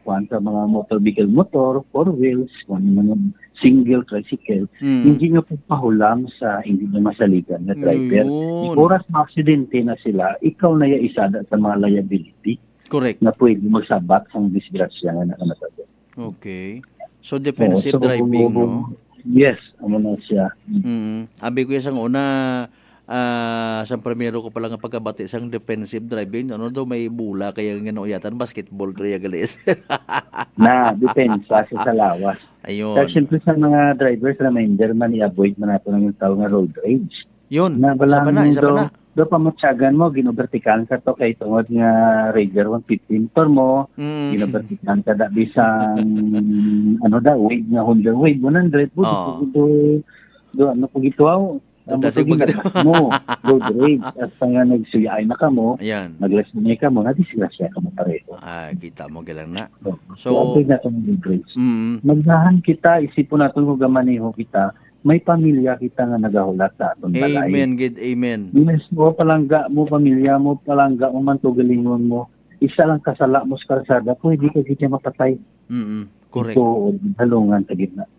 kuan sa mga motor vehicle, motor, four wheels, mga single tricycle, hindi nyo po pahulam sa hindi nyo masaligan na driver. Oras ma-aksidente na sila, ikaw na isada sa mga liability. Correct. Na pwede magsabat sa disgrasya nga nakanatabi. Okay. So, defensive driving, no? Yes, amo na siya. Abi ko isang una, sa primero ko pala nga pagkabati sang defensive driving, ano daw may bula kaya nga uyatan basketball triya galis. Na depensa sa lawas. Ayun. Kasi siyempre sa mga drivers reminder man i-avoid man nato ng tao nga road rage. Yun. Na balang do pamatsagan mo ginobertikalan ka to kay tungod nga Raider 115 motor mo, ginobertikalan ka da bisang wave nga Honda Wave 100 do ano po gituaw mo road rage as nga nagsuyay na ka mo, naglasmay ka mo, nadisgrasya ka mo pareho. Kita mo galang na. So na tong road rage. Magdahan kita, isipon natin kung gamaneho kita, may pamilya kita nga nagahulat sa aton balay. Amen, good, amen. Yes, mo palangga mo, pamilya mo, palangga mo man to galingon mo. Isa lang kasala mo sa karsada, pwede ka kita mapatay. Correct. Ito, halungan sa gitna.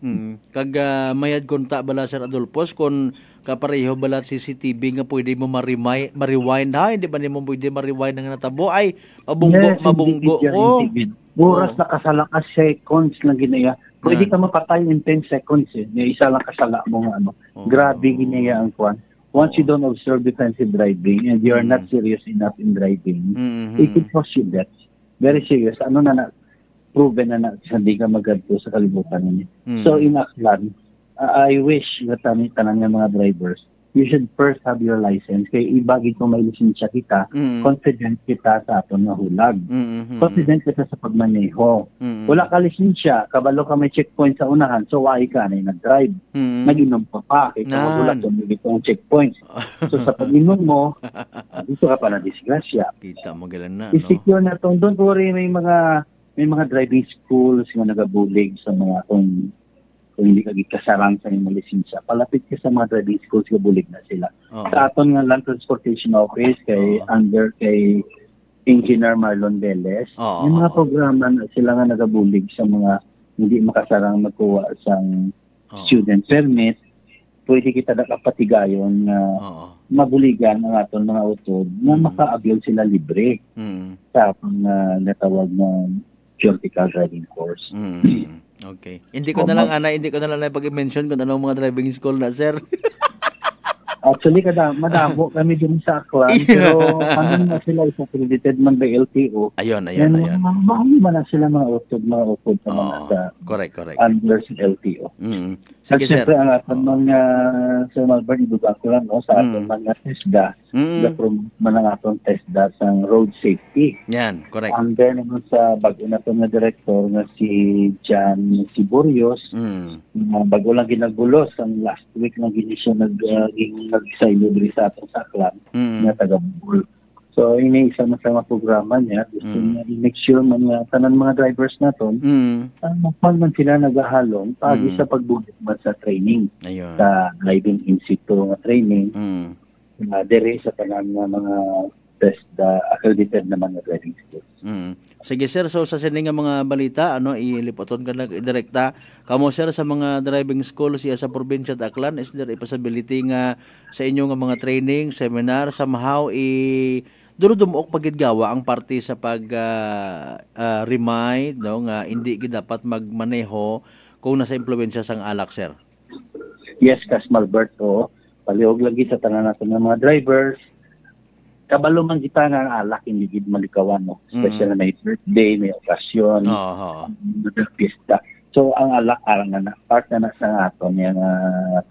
Kag mayad konta bala Sir Adolfos, kung kapareho bala CCTV nga pwede mo ma-rewind ha, hindi ba mo pwede ma-rewind ng natabo, ay mabunggo ko. Oras na kasala ka seconds lang ginaya. Pwede ka mapatay in 10 seconds isa lang kasala mo nga Grabe ginaya ang kwan. Once you don't observe defensive driving and you are not serious enough in driving, it could cause you death. Very serious. Ano na proven na hindi ka magadto sa kalibutan niya. So in Aklan, I wish that tanan nga mga drivers, you should first have your license. Kaya ibagi kung may lisensya kita, confident kita sa aton nga hulag. Confident kita sa pagmaneho. Wala ka lisensya, kabalo ka may checkpoint sa unahan, so why ka na nag-drive. Nag-inom pa, kaya magulat yung itong checkpoints. So sa pag-inom mo, dito ka pa na disgrasya. Kita mo galan na, I-secure na itong, don't worry, may mga driving schools nga nagabulig sa mga kung hindi ka kasarang sa inyong lisensya. Palapit ka sa mga driving schools, kabulig na sila. Sa aton nga Land Transportation Office, kay Engineer Marlon Velez, may mga programa na sila nga nagabulig sa mga hindi makasarang magkuha sa student permit. pwede kita nakapatigayon na mabuligan ang aton mga utod na maka-avail sila libre sa natawag na theoretical driving course. Okay. Hindi ko na lang pag-mention kung anong mga driving school na, sir. Actually, madamo kami din sa Aklan, pero ano na sila is accredited man by LTO. Ayun. Maano man na sila mga upod sa mga sa correct. under sa LTO. Sige, sir. Siyempre, ang ating mga Sir Malbert, ibuga ko lang, sa ating mga TESDA, na-promote man ang ating TESDA sa road safety. Yan, correct. And then, sa bago na itong director na si Jan Siburios, bago lang ginagulos, ang last week lang ginisyo nag-silo diri sa atong saklan na taga-Bugol. So, ini-isa na sa mga programa niya. Gusto niya i-make sure mga tanan mga drivers naton magpag man sila nagahalong pagi sa pagbulit man sa training. Ayun. Sa driving in situ nga training. Dere sa tanan nga mga accredited na mga driving schools. Sige, sir, so sa sining nga mga balita, ilipoton ka lang direkta kamo, sir, sa mga driving school siya sa probinsya at Aklan, is there a possibility nga sa inyo nga mga training, seminar, somehow durudumok pagidgawa ang parte sa pag remind nga hindi gid dapat magmaneho kung nasa impluwensya sang alak, sir? Yes, Kas Malbert, palihog lagi sa tanan natin ng mga drivers. Kabalo man kita nga ang alak, hindi gid malikawan, especially na may birthday, may okasyon, pista. So ang alak na part na sa aton yung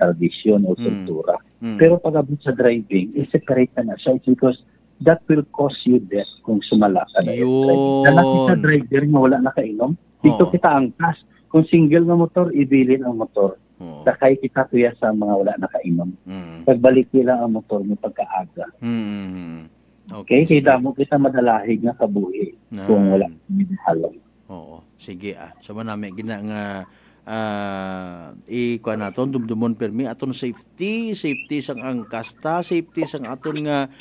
tradisyon o kultura. Pero pag abot sa driving, separate na siya because that will cause you death kung sumala ka na yung driving. Lalaki sa driver nga wala nakainom, dito kita angkas. Kung single nga motor, ibilin ang motor. Sakay kita tuya sa mga wala nakainom. Pagbalik nila ang motor mo pagkaaga. Okay, kaya damo kita madalahig nga kabuhi kung wala halong. Oo, sige So manami gina nga ikuha naton dumdumon permi aton safety sang angkasta, safety sang aton nga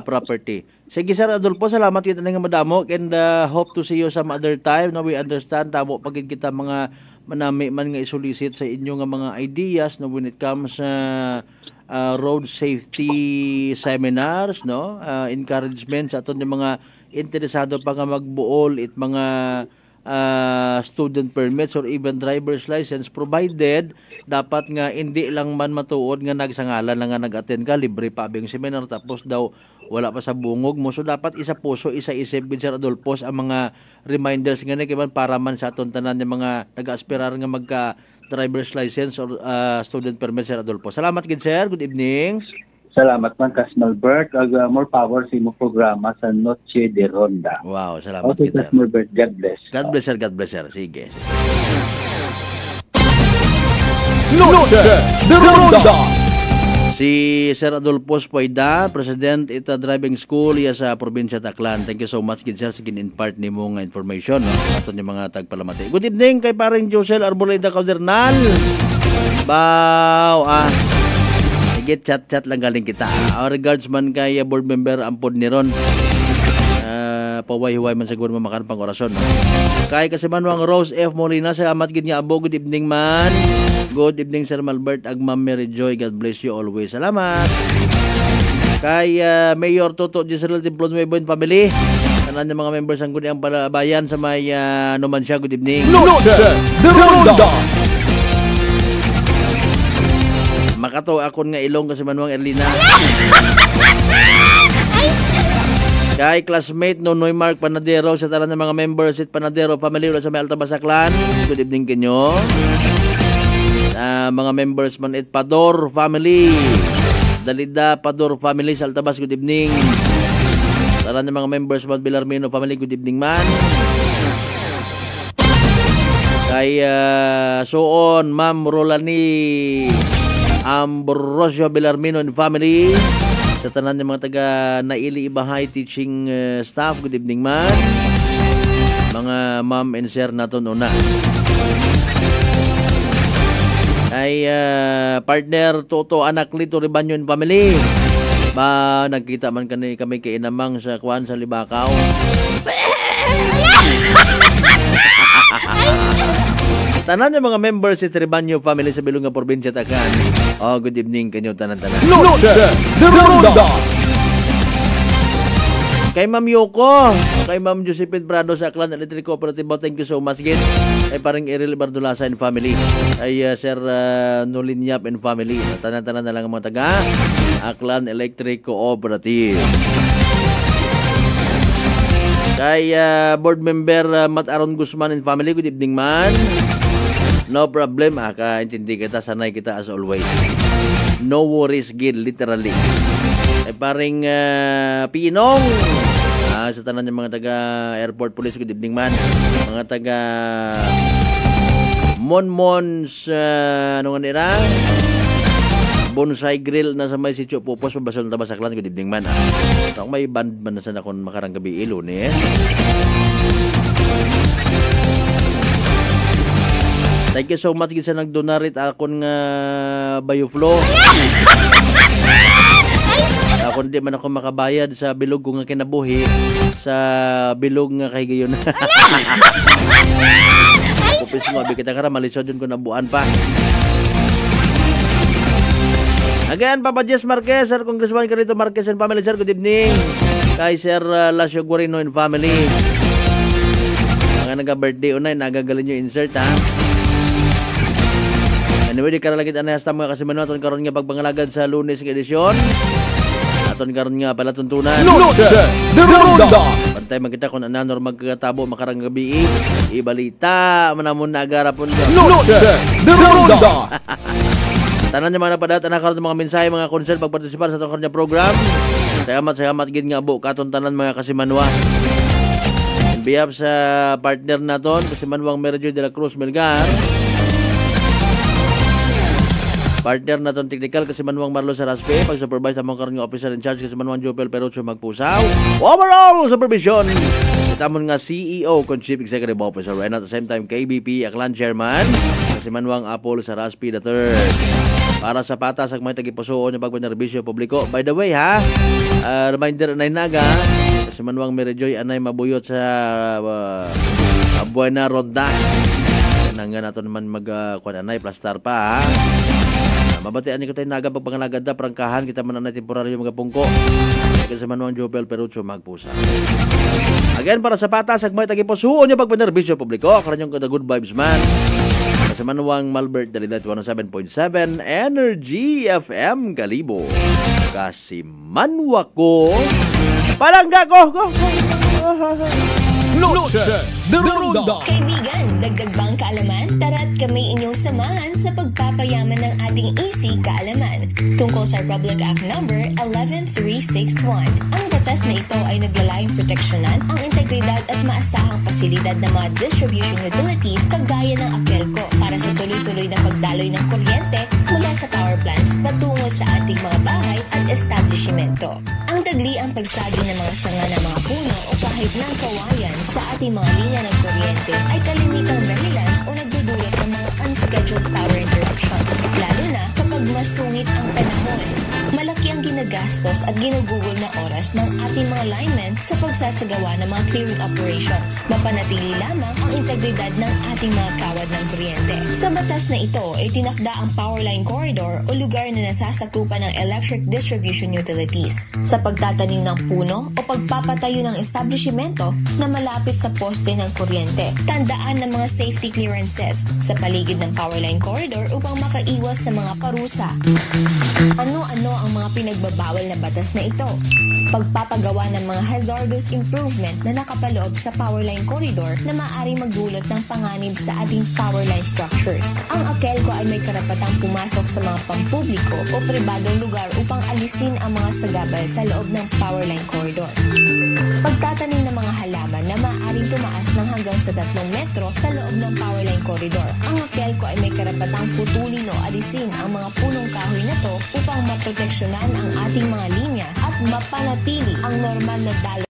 property. Sige, Sir Adolfo, salamat kita nga madamo and hope to see you some other time. We understand tamo pagid kita mga manami man nga isolicit sa inyo nga mga ideas when it comes sa road safety seminars, encouragement sa aton yung mga interesado pa nga magbuol it mga student permits or even driver's license, provided dapat nga hindi lang man matuod nga nagsangalan lang nga nag-attend ka, libre pa abing seminar tapos daw wala pa sa bungog mo. So dapat isa puso, isa isip gid, Sir Adolfo, ang mga reminders nga ni para man sa aton tanan yung mga nag-aspirar nga magka driver's license or student permit, Sir Adolfo. Salamat gid, sir. Good evening. Salamat man, Kas Malbert. More power sa imong programa sa Noche de Ronda. Wow, salamat okay, gid, sir. Kas Malbert, God bless. God bless, sir. God bless, sir. Sige. Noche de Ronda. Si Sir Adolfo Spoida, President ita Driving School iya sa probinsya Aklan. Thank you so much, gid, sir, sa in-part nimo nga information aton yung mga tagpalamati. Good evening kay paring Josel Arboleda Caldernal. Get chat lang galing kita. Our regards man kay board member Ampod ni Ron. Paway-huway man siguro mamakan pang orason. Kay kasi man wang Rose F. Molina, salamat gid nga abo. Good evening man. Good evening, Sir Malbert ag Ma'am Mary Joy. God bless you always. Salamat. Kay Mayor Toto Giselle Templon Nuevo and family. Tanan ng mga members ang Guniang Bayan sa may Numancia. Good evening. Noche de Ronda. Makato akon nga ilong kasi manuang Erlina. Kay classmate Nonoy Mark Panadero sa tanan ng mga members at Panadero family sa may Altabas Aklan. Good evening kinyo. Mga members man at Pador family. Dalida Pador family sa Altabas. Good evening. Tanan ng mga members man Belarmino family. Good evening man. Kay Suon Ma'am Rolani Ambrosio Belarmino and family sa tanan ng mga taga Naili Ibahay teaching staff. Good evening man. Mga ma'am and sir naton una. Ay partner Toto Anak Lito Ribanyo and family. Nagkita man kami kay inamang sa kuan sa Libakaw. Tanan yung mga members sa Trebanyo family sa Bilong nga probinsya takan. Oh, good evening kanyo tanan-tanan. Noche de Ronda. Kay Ma'am Yoko, kay Ma'am Josephine Prado sa Aklan Electric Cooperative, thank you so much again. Ay parang Eril Bardulasa and family. Ay Sir Nolinyap and family. Tanan-tanan na lang ang mga taga Aklan Electric Cooperative. Kay board member Matt Aaron Guzman and family, good evening man. No problem, kaintindi kita, sanay kita as always. No worries, gid, literally. Ay paring Pinong sa tanan ng mga taga Airport Police, good evening man. Mga taga Monmons ano nga nila Bonsai Grill na sa may sitio Pupos Pabasol na Basaklan, good evening man. So, may band man na sana kung makarang gabi ilon eh. Thank you so much gisa nagdonarit akon nga Bioflow. Ako hindi man ako makabayad sa bilog ko nga kinabuhi sa bilog nga kay gayon. Kupis mo abi kita kara malisod yun ko nabuan pa. Again, Papa Jess Marquez, Sir Congressman Carito Marquez and family, sir, good evening. Kay Sir Lasio Guarino and family. Mga naga-birthday unay, nagagalin nyo insert ha. Anyway, di karalagit anay hasta mga kasimanuan aton karon nga pagbangalagad sa Lunes ng edisyon. Aton karon nga pala tuntunan. Noche de Ronda. Pantay magkita kung ananor magkatabo makarang gabi. Ibalita manamon na agarapon. Noche de Ronda. Tanan niya mga napadata na karon mga mensahe, mga concern pagpartisipar sa itong kanya program. Salamat gid nga bu katon tanan mga kasimanwa. In behalf sa partner naton Kasimanwang Merjo de la Cruz Melgar. Partner naton technical Kasimanwang Marlo Saraspe, pag-supervise among karon nga officer in charge Kasimanwang Jopel Perucho Magpusaw. Overall supervision tamon nga CEO con Chief Executive Officer and at the same time KBP Aklan Chairman Kasimanwang Apol Saraspe III. Para sa patas ang mga tagipusoon yung pagpanerbisyo publiko. By the way ha, reminder na inaga Kasimanwang Merijoy anay mabuyot sa Buena Ronda. Nangga nato naman mag-kuan anay plastar pa ha. Mabatian niyo tayo naga pagpangalagad na prangkahan kita man na temporaryo mga pungko. Kasimanwang Jopel Perucho Magpusa. Again, para sa patas ang mga tagipusoon yung pagpanerbisyo publiko. Karanyong kada good vibes man. Kasimanwang Malbert Dalidat 107.7 Energy FM Kalibo. Kasimanwa ko. Palangga ko. Noche de Ronda. Kaibigan, dagdag bang kaalaman? Tara't kami inyong samahan sa pagpapayaman ng ating easy kaalaman tungkol sa Republic Act number 11361. Ang batas na ito ay naglalayong proteksyonan ang integridad at maasahang pasilidad ng mga distribution utilities kagaya ng APELCO para sa tuloy-tuloy na pagdaloy ng kuryente mula sa power plants patungo sa ating mga bahay at establishmento. Ang tagli ang pagsagi ng mga sanga ng mga puno o kahit ng kawayan sa ating mga linya ng kuryente ay kalimitang dahilan o nagdudulot ng mga unscheduled power interruptions, lalo na kapag masungit ang panahon. Malaki ang ginagastos at ginugugol na oras ng ating mga linemen sa pagsasagawa ng mga clearing operations. Mapanatili lamang ang integridad ng ating mga kawad ng kuryente. Sa batas na ito ay tinakda ang power line corridor o lugar na nasasakupan ng electric distribution utilities sa pagtatanim ng puno o pagpapatayo ng establishmento na malapit sa poste ng kuryente. Tandaan ng mga safety clearances sa paligid ng power line corridor upang makaiwas sa mga parusa. Ano-ano ang mga pinagbabawal na batas na ito? Pagpapagawa ng mga hazardous improvement na nakapaloob sa power line corridor na maaaring magdulot ng panganib sa ating power line structures. Ang APELCO ay may karapatang pumasok sa mga pampubliko o pribadong lugar upang alisin ang mga sagabal sa loob ng power line corridor. Pagtatanim ng mga halaman na maaaring tumaas ng hanggang sa 3 metro sa loob ng power line corridor. Ang APELCO ay may karapatang putulin o alisin ang mga punong kahoy na to upang maproteksyonan ang ating mga linya at mapanatili ang normal na daloy